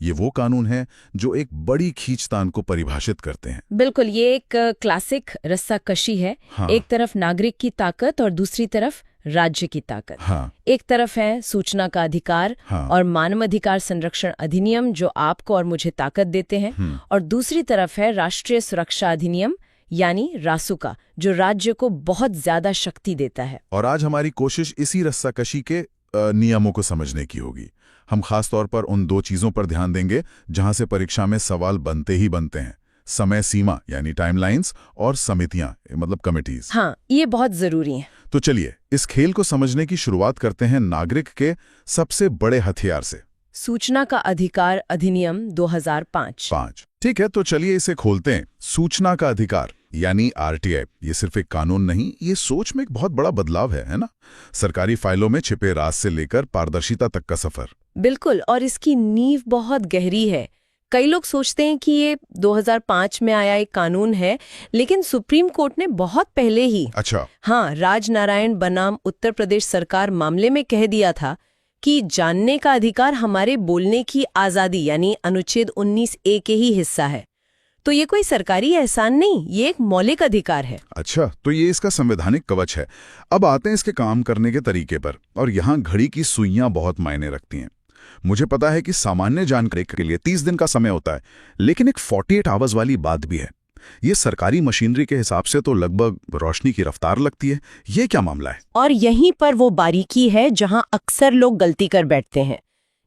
ये वो कानून है जो एक बड़ी खींचतान को परिभाषित करते हैं। बिल्कुल, ये एक क्लासिक रस्साकशी है। हाँ। एक तरफ नागरिक की ताकत और दूसरी तरफ राज्य की ताकत। हाँ। एक तरफ है सूचना का अधिकार। हाँ। और मानवाधिकार संरक्षण अधिनियम जो आपको और मुझे ताकत देते हैं, और दूसरी तरफ है राष्ट्रीय सुरक्षा अधिनियम यानी रासुका, जो राज्य को बहुत ज्यादा शक्ति देता है। और आज हमारी कोशिश इसी रस्साकशी के नियमों को समझने की होगी। हम खास तौर पर उन 2 चीजों पर ध्यान देंगे जहां से परीक्षा में सवाल बनते ही बनते हैं, समय सीमा यानी टाइमलाइंस और समितियां मतलब कमिटीज। हाँ, ये बहुत जरूरी है। तो चलिए इस खेल को समझने की शुरुआत करते हैं नागरिक के सबसे बड़े हथियार से, सूचना का अधिकार अधिनियम 2005। 5 ठीक है, तो चलिए इसे खोलते हैं। सूचना का अधिकार यानी आरटीआई, ये सिर्फ एक कानून नहीं, ये सोच में एक बहुत बड़ा बदलाव है ना? सरकारी फाइलों में छिपे राज से लेकर पारदर्शिता तक का सफर। बिल्कुल, और इसकी नींव बहुत गहरी है। कई लोग सोचते हैं कि ये 2005 में आया एक कानून है, लेकिन सुप्रीम कोर्ट ने बहुत पहले ही अच्छा। हाँ, राजनारायण बनाम उत्तर प्रदेश सरकार मामले में कह दिया था कि जानने का अधिकार हमारे बोलने की आजादी यानी अनुच्छेद 19A के ही हिस्सा है। तो ये कोई सरकारी एहसान नहीं, ये एक मौलिक अधिकार है। अच्छा, तो ये इसका संवैधानिक कवच है। अब आते हैं इसके काम करने के तरीके पर, और यहाँ घड़ी की सुइयां बहुत मायने रखती हैं। मुझे पता है कि सामान्य जानकारी के लिए 30 दिन का समय होता है, लेकिन एक 48 आवर्स वाली बात भी है। ये सरकारी मशीनरी के हिसाब से तो लगभग रोशनी की रफ्तार लगती है। ये क्या मामला है? और यहीं पर वो बारीकी है जहां अक्सर लोग गलती कर बैठते हैं।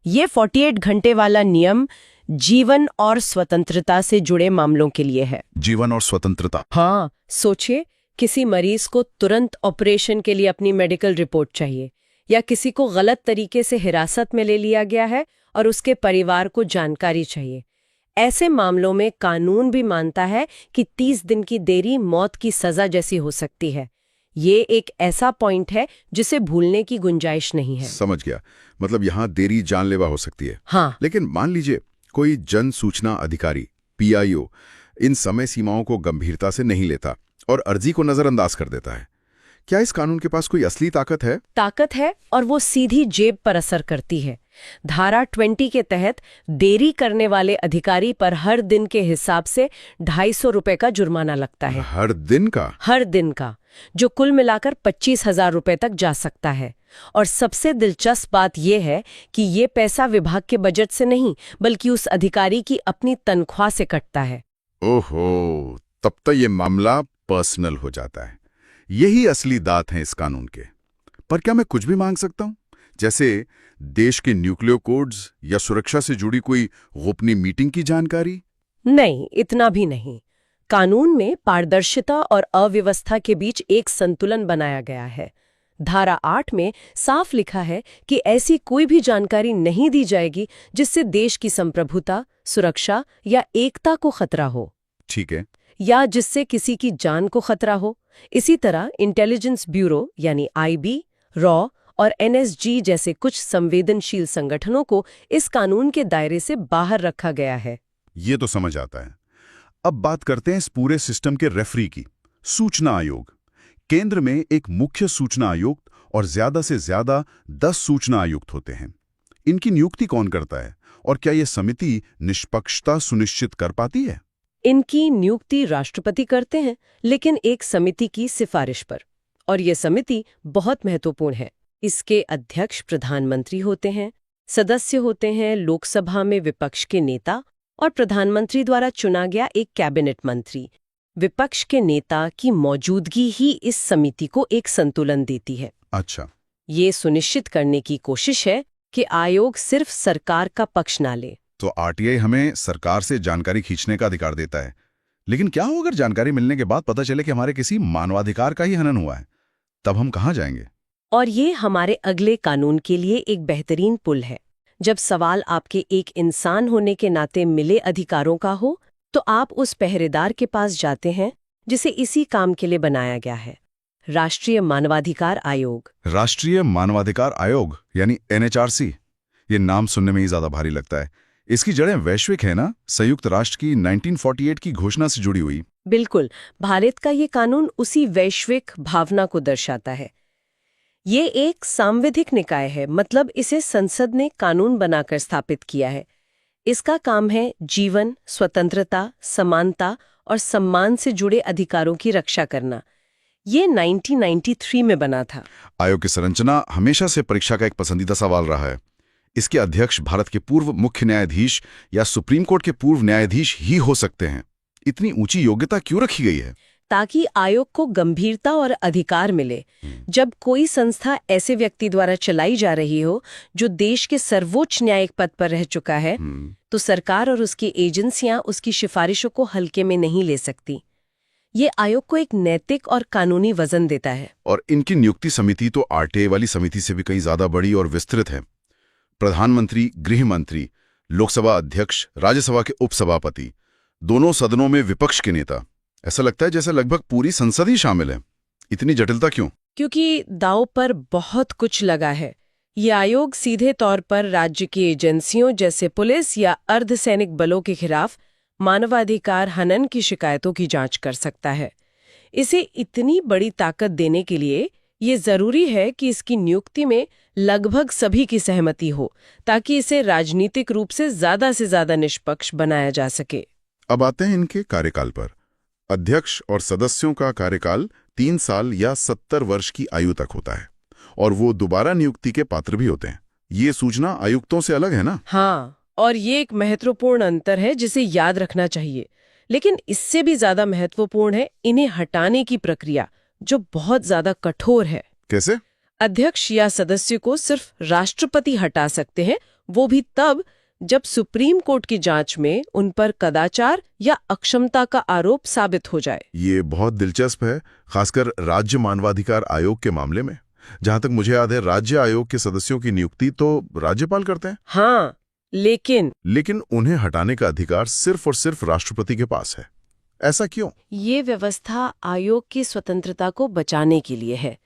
ये 48 घंटे वाला नियम जीवन और स्वतंत्रता से जुड़े मामलों के लिए है। जीवन और स्वतंत्रता। हाँ, सोचिए, किसी मरीज को तुरंत ऑपरेशन के लिए अपनी मेडिकल रिपोर्ट चाहिए, या किसी को गलत तरीके से हिरासत में ले लिया गया है और उसके परिवार को जानकारी चाहिए। ऐसे मामलों में कानून भी मानता है कि 30 दिन की देरी मौत की सजा जैसी हो सकती है। ये एक ऐसा पॉइंट है जिसे भूलने की गुंजाइश नहीं है। समझ गया, मतलब यहाँ देरी जानलेवा हो सकती है। हाँ, लेकिन मान लीजिए कोई जन सूचना अधिकारी पीआईओ इन समय सीमाओं को गंभीरता से नहीं लेता और अर्जी को नजरअंदाज कर देता है। क्या इस कानून के पास कोई असली ताकत है? ताकत है, और वो सीधी जेब पर असर करती है। धारा 20 के तहत देरी करने वाले अधिकारी पर हर दिन के हिसाब से 250 रुपए का जुर्माना लगता है। हर दिन का? हर दिन का, जो कुल मिलाकर 25,000 रुपए तक जा सकता है। और सबसे दिलचस्प बात यह है कि ये पैसा विभाग के बजट से नहीं, बल्कि उस अधिकारी की अपनी तनख्वाह से कटता है। ओहो, तब तो ये मामला पर्सनल हो जाता है। यही असली दांत है इस कानून के। पर क्या मैं कुछ भी मांग सकता हूं, जैसे देश के न्यूक्लियर कोड्स या सुरक्षा से जुड़ी कोई गोपनीय मीटिंग की जानकारी? नहीं, इतना भी नहीं। कानून में पारदर्शिता और अव्यवस्था के बीच एक संतुलन बनाया गया है। धारा 8 में साफ लिखा है कि ऐसी कोई भी जानकारी नहीं दी जाएगी जिससे देश की संप्रभुता, सुरक्षा या एकता को खतरा हो। ठीक है। या जिससे किसी की जान को खतरा हो। इसी तरह इंटेलिजेंस ब्यूरो यानी आईबी, रॉ और एनएसजी जैसे कुछ संवेदनशील संगठनों को इस कानून के दायरे से बाहर रखा गया है। ये तो समझ आता है। अब बात करते हैं इस पूरे सिस्टम के रेफरी की। सूचना आयोग। केंद्र में एक मुख्य सूचना आयुक्त और ज्यादा से ज्यादा 10 सूचना आयुक्त होते हैं। इनकी नियुक्ति कौन करता है, और क्या यह समिति निष्पक्षता सुनिश्चित कर पाती है? इनकी नियुक्ति राष्ट्रपति करते हैं, लेकिन एक समिति की सिफारिश पर। और यह समिति बहुत महत्वपूर्ण है। इसके अध्यक्ष प्रधानमंत्री होते हैं, सदस्य होते हैं लोकसभा में विपक्ष के नेता और प्रधानमंत्री द्वारा चुना गया एक कैबिनेट मंत्री। विपक्ष के नेता की मौजूदगी ही इस समिति को एक संतुलन देती है। अच्छा। ये सुनिश्चित करने की कोशिश है कि आयोग सिर्फ सरकार का पक्ष ना ले। तो आरटीआई हमें सरकार से जानकारी खींचने का अधिकार देता है, लेकिन क्या हो अगर जानकारी मिलने के बाद पता चले कि हमारे किसी मानवाधिकार का ही हनन हुआ है? तब हम कहाँ जाएंगे? और ये हमारे अगले कानून के लिए एक बेहतरीन पुल है। जब सवाल आपके एक इंसान होने के नाते मिले अधिकारों का हो, तो आप उस पहरेदार के पास जाते हैं जिसे इसी काम के लिए बनाया गया है, राष्ट्रीय मानवाधिकार आयोग। राष्ट्रीय मानवाधिकार आयोग यानी एनएचआरसी। ये नाम सुनने में ही ज्यादा भारी लगता है। इसकी जड़ें वैश्विक है ना? संयुक्त राष्ट्र की 1948 की घोषणा से जुड़ी हुई। बिल्कुल, भारत का ये कानून उसी वैश्विक भावना को दर्शाता है। ये एक सांविधिक निकाय है, मतलब इसे संसद ने कानून बनाकर स्थापित किया है। इसका काम है जीवन, स्वतंत्रता, समानता और सम्मान से जुड़े अधिकारों की रक्षा करना। ये 1993 में बना था। आयोग की संरचना हमेशा से परीक्षा का एक पसंदीदा सवाल रहा है। इसके अध्यक्ष भारत के पूर्व मुख्य न्यायाधीश या सुप्रीम कोर्ट के पूर्व न्यायाधीश ही हो सकते हैं। इतनी ऊंची योग्यता क्यों रखी गई है? ताकि आयोग को गंभीरता और अधिकार मिले। जब कोई संस्था ऐसे व्यक्ति द्वारा चलाई जा रही हो जो देश के सर्वोच्च न्यायिक पद पर रह चुका है, तो सरकार और उसकी एजेंसियां उसकी सिफारिशों को हल्के में नहीं ले सकती। ये आयोग को एक नैतिक और कानूनी वजन देता है। और इनकी नियुक्ति समिति तो आरटीआई वाली समिति से भी कहीं ज्यादा बड़ी और विस्तृत है। प्रधानमंत्री, गृह मंत्री, लोकसभा अध्यक्ष, राज्यसभा के उपसभापति, दोनों सदनों में विपक्ष के नेता। ऐसा लगता है जैसे लगभग पूरी संसद ही शामिल है। इतनी जटिलता क्यों? क्योंकि दांव पर बहुत कुछ लगा है। ये आयोग सीधे तौर पर राज्य की एजेंसियों जैसे पुलिस या अर्धसैनिक बलों के खिलाफ मानवाधिकार हनन की शिकायतों की जांच कर सकता है। इसे इतनी बड़ी ताकत देने के लिए ये जरूरी है कि इसकी नियुक्ति में लगभग सभी की सहमति हो, ताकि इसे राजनीतिक रूप से ज्यादा निष्पक्ष बनाया जा सके। अब आते हैं इनके कार्यकाल पर। अध्यक्ष और सदस्यों का कार्यकाल 3 साल या 70 वर्ष की आयु तक होता है और वो दोबारा नियुक्ति के पात्र भी होते हैं। ये सूचना आयुक्तों से अलग है ना? हाँ, और ये एक महत्वपूर्ण अंतर है जिसे याद रखना चाहिए। लेकिन इससे भी ज्यादा महत्वपूर्ण है इन्हें हटाने की प्रक्रिया, जो बहुत ज्यादा कठोर है। कैसे? अध्यक्ष या सदस्य को सिर्फ राष्ट्रपति हटा सकते हैं, वो भी तब जब सुप्रीम कोर्ट की जांच में उन पर कदाचार या अक्षमता का आरोप साबित हो जाए। ये बहुत दिलचस्प है, खासकर राज्य मानवाधिकार आयोग के मामले में। जहां तक मुझे याद है, राज्य आयोग के सदस्यों की नियुक्ति तो राज्यपाल करते हैं। हाँ, लेकिन उन्हें हटाने का अधिकार सिर्फ और सिर्फ राष्ट्रपति के पास है। ऐसा क्यों? ये व्यवस्था आयोग की स्वतंत्रता को बचाने के लिए है।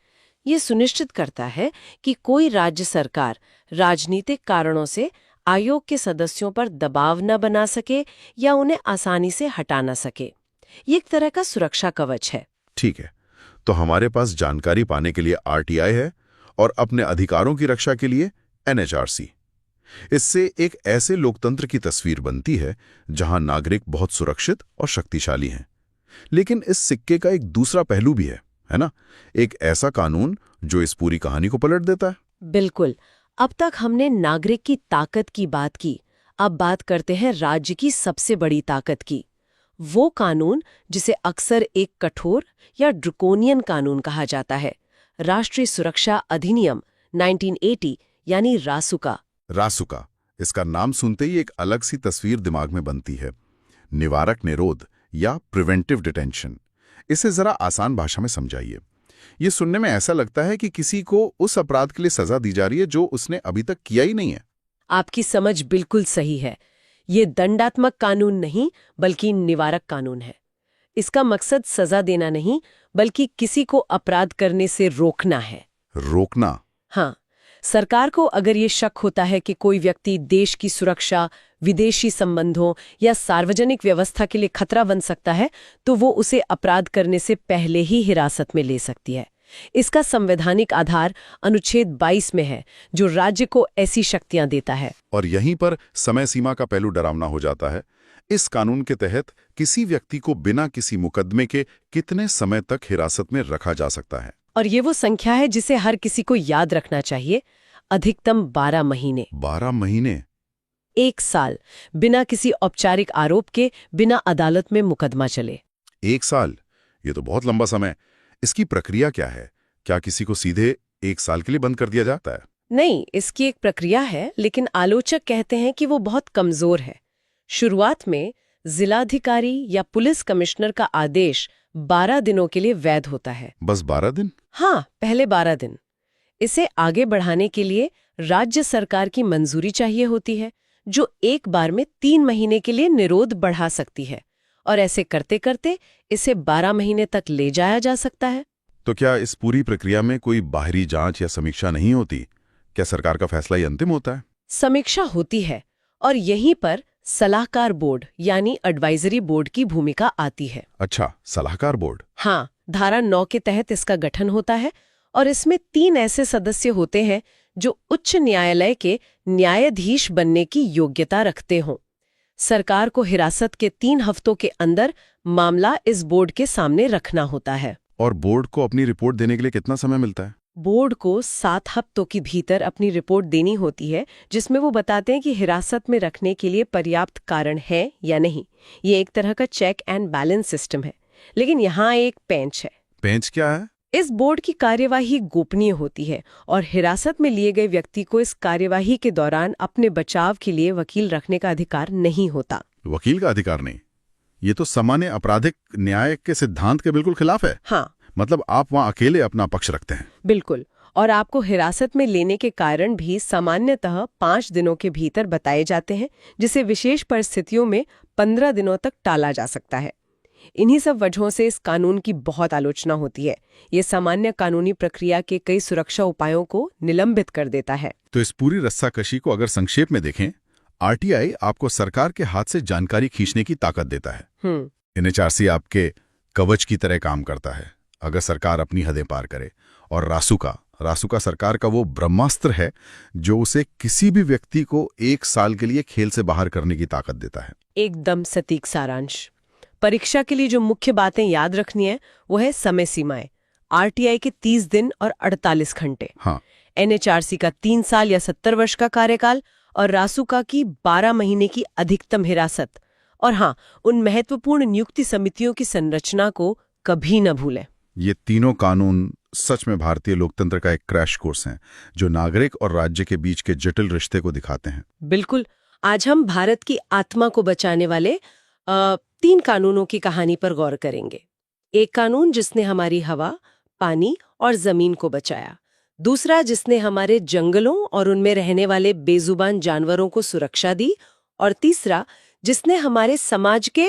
ये सुनिश्चित करता है कि कोई राज्य सरकार राजनीतिक कारणों से आयोग के सदस्यों पर दबाव न बना सके या उन्हें आसानी से हटा न सके। ये एक तरह का सुरक्षा कवच है। ठीक है, तो हमारे पास जानकारी पाने के लिए आरटीआई है और अपने अधिकारों की रक्षा के लिए एनएचआरसी। इससे एक ऐसे लोकतंत्र की तस्वीर बनती है जहां नागरिक बहुत सुरक्षित और शक्तिशाली हैं। लेकिन इस सिक्के का एक दूसरा पहलू भी है ना? एक ऐसा कानून जो इस पूरी कहानी को पलट देता है। बिल्कुल। अब तक हमने नागरिक की ताकत की बात की, अब बात करते हैं राज्य की सबसे बड़ी ताकत की। वो कानून जिसे अक्सर एक कठोर या ड्रकोनियन कानून कहा जाता है, राष्ट्रीय सुरक्षा अधिनियम 1980 यानी रासुका। रासुका, इसका नाम सुनते ही एक अलग सी तस्वीर दिमाग में बनती है। निवारक निरोध या प्रिवेंटिव डिटेंशन। इसे जरा आसान भाषा में समझाइए। ये सुनने में ऐसा लगता है कि किसी को उस अपराध के लिए सजा दी जा रही है जो उसने अभी तक किया ही नहीं है। आपकी समझ बिल्कुल सही है। ये दंडात्मक कानून नहीं, बल्कि निवारक कानून है। इसका मकसद सजा देना नहीं, बल्कि किसी को अपराध करने से रोकना है। रोकना? हाँ, सरकार को अगर ये शक होता है कि कोई व्यक्ति देश की सुरक्षा, विदेशी संबंधों या सार्वजनिक व्यवस्था के लिए खतरा बन सकता है, तो वो उसे अपराध करने से पहले ही हिरासत में ले सकती है। इसका संवैधानिक आधार अनुच्छेद 22 में है, जो राज्य को ऐसी शक्तियां देता है। और यहीं पर समय सीमा का पहलू डरावना हो जाता है। इस कानून के तहत किसी व्यक्ति को बिना किसी मुकदमे के कितने समय तक हिरासत में रखा जा सकता है? और ये वो संख्या है जिसे हर किसी को याद रखना चाहिए। अधिकतम 12 महीने। 12 महीने? 1 साल, बिना किसी औपचारिक आरोप के, बिना अदालत में मुकदमा चले। 1 साल? ये तो बहुत लंबा समय। इसकी प्रक्रिया क्या है? क्या किसी को सीधे 1 साल के लिए बंद कर दिया जाता है? नहीं, इसकी एक प्रक्रिया है, लेकिन आलोचक कहते हैं कि वो बहुत कमजोर है। शुरुआत में जिलाधिकारी या पुलिस कमिश्नर का आदेश 12 दिनों के लिए वैध होता है। बस 12 दिन? हाँ, पहले 12 दिन। इसे आगे बढ़ाने के लिए राज्य सरकार की मंजूरी चाहिए होती है, जो एक बार में 3 महीने के लिए निरोध बढ़ा सकती है। और ऐसे करते करते इसे 12 महीने तक ले जाया जा सकता है। तो क्या इस पूरी प्रक्रिया में कोई बाहरी जांच या समीक्षा नहीं होती? क्या सरकार का फैसला ही अंतिम होता है? समीक्षा होती है, और यहीं पर सलाहकार बोर्ड यानी एडवाइजरी बोर्ड की भूमिका आती है। अच्छा, सलाहकार बोर्ड। हाँ, धारा 9 के तहत इसका गठन होता है, और इसमें 3 ऐसे सदस्य होते हैं जो उच्च न्यायालय के न्यायाधीश बनने की योग्यता रखते हों। सरकार को हिरासत के 3 हफ्तों के अंदर मामला इस बोर्ड के सामने रखना होता है। और बोर्ड को अपनी रिपोर्ट देने के लिए कितना समय मिलता है? बोर्ड को 7 हफ्तों के भीतर अपनी रिपोर्ट देनी होती है, जिसमें वो बताते हैं कि हिरासत में रखने के लिए पर्याप्त कारण है या नहीं। ये एक तरह का चेक एंड बैलेंस सिस्टम है। लेकिन यहाँ एक पेंच है। पेंच क्या है? इस बोर्ड की कार्यवाही गोपनीय होती है, और हिरासत में लिए गए व्यक्ति को इस कार्यवाही के दौरान अपने बचाव के लिए वकील रखने का अधिकार नहीं होता। वकील का अधिकार नहीं? ये तो सामान्य आपराधिक न्याय के सिद्धांत के बिल्कुल खिलाफ है। हाँ, मतलब आप वहां अकेले अपना पक्ष रखते हैं। बिल्कुल। और आपको हिरासत में लेने के कारण भी सामान्यतः 5 दिनों के भीतर बताए जाते हैं, जिसे विशेष परिस्थितियों में 15 दिनों तक टाला जा सकता है। इन्हीं सब वजहों से इस कानून की बहुत आलोचना होती है। ये सामान्य कानूनी प्रक्रिया के कई सुरक्षा उपायों को निलंबित कर देता है। तो इस पूरी रस्साकशी को अगर संक्षेप में देखें, आरटीआई आपको सरकार के हाथ से जानकारी खींचने की ताकत देता है। एनएचआरसी आपके कवच की तरह काम करता है अगर सरकार अपनी हदें पार करे। और रासुका सरकार का वो ब्रह्मास्त्र है जो उसे किसी भी व्यक्ति को 1 साल के लिए खेल से बाहर करने की ताकत देता है। एकदम सटीक सारांश। परीक्षा के लिए जो मुख्य बातें याद रखनी है वो है समय सीमाएं। आरटीआई के 30 दिन और 48 घंटे। हाँ। एनएचआरसी का 3 साल या 70 वर्ष का कार्यकाल और रासुका की 12 महीने की अधिकतम हिरासत। और हाँ, उन महत्वपूर्ण नियुक्ति समितियों की संरचना को कभी न भूलें। ये तीनों कानून सच में भारतीय लोकतंत्र का एक क्रैश कोर्स हैं, जो नागरिक और राज्य के बीच के जटिल रिश्ते को दिखाते हैं। बिल्कुल। आज हम भारत की आत्मा को बचाने वाले 3 कानूनों की कहानी पर गौर करेंगे। एक कानून जिसने हमारी हवा, पानी और जमीन को बचाया। दूसरा जिसने हमारे जंगलों और उनमें रहने वाले बेजुबान जानवरों को सुरक्षा दी। और तीसरा जिसने हमारे समाज के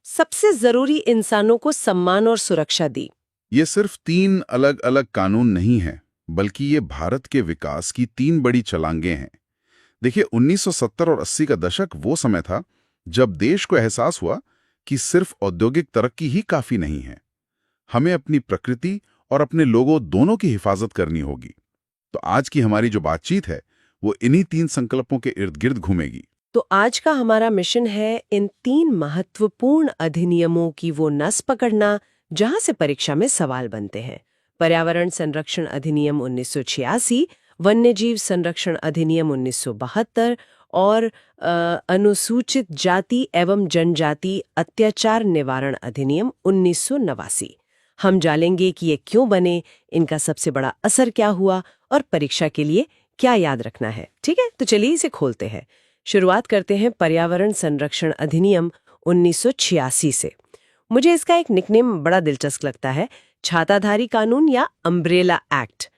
सबसे जरूरी इंसानों को सम्मान और सुरक्षा दी। ये सिर्फ 3 अलग अलग कानून नहीं हैं, बल्कि ये भारत के विकास की 3 बड़ी छलांगें हैं। देखिए, 1970 और 80 का दशक वो समय था जब देश को एहसास हुआ कि सिर्फ औद्योगिक तरक्की ही काफी नहीं है। हमें अपनी प्रकृति और अपने लोगों दोनों की हिफाजत करनी होगी। तो आज की हमारी जो बातचीत है वो इन्हीं 3 संकल्पों के इर्द गिर्द घूमेगी। तो आज का हमारा मिशन है इन 3 महत्वपूर्ण अधिनियमों की वो नस पकड़ना जहां से परीक्षा में सवाल बनते हैं। पर्यावरण संरक्षण अधिनियम 1986, वन्यजीव संरक्षण अधिनियम 1972 और अनुसूचित जाति एवं जनजाति अत्याचार निवारण अधिनियम 1989। हम जानेंगे कि ये क्यों बने, इनका सबसे बड़ा असर क्या हुआ और परीक्षा के लिए क्या याद रखना है। ठीक है, तो चलिए इसे खोलते हैं। शुरुआत करते हैं पर्यावरण संरक्षण अधिनियम 1986 से। मुझे इसका एक निकनेम बड़ा दिलचस्प लगता है, छाताधारी कानून या अम्ब्रेला एक्ट।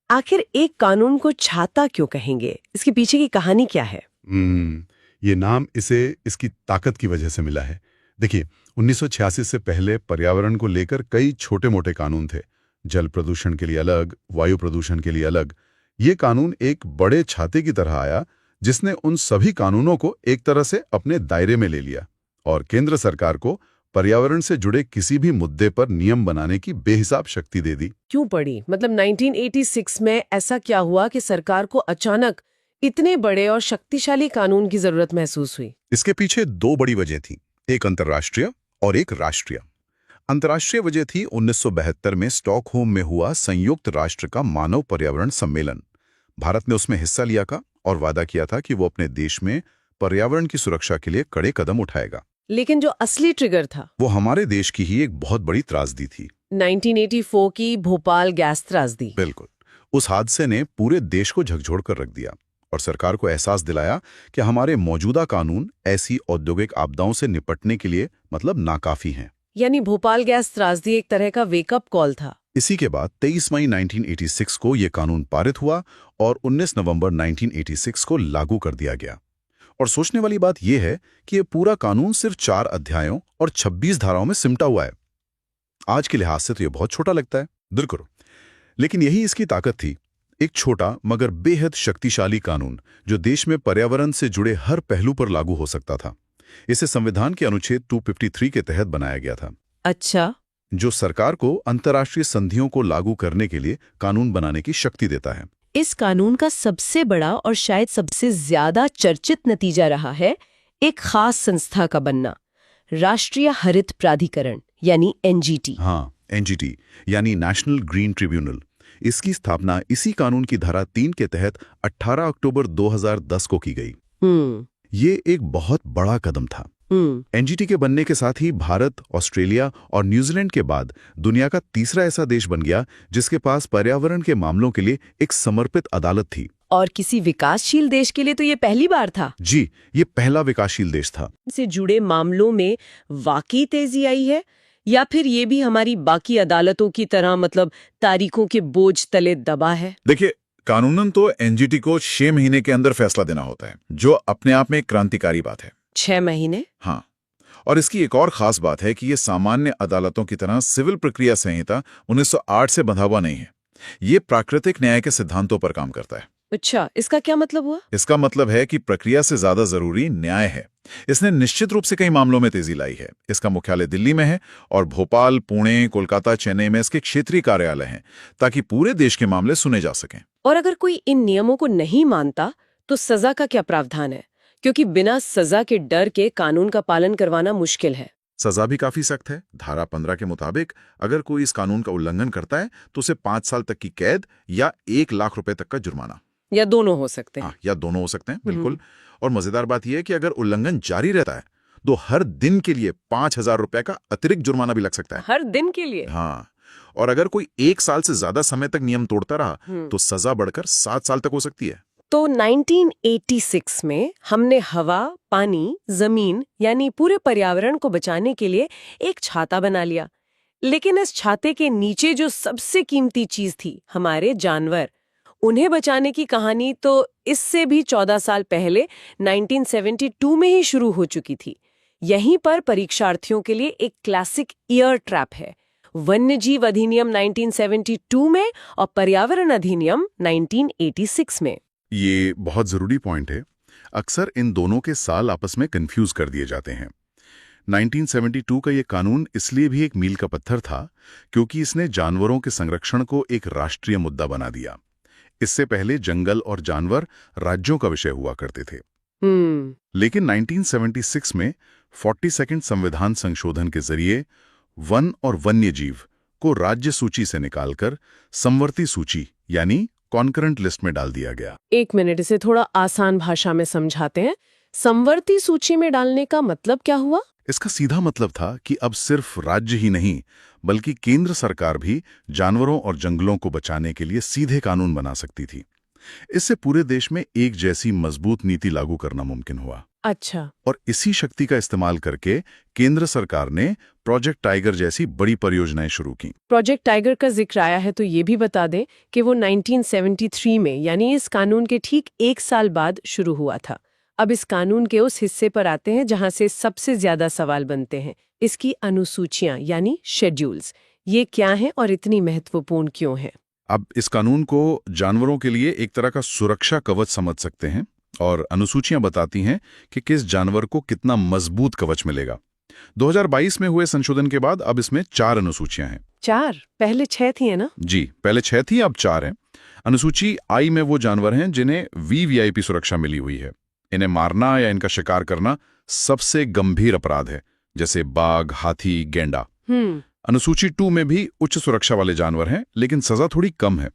आखिर एक कानून को छाता क्यों कहेंगे? इसके पीछे की कहानी क्या है? ये नाम इसे इसकी ताकत की वजह से मिला है। देखिए, 1986 से पहले पर्यावरण को लेकर कई छोटे मोटे कानून थे। जल प्रदूषण के लिए अलग, वायु प्रदूषण के लिए अलग। ये कानून एक बड़े छाते की तरह आया जिसने उन सभी कानूनों को एक तरह से अपने दायरे में ले लिया और केंद्र सरकार को पर्यावरण से जुड़े किसी भी मुद्दे पर नियम बनाने की बेहिसाब शक्ति दे दी। क्यों पड़ी? 1986 में ऐसा क्या हुआ कि सरकार को अचानक इतने बड़े और शक्तिशाली कानून की जरूरत महसूस हुई? इसके पीछे 2 बड़ी वजह थी, एक अंतर्राष्ट्रीय और एक राष्ट्रीय। अंतर्राष्ट्रीय वजह थी 1972 में स्टॉकहोम में हुआ संयुक्त राष्ट्र का मानव पर्यावरण सम्मेलन। भारत ने उसमें हिस्सा लिया था और वादा किया था कि वो अपने देश में पर्यावरण की सुरक्षा के लिए कड़े कदम उठाएगा। लेकिन जो असली ट्रिगर था वो हमारे देश की ही एक बहुत बड़ी त्रासदी थी, 1984 की भोपाल गैस त्रासदी। बिल्कुल। उस हादसे ने पूरे देश को झकझोर कर रख दिया और सरकार को एहसास दिलाया कि हमारे मौजूदा कानून ऐसी औद्योगिक आपदाओं से निपटने के लिए नाकाफी हैं। यानी भोपाल गैस त्रासदी एक तरह का वेकअप कॉल था। इसी के बाद 23 मई 1986 को ये कानून पारित हुआ और 19 नवंबर 1986 को लागू कर दिया गया। और सोचने वाली बात यह है कि ये पूरा कानून सिर्फ 4 अध्यायों और 26 धाराओं में सिमटा हुआ है। आज के लिहाज से तो ये बहुत छोटा लगता है, बिल्कुल, लेकिन यही इसकी ताकत थी। एक छोटा मगर बेहद शक्तिशाली कानून जो देश में पर्यावरण से जुड़े हर पहलू पर लागू हो सकता था। इसे संविधान के अनुच्छेद 253 के तहत बनाया गया था। अच्छा। जो सरकार को अंतर्राष्ट्रीय संधियों को लागू करने के लिए कानून बनाने की शक्ति देता है। इस कानून का सबसे बड़ा और शायद सबसे ज्यादा चर्चित नतीजा रहा है एक खास संस्था का बनना, राष्ट्रीय हरित प्राधिकरण यानी एनजीटी। हाँ, एनजीटी यानी नेशनल ग्रीन ट्रिब्यूनल। इसकी स्थापना इसी कानून की धारा 3 के तहत 18 अक्टूबर 2010 को की गई। ये एक बहुत बड़ा कदम था। एनजीटी के बनने के साथ ही भारत, ऑस्ट्रेलिया और न्यूजीलैंड के बाद दुनिया का तीसरा ऐसा देश बन गया जिसके पास पर्यावरण के मामलों के लिए एक समर्पित अदालत थी। और किसी विकासशील देश के लिए तो ये पहली बार था। जी, ये पहला विकासशील देश था। से जुड़े मामलों में वाकई तेजी आई है। या फिर ये भी हमारी बाकी अदालतों की तरह मतलब तारीखों के बोझ तले दबा है? देखिए, कानूनन तो एनजीटी को 6 महीने के अंदर फैसला देना होता है, जो अपने आप में एक क्रांतिकारी बात है। 6 महीने? हाँ, और इसकी एक और खास बात है कि ये सामान्य अदालतों की तरह सिविल प्रक्रिया संहिता 1908 से बंधा हुआ नहीं है। ये प्राकृतिक न्याय के सिद्धांतों पर काम करता है। अच्छा, इसका क्या मतलब हुआ? इसका मतलब है कि प्रक्रिया से ज्यादा जरूरी न्याय है। इसने निश्चित रूप से कई मामलों में तेजी लाई है। इसका मुख्यालय दिल्ली में है और भोपाल, पुणे, कोलकाता, चेन्नई में इसके क्षेत्रीय कार्यालय हैं, ताकि पूरे देश के मामले सुने जा सकें। और अगर कोई इन नियमों को नहीं मानता तो सजा का क्या प्रावधान है? क्योंकि बिना सजा के डर के कानून का पालन करवाना मुश्किल है। सजा भी काफी सख्त है। धारा 15 के मुताबिक अगर कोई इस कानून का उल्लंघन करता है तो उसे 5 साल तक की कैद या 1 लाख रुपए तक का जुर्माना, या दोनों हो सकते हैं। या दोनों हो सकते हैं, बिल्कुल। और मजेदार बात यह है कि अगर उल्लंघन जारी रहता है तो हर दिन के लिए 5,000 रुपए का अतिरिक्त जुर्माना भी लग सकता है। हर दिन के लिए? हाँ, और अगर कोई 1 साल से ज्यादा समय तक नियम तोड़ता रहा तो सजा बढ़कर 7 साल तक हो सकती है। तो 1986 में हमने हवा, पानी, जमीन यानी पूरे पर्यावरण को बचाने के लिए एक छाता बना लिया। लेकिन इस छाते के नीचे जो सबसे कीमती चीज थी, हमारे जानवर, उन्हें बचाने की कहानी तो इससे भी 14 साल पहले 1972 में ही शुरू हो चुकी थी। यहीं पर परीक्षार्थियों के लिए एक क्लासिक ईयर ट्रैप है। वन्यजीव अधिनियम 1972 में और पर्यावरण अधिनियम 1986 में। ये बहुत जरूरी पॉइंट है। अक्सर इन दोनों के साल आपस में कंफ्यूज कर दिए जाते हैं। 1972 का ये कानून इसलिए भी एक मील का पत्थर था क्योंकि इसने जानवरों के संरक्षण को एक राष्ट्रीय मुद्दा बना दिया। इससे पहले जंगल और जानवर राज्यों का विषय हुआ करते थे। लेकिन 1976 में 42वां संविधान संशोधन के जरिए वन और वन्यजीव को राज्य सूची से निकालकर समवर्ती सूची यानी कॉन्करेंट लिस्ट में डाल दिया गया। 1 मिनट, इसे थोड़ा आसान भाषा में समझाते हैं। समवर्ती सूची में डालने का मतलब क्या हुआ? इसका सीधा मतलब था कि अब सिर्फ राज्य ही नहीं बल्कि केंद्र सरकार भी जानवरों और जंगलों को बचाने के लिए सीधे कानून बना सकती थी। इससे पूरे देश में एक जैसी मजबूत नीति लागू करना मुमकिन हुआ। अच्छा। और इसी शक्ति का इस्तेमाल करके केंद्र सरकार ने प्रोजेक्ट टाइगर जैसी बड़ी परियोजनाएं शुरू की। प्रोजेक्ट टाइगर का जिक्र आया है तो ये भी बता दें कि वो 1973 में यानी इस कानून के ठीक 1 साल बाद शुरू हुआ था। अब इस कानून के उस हिस्से पर आते हैं जहां से सबसे ज्यादा सवाल बनते हैं, इसकी अनुसूचियां यानी शेड्यूल्स। ये क्या हैं और इतनी महत्वपूर्ण क्यों हैं? अब इस कानून को जानवरों के लिए एक तरह का सुरक्षा कवच समझ सकते हैं और अनुसूचियां बताती हैं कि किस जानवर को कितना मजबूत कवच मिलेगा। 2022 में हुए संशोधन के बाद अब इसमें 4 अनुसूचियां हैं। 4? पहले 6 थी, है ना? जी, पहले 6 थी, अब 4 हैं। अनुसूची आई में वो जानवर हैं जिन्हें वीवीआईपी सुरक्षा मिली हुई है। इन्हें मारना या इनका शिकार करना सबसे गंभीर अपराध है, जैसे बाघ, हाथी, गेंडा। अनुसूची 2 में भी उच्च सुरक्षा वाले जानवर हैं, लेकिन सजा थोड़ी कम है।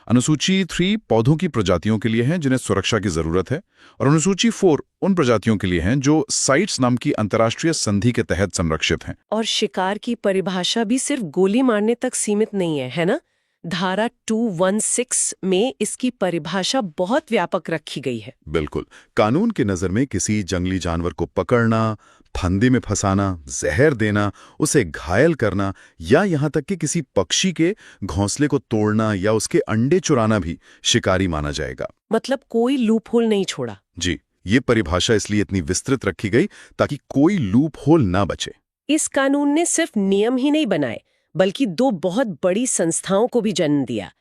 अनुसूची 3 पौधों की प्रजातियों के लिए हैं जिन्हें सुरक्षा की जरूरत है, और अनुसूची 4 उन प्रजातियों के लिए हैं जो साइट्स नाम की अंतर्राष्ट्रीय संधि के तहत संरक्षित हैं। और शिकार की परिभाषा भी सिर्फ गोली मारने तक सीमित नहीं है ना? धारा 216 में इसकी परिभाषा बहुत व्यापक रखी गई है। बिल्कुल। कानून की नजर में किसी जंगली जानवर को पकड़ना, फंदे में फंसाना, जहर देना, उसे घायल करना या यहां तक कि किसी पक्षी के घोंसले को तोड़ना या उसके अंडे चुराना भी शिकारी माना जाएगा। मतलब कोई लूपहोल नहीं छोड़ा। जी, ये परिभाषा इसलिए इतनी विस्तृत रखी गई ताकि कोई लूपहोल ना बचे। इस कानून ने सिर्फ नियम ही नहीं बनाए बल्कि 2 बहुत बड़ी संस्थाओं को भी जन्म दिया।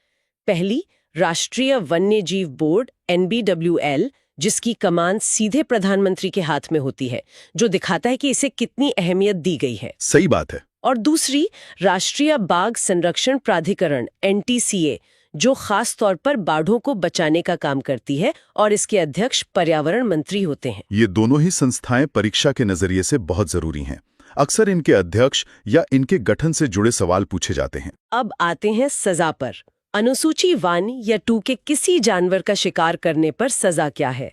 पहली, राष्ट्रीय वन्य जीव बोर्ड NBWL, जिसकी कमान सीधे प्रधानमंत्री के हाथ में होती है, जो दिखाता है कि इसे कितनी अहमियत दी गई है। सही बात है। और दूसरी, राष्ट्रीय बाघ संरक्षण प्राधिकरण NTCA, जो खास तौर पर बाघों को बचाने का काम करती है और इसके अध्यक्ष पर्यावरण मंत्री होते हैं। ये दोनों ही संस्थाएं परीक्षा के नजरिए से बहुत जरूरी हैं। अक्सर इनके अध्यक्ष या इनके गठन से जुड़े सवाल पूछे जाते हैं। अब आते हैं सजा पर। अनुसूची 1 या 2 के किसी जानवर का शिकार करने पर सजा क्या है?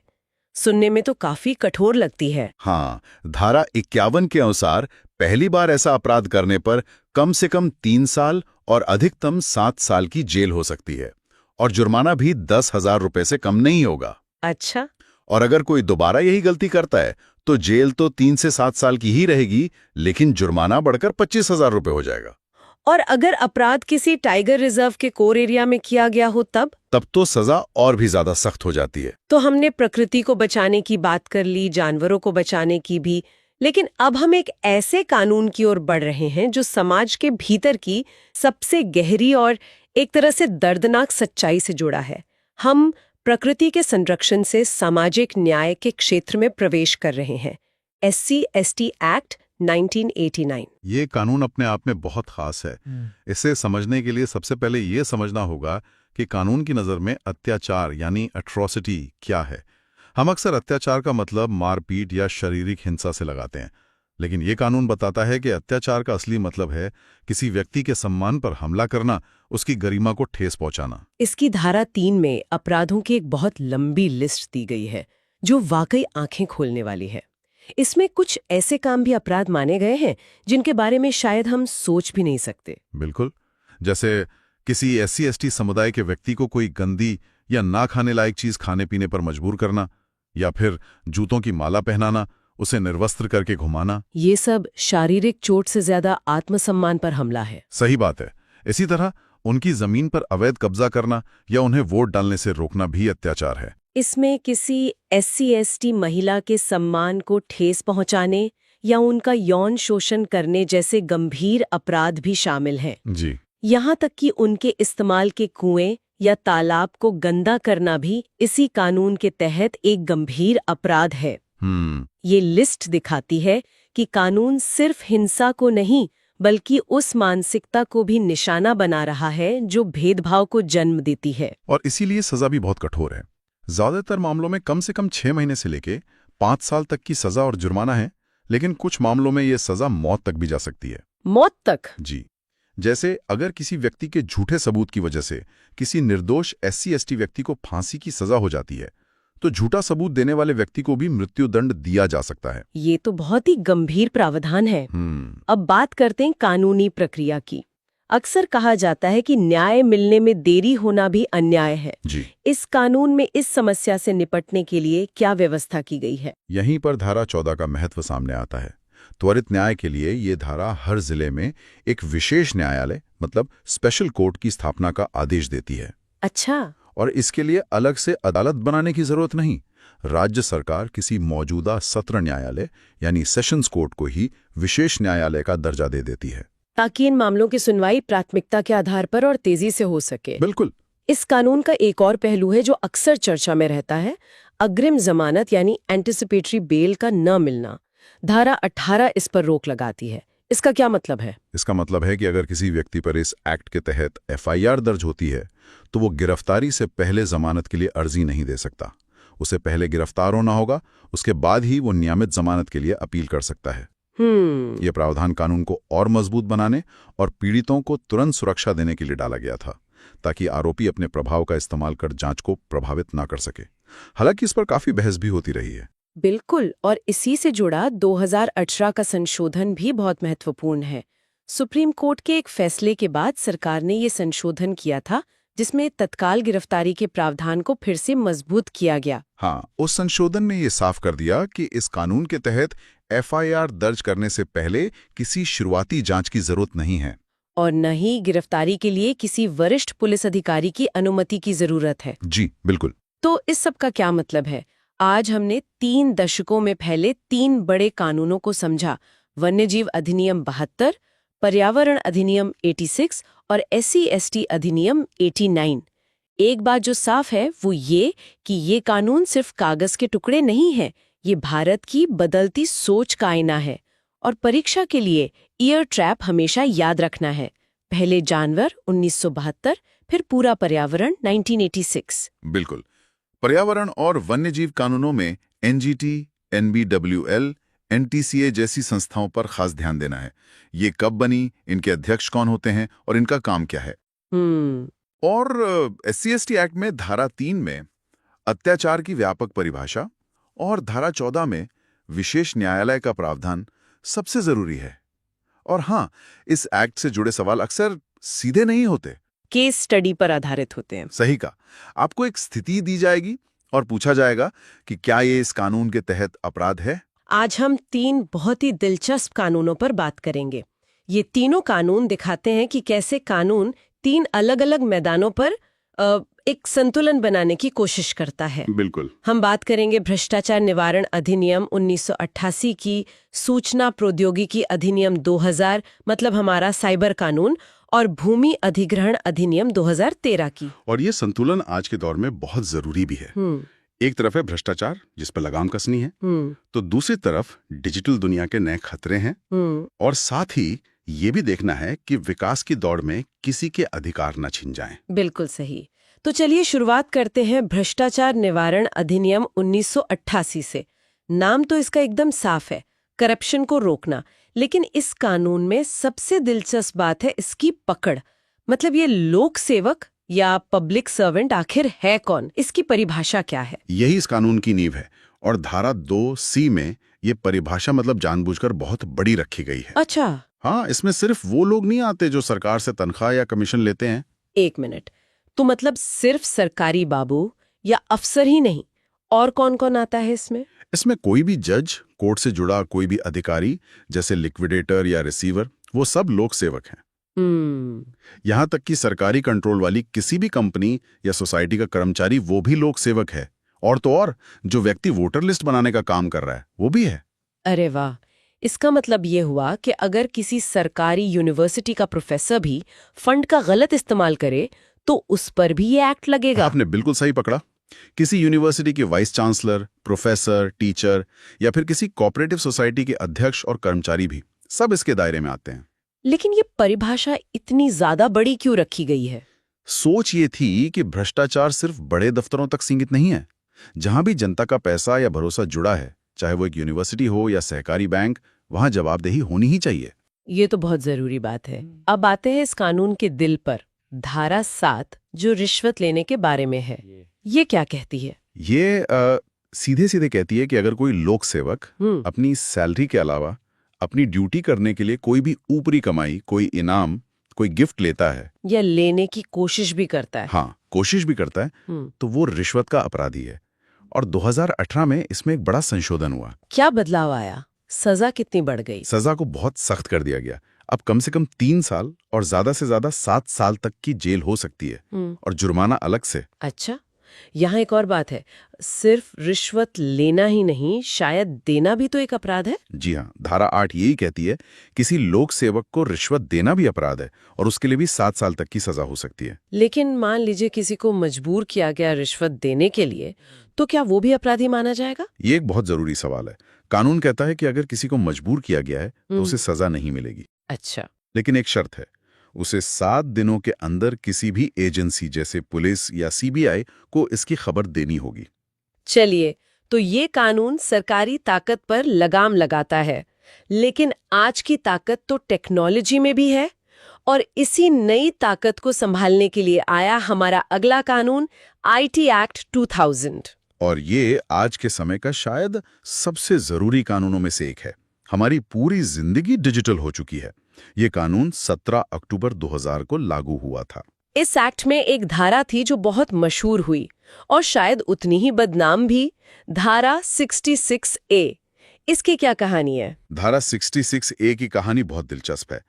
सुनने में तो काफी कठोर लगती है। हाँ, धारा 51 के अनुसार पहली बार ऐसा अपराध करने पर कम से कम 3 साल और अधिकतम 7 साल की जेल हो सकती है, और जुर्माना भी 10,000 रुपए से कम नहीं होगा। अच्छा। और अगर कोई दोबारा यही गलती करता है तो जेल तो 3 से 7 साल की ही रहेगी, लेकिन जुर्माना बढ़कर 25,000 रुपए हो जाएगा। और अगर अपराध किसी टाइगर रिजर्व के कोर एरिया में किया गया हो तब तो सजा और भी ज्यादा सख्त हो जाती है। तो हमने प्रकृति को बचाने की बात कर ली, जानवरों को बचाने की भी, लेकिन अब हम एक ऐसे कानून की ओर बढ़ रहे हैं जो समाज के भीतर की सबसे गहरी और एक तरह से दर्दनाक सच्चाई से जुड़ा है। हम प्रकृति के संरक्षण से सामाजिक न्याय के क्षेत्र में प्रवेश कर रहे हैं। SC/ST act 1989। ये कानून अपने आप में बहुत खास है। इसे समझने के लिए सबसे पहले ये समझना होगा कि कानून की नज़र में अत्याचार यानी एट्रोसिटी क्या है। हम अक्सर अत्याचार का मतलब मारपीट या शारीरिक हिंसा से लगाते हैं, लेकिन ये कानून बताता है कि अत्याचार का असली मतलब है किसी व्यक्ति के सम्मान पर हमला करना, उसकी गरिमा को ठेस पहुंचाना। इसकी धारा 3 में अपराधों की एक बहुत लंबी लिस्ट दी गई है जो वाकई आंखें खोलने वाली है। इसमें कुछ ऐसे काम भी अपराध माने गए हैं जिनके बारे में शायद हम सोच भी नहीं सकते। बिल्कुल, जैसे किसी SC/ST समुदाय के व्यक्ति को कोई गंदी या ना खाने लायक चीज खाने पीने पर मजबूर करना, या फिर जूतों की माला पहनाना, उसे निर्वस्त्र करके घुमाना। ये सब शारीरिक चोट से ज्यादा आत्मसम्मान पर हमला है। सही बात है। इसी तरह उनकी जमीन पर अवैध कब्जा करना या उन्हें वोट डालने से रोकना भी अत्याचार है। इसमें किसी SC/ST महिला के सम्मान को ठेस पहुंचाने या उनका यौन शोषण करने जैसे गंभीर अपराध भी शामिल हैं। जी, यहाँ तक कि उनके इस्तेमाल के कुएं या तालाब को गंदा करना भी इसी कानून के तहत एक गंभीर अपराध है। ये लिस्ट दिखाती है कि कानून सिर्फ हिंसा को नहीं बल्कि उस मानसिकता को भी निशाना बना रहा है जो भेदभाव को जन्म देती है। और इसीलिए सजा भी बहुत कठोर है। ज्यादातर मामलों में कम से कम 6 महीने से लेके 5 साल तक की सजा और जुर्माना है, लेकिन कुछ मामलों में ये सजा मौत तक भी जा सकती है। मौत तक? जी, जैसे अगर किसी व्यक्ति के झूठे सबूत की वजह से किसी निर्दोष SC/ST व्यक्ति को फांसी की सजा हो जाती है, तो झूठा सबूत देने वाले व्यक्ति को भी मृत्युदंड दिया जा सकता है। ये तो बहुत ही गंभीर प्रावधान है। अब बात करते हैं कानूनी प्रक्रिया की। अक्सर कहा जाता है कि न्याय मिलने में देरी होना भी अन्याय है। जी, इस कानून में इस समस्या से निपटने के लिए क्या व्यवस्था की गई है? यहीं पर धारा 14 का महत्व सामने आता है। त्वरित न्याय के लिए ये धारा हर जिले में एक विशेष न्यायालय मतलब स्पेशल कोर्ट की स्थापना का आदेश देती है। अच्छा। और इसके लिए अलग से अदालत बनाने की जरूरत नहीं। राज्य सरकार किसी मौजूदा सत्र न्यायालय यानी सेशंस कोर्ट को ही विशेष न्यायालय का दर्जा दे देती है, ताकि इन मामलों की सुनवाई प्राथमिकता के आधार पर और तेजी से हो सके। बिल्कुल। इस कानून का एक और पहलू है जो अक्सर चर्चा में रहता है, अग्रिम जमानत यानी एंटिसिपेटरी बेल का न मिलना। धारा 18 इस पर रोक लगाती है। इसका क्या मतलब है? इसका मतलब है कि अगर किसी व्यक्ति पर इस एक्ट के तहत FIR दर्ज होती है तो वो गिरफ्तारी से पहले जमानत के लिए अर्जी नहीं दे सकता। उसे पहले गिरफ्तार होना होगा, उसके बाद ही वो नियमित जमानत के लिए अपील कर सकता है। यह प्रावधान कानून को और मजबूत बनाने और पीड़ितों को तुरंत सुरक्षा देने के लिए डाला गया था, ताकि आरोपी अपने प्रभाव का इस्तेमाल कर जांच को प्रभावित ना कर सके। हालांकि इस पर काफी बहस भी होती रही है। बिल्कुल, और इसी से जुड़ा 2018 का संशोधन भी बहुत महत्वपूर्ण है। सुप्रीम कोर्ट के एक फैसले के बाद सरकार ने ये संशोधन किया था जिसमें तत्काल गिरफ्तारी के प्रावधान को फिर से मजबूत किया गया। हाँ, उस संशोधन ने ये साफ कर दिया कि इस कानून के तहत FIR दर्ज करने से पहले किसी शुरुआती जांच की जरूरत नहीं है और न ही गिरफ्तारी के लिए किसी वरिष्ठ पुलिस अधिकारी की अनुमति की जरूरत है। जी बिल्कुल। तो इस सब का क्या मतलब है? आज हमने 3 दशकों में फैले 3 बड़े कानूनों को समझा, वन्यजीव अधिनियम 72, पर्यावरण अधिनियम 86 और SC/ST अधिनियम 89। एक बात जो साफ है वो ये कि ये कानून सिर्फ कागज के टुकड़े नहीं है, ये भारत की बदलती सोच का आईना है। और परीक्षा के लिए ईयर ट्रैप हमेशा याद रखना है। पहले जानवर 1972, फिर पूरा पर्यावरण 1986। बिल्कुल। पर्यावरण और वन्यजीव कानूनों में NGT, NBWL, NTCA जैसी संस्थाओं पर खास ध्यान देना है। ये कब बनी, इनके अध्यक्ष कौन होते हैं और इनका काम क्या है। और SC/ST एक्ट में धारा 3 में अत्याचार की व्यापक परिभाषा और धारा 14 में विशेष न्यायालय का प्रावधान सबसे जरूरी है। और हाँ, इस एक्ट से जुड़े सवाल अक्सर सीधे नहीं होते, केस स्टडी पर आधारित होते हैं। सही का। आपको एक स्थिति दी जाएगी और पूछा जाएगा कि क्या ये इस कानून के तहत अपराध है। आज हम 3 बहुत ही दिलचस्प कानूनों पर बात करेंगे। ये तीनों कानून दिखाते हैं कि कैसे कानून 3 अलग-अलग मैदानों पर एक संतुलन बनाने की कोशिश करता है। बिल्कुल। हम बात करेंगे भ्रष्टाचार निवारण अधिनियम 1988 की, सूचना प्रौद्योगिकी अधिनियम 2000 मतलब हमारा साइबर कानून, और भूमि अधिग्रहण अधिनियम 2013 की। और ये संतुलन आज के दौर में बहुत जरूरी भी है। एक तरफ है भ्रष्टाचार जिस पर लगाम कसनी है, तो दूसरी तरफ डिजिटल दुनिया के नए खतरे हैं, और साथ ही ये भी देखना है कि विकास की दौड़ में किसी के अधिकार न छिन जाएं। बिल्कुल सही। तो चलिए शुरुआत करते हैं भ्रष्टाचार निवारण अधिनियम 1988 से। नाम तो इसका एकदम साफ है, करप्शन को रोकना। लेकिन इस कानून में सबसे दिलचस्प बात है इसकी पकड़। मतलब ये लोक सेवक या पब्लिक सर्वेंट आखिर है कौन, इसकी परिभाषा क्या है? यही इस कानून की नींव है, और धारा 2C में ये परिभाषा मतलब जानबूझकर बहुत बड़ी रखी गई है। अच्छा। हाँ, इसमें सिर्फ वो लोग नहीं आते जो सरकार से तनख्वाह या कमीशन लेते हैं। 1 मिनट, तो मतलब सिर्फ सरकारी बाबू या अफसर ही नहीं, और कौन कौन आता है इसमें? इसमें कोई भी जज, कोर्ट से जुड़ा कोई भी अधिकारी जैसे लिक्विडेटर या रिसीवर, वो सब लोक सेवक हैं। यहाँ तक कि सरकारी कंट्रोल वाली किसी भी कंपनी या सोसाइटी का कर्मचारी वो भी लोक सेवक है। और तो और जो व्यक्ति वोटर लिस्ट बनाने का काम कर रहा है वो भी है। अरे वाह, इसका मतलब ये हुआ कि अगर किसी सरकारी यूनिवर्सिटी का प्रोफेसर भी फंड का गलत इस्तेमाल करे तो उस पर भी ये एक्ट लगेगा। आपने बिल्कुल सही पकड़ा। किसी यूनिवर्सिटी के वाइस चांसलर, प्रोफेसर, टीचर या फिर किसी कोऑपरेटिव सोसाइटी के अध्यक्ष और कर्मचारी भी सब इसके दायरे में आते हैं। लेकिन ये परिभाषा इतनी ज्यादा बड़ी क्यों रखी गई है? सोच ये थी कि भ्रष्टाचार सिर्फ बड़े दफ्तरों तक सीमित नहीं है। जहां भी जनता का पैसा या भरोसा जुड़ा है, चाहे वो एक यूनिवर्सिटी हो या सहकारी बैंक, वहां जवाबदेही होनी ही चाहिए। ये तो बहुत जरूरी बात है। अब आते हैं इस कानून के दिल पर, धारा 7 जो रिश्वत लेने के बारे में है। ये क्या कहती है? ये सीधे सीधे कहती है कि अगर कोई लोक सेवक अपनी सैलरी के अलावा अपनी ड्यूटी करने के लिए कोई भी ऊपरी कमाई, कोई इनाम, कोई गिफ्ट लेता है या लेने की कोशिश भी करता है, हाँ, कोशिश भी करता है, तो वो रिश्वत का अपराधी है। और 2018 में इसमें एक बड़ा संशोधन हुआ। क्या बदलाव आया? सजा कितनी बढ़ गई? सजा को बहुत सख्त कर दिया गया। अब कम से कम 3 साल और ज्यादा से ज्यादा 7 साल तक की जेल हो सकती है, और जुर्माना अलग से। अच्छा, यहाँ एक और बात है, सिर्फ रिश्वत लेना ही नहीं, शायद देना भी तो एक अपराध है। जी हाँ, धारा 8 यही कहती है किसी लोक सेवक को रिश्वत देना भी अपराध है, और उसके लिए भी 7 साल तक की सजा हो सकती है। लेकिन मान लीजिए किसी को मजबूर किया गया रिश्वत देने के लिए, तो क्या वो भी अपराधी माना जाएगा? ये एक बहुत जरूरी सवाल है। कानून कहता है कि अगर किसी को मजबूर किया गया है तो उसे सजा नहीं मिलेगी। अच्छा। लेकिन एक शर्त है, उसे 7 दिनों के अंदर किसी भी एजेंसी जैसे पुलिस या सीबीआई को इसकी खबर देनी होगी। चलिए, तो ये कानून सरकारी ताकत पर लगाम लगाता है, लेकिन आज की ताकत तो टेक्नोलॉजी में भी है, और इसी नई ताकत को संभालने के लिए आया हमारा अगला कानून, आईटी एक्ट 2000। और ये आज के समय का शायद सबसे जरूरी कानूनों में से एक है। हमारी पूरी जिंदगी डिजिटल हो चुकी है। ये कानून 17 अक्टूबर 2000 को लागू हुआ था। इस एक्ट में एक धारा थी जो बहुत मशहूर हुई और शायद उतनी ही बदनाम भी, धारा 66A। इसकी क्या कहानी है? धारा 66A की कहानी बहुत दिलचस्प है।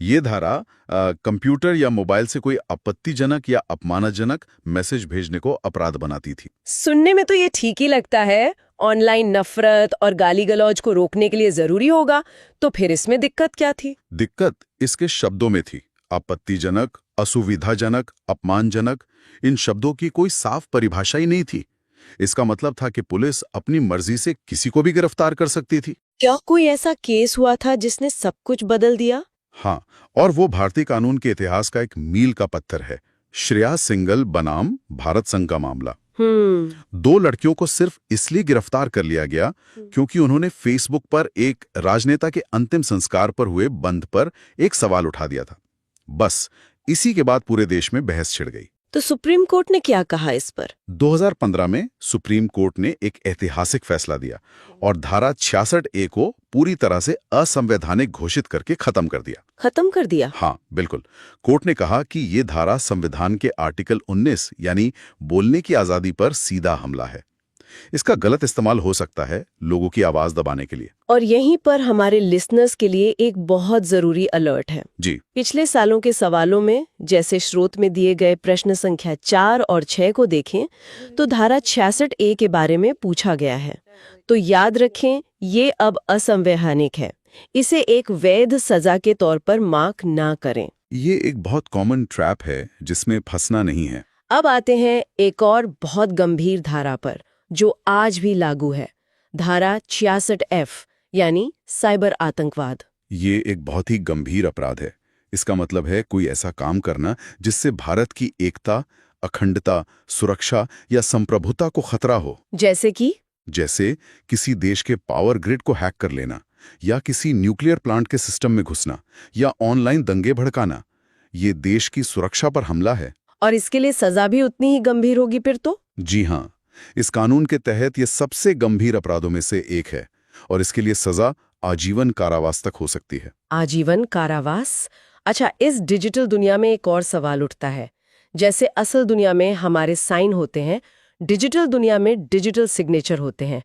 ये धारा कंप्यूटर या मोबाइल से कोई आपत्तिजनक या अपमानजनक मैसेज भेजने को अपराध बनाती थी। सुनने में तो ये ठीक ही लगता है, ऑनलाइन नफरत और गाली गलौज को रोकने के लिए जरूरी होगा, तो फिर इसमें दिक्कत क्या थी? दिक्कत इसके शब्दों में थी। आपत्तिजनक, असुविधाजनक, अपमानजनक, इन शब्दों की कोई साफ परिभाषा ही नहीं थी। इसका मतलब था कि पुलिस अपनी मर्जी से किसी को भी गिरफ्तार कर सकती थी। क्या कोई ऐसा केस हुआ था जिसने सब कुछ बदल दिया? हाँ, और वो भारतीय कानून के इतिहास का एक मील का पत्थर है, श्रेया सिंगल बनाम भारत संघ का मामला। 2 लड़कियों को सिर्फ इसलिए गिरफ्तार कर लिया गया क्योंकि उन्होंने फेसबुक पर एक राजनेता के अंतिम संस्कार पर हुए बंद पर एक सवाल उठा दिया था। बस इसी के बाद पूरे देश में बहस छिड़ गई। तो सुप्रीम कोर्ट ने क्या कहा इस पर? 2015 में सुप्रीम कोर्ट ने एक ऐतिहासिक फैसला दिया और धारा 66A को पूरी तरह से असंवैधानिक घोषित करके खत्म कर दिया। खत्म कर दिया? हाँ, बिल्कुल। कोर्ट ने कहा कि ये धारा संविधान के आर्टिकल 19 यानी बोलने की आजादी पर सीधा हमला है। इसका गलत इस्तेमाल हो सकता है लोगों की आवाज दबाने के लिए। और यहीं पर हमारे लिसनर्स के लिए एक बहुत जरूरी अलर्ट है। जी। पिछले सालों के सवालों में, जैसे स्रोत में दिए गए प्रश्न संख्या 4 और 6 को देखें तो धारा 66A के बारे में पूछा गया है। तो याद रखें, ये अब असंवैधानिक है। इसे एक वैध सजा के तौर पर मार्क ना करें। ये एक बहुत कॉमन ट्रैप है जिसमें फंसना नहीं है। अब आते हैं एक और बहुत गंभीर धारा पर जो आज भी लागू है, धारा 66F यानी साइबर आतंकवाद। ये एक बहुत ही गंभीर अपराध है। इसका मतलब है कोई ऐसा काम करना जिससे भारत की एकता, अखंडता, सुरक्षा या संप्रभुता को खतरा हो। जैसे किसी देश के पावर ग्रिड को हैक कर लेना, या किसी न्यूक्लियर प्लांट के सिस्टम में घुसना, या ऑनलाइन दंगे भड़काना। ये देश की सुरक्षा पर हमला है। और इसके लिए सजा भी उतनी ही गंभीर होगी फिर तो? जी हाँ, इस कानून के तहत ये सबसे गंभीर अपराधों में से एक है और इसके लिए सजा आजीवन कारावास तक हो सकती है। आजीवन कारावास? अच्छा, इस डिजिटल दुनिया में एक और सवाल उठता है। जैसे असल दुनिया में हमारे साइन होते हैं, डिजिटल दुनिया में डिजिटल सिग्नेचर होते हैं।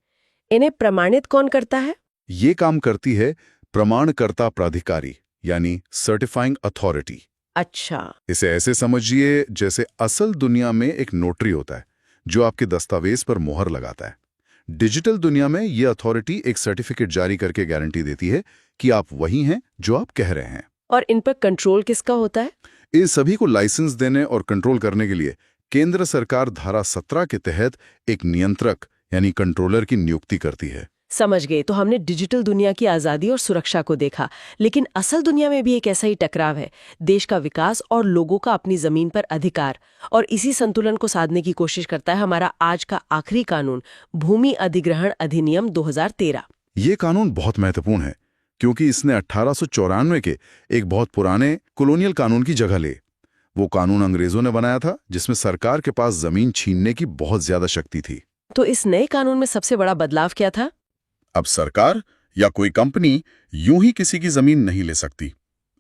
इन्हें प्रमाणित कौन करता है? ये काम करती है प्रमाणकर्ता प्राधिकारी यानी सर्टिफाइंग अथॉरिटी। अच्छा, इसे ऐसे समझिए जैसे असल दुनिया में एक नोटरी होता है जो आपके दस्तावेज पर मोहर लगाता है। डिजिटल दुनिया में ये अथॉरिटी एक सर्टिफिकेट जारी करके गारंटी देती है कि आप वही हैं जो आप कह रहे हैं। और इन पर कंट्रोल किसका होता है? इस सभी को लाइसेंस देने और कंट्रोल करने के लिए केंद्र सरकार धारा 17 के तहत एक नियंत्रक यानी कंट्रोलर की नियुक्ति करती है। समझ गए। तो हमने डिजिटल दुनिया की आज़ादी और सुरक्षा को देखा, लेकिन असल दुनिया में भी एक ऐसा ही टकराव है, देश का विकास और लोगों का अपनी जमीन पर अधिकार। और इसी संतुलन को साधने की कोशिश करता है हमारा आज का आखिरी कानून, भूमि अधिग्रहण अधिनियम 2013। ये कानून बहुत महत्वपूर्ण है क्योंकि इसने 1894 के एक बहुत पुराने कॉलोनियल कानून की जगह ले। वो कानून अंग्रेजों ने बनाया था जिसमें सरकार के पास जमीन छीनने की बहुत ज्यादा शक्ति थी। तो इस नए कानून में सबसे बड़ा बदलाव क्या था? अब सरकार या कोई कंपनी यूं ही किसी की जमीन नहीं ले सकती।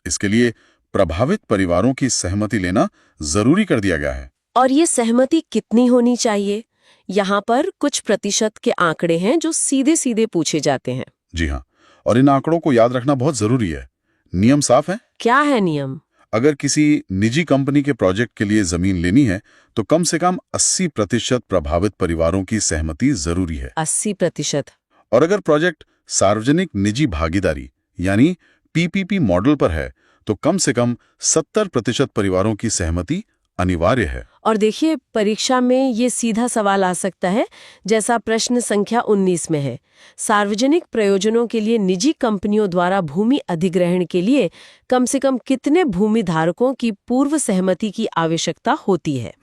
इसके लिए प्रभावित परिवारों की सहमति लेना जरूरी कर दिया गया है। और ये सहमति कितनी होनी चाहिए? यहाँ पर कुछ प्रतिशत के आंकड़े हैं जो सीधे सीधे पूछे जाते हैं। जी हाँ, और इन आंकड़ों को याद रखना बहुत जरूरी है। नियम साफ है। क्या है नियम? अगर किसी निजी कंपनी के प्रोजेक्ट के लिए जमीन लेनी है तो कम से कम 80% प्रभावित परिवारों की सहमति जरूरी है। 80%? और अगर प्रोजेक्ट सार्वजनिक निजी भागीदारी यानी पीपीपी मॉडल पर है तो कम से कम 70% परिवारों की सहमति अनिवार्य है। और देखिए, परीक्षा में ये सीधा सवाल आ सकता है, जैसा प्रश्न संख्या 19 में है। सार्वजनिक प्रयोजनों के लिए निजी कंपनियों द्वारा भूमि अधिग्रहण के लिए कम से कम कितने भूमि धारकों की पूर्व सहमति की आवश्यकता होती है?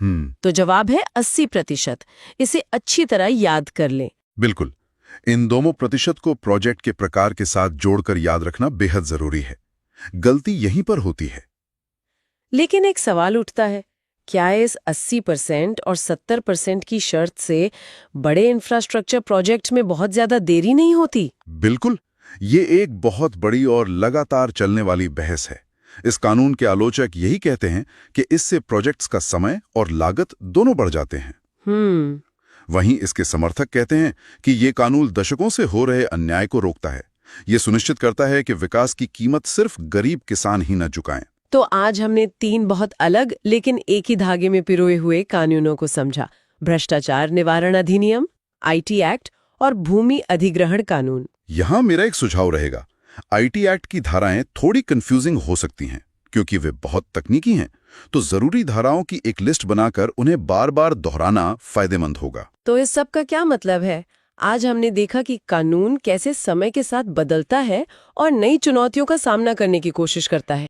तो जवाब है 80%। इसे अच्छी तरह याद कर लें। बिल्कुल, इन दोनों प्रतिशत को प्रोजेक्ट के प्रकार के साथ जोड़कर याद रखना बेहद जरूरी है। गलती यहीं पर होती है। लेकिन एक सवाल उठता है, क्या इस 80% और 70% की शर्त से बड़े इंफ्रास्ट्रक्चर प्रोजेक्ट में बहुत ज्यादा देरी नहीं होती? बिल्कुल, ये एक बहुत बड़ी और लगातार चलने वाली बहस है। इस कानून के आलोचक यही कहते हैं कि इससे प्रोजेक्ट्स का समय और लागत दोनों बढ़ जाते हैं। वहीं इसके समर्थक कहते हैं कि ये कानून दशकों से हो रहे अन्याय को रोकता है। ये सुनिश्चित करता है कि विकास की कीमत सिर्फ गरीब किसान ही न चुकाएं। तो आज हमने 3 बहुत अलग लेकिन एक ही धागे में पिरोए हुए कानूनों को समझा। भ्रष्टाचार निवारण अधिनियम, आईटी एक्ट और भूमि अधिग्रहण कानून। यहां मेरा एक सुझाव रहेगा, आईटी एक्ट की धाराएं थोड़ी कंफ्यूजिंग हो सकती हैं क्योंकि वे बहुत तकनीकी हैं, तो जरूरी धाराओं की एक लिस्ट बनाकर उन्हें बार बार दोहराना फायदेमंद होगा। तो इस सब का क्या मतलब है? आज हमने देखा कि कानून कैसे समय के साथ बदलता है और नई चुनौतियों का सामना करने की कोशिश करता है।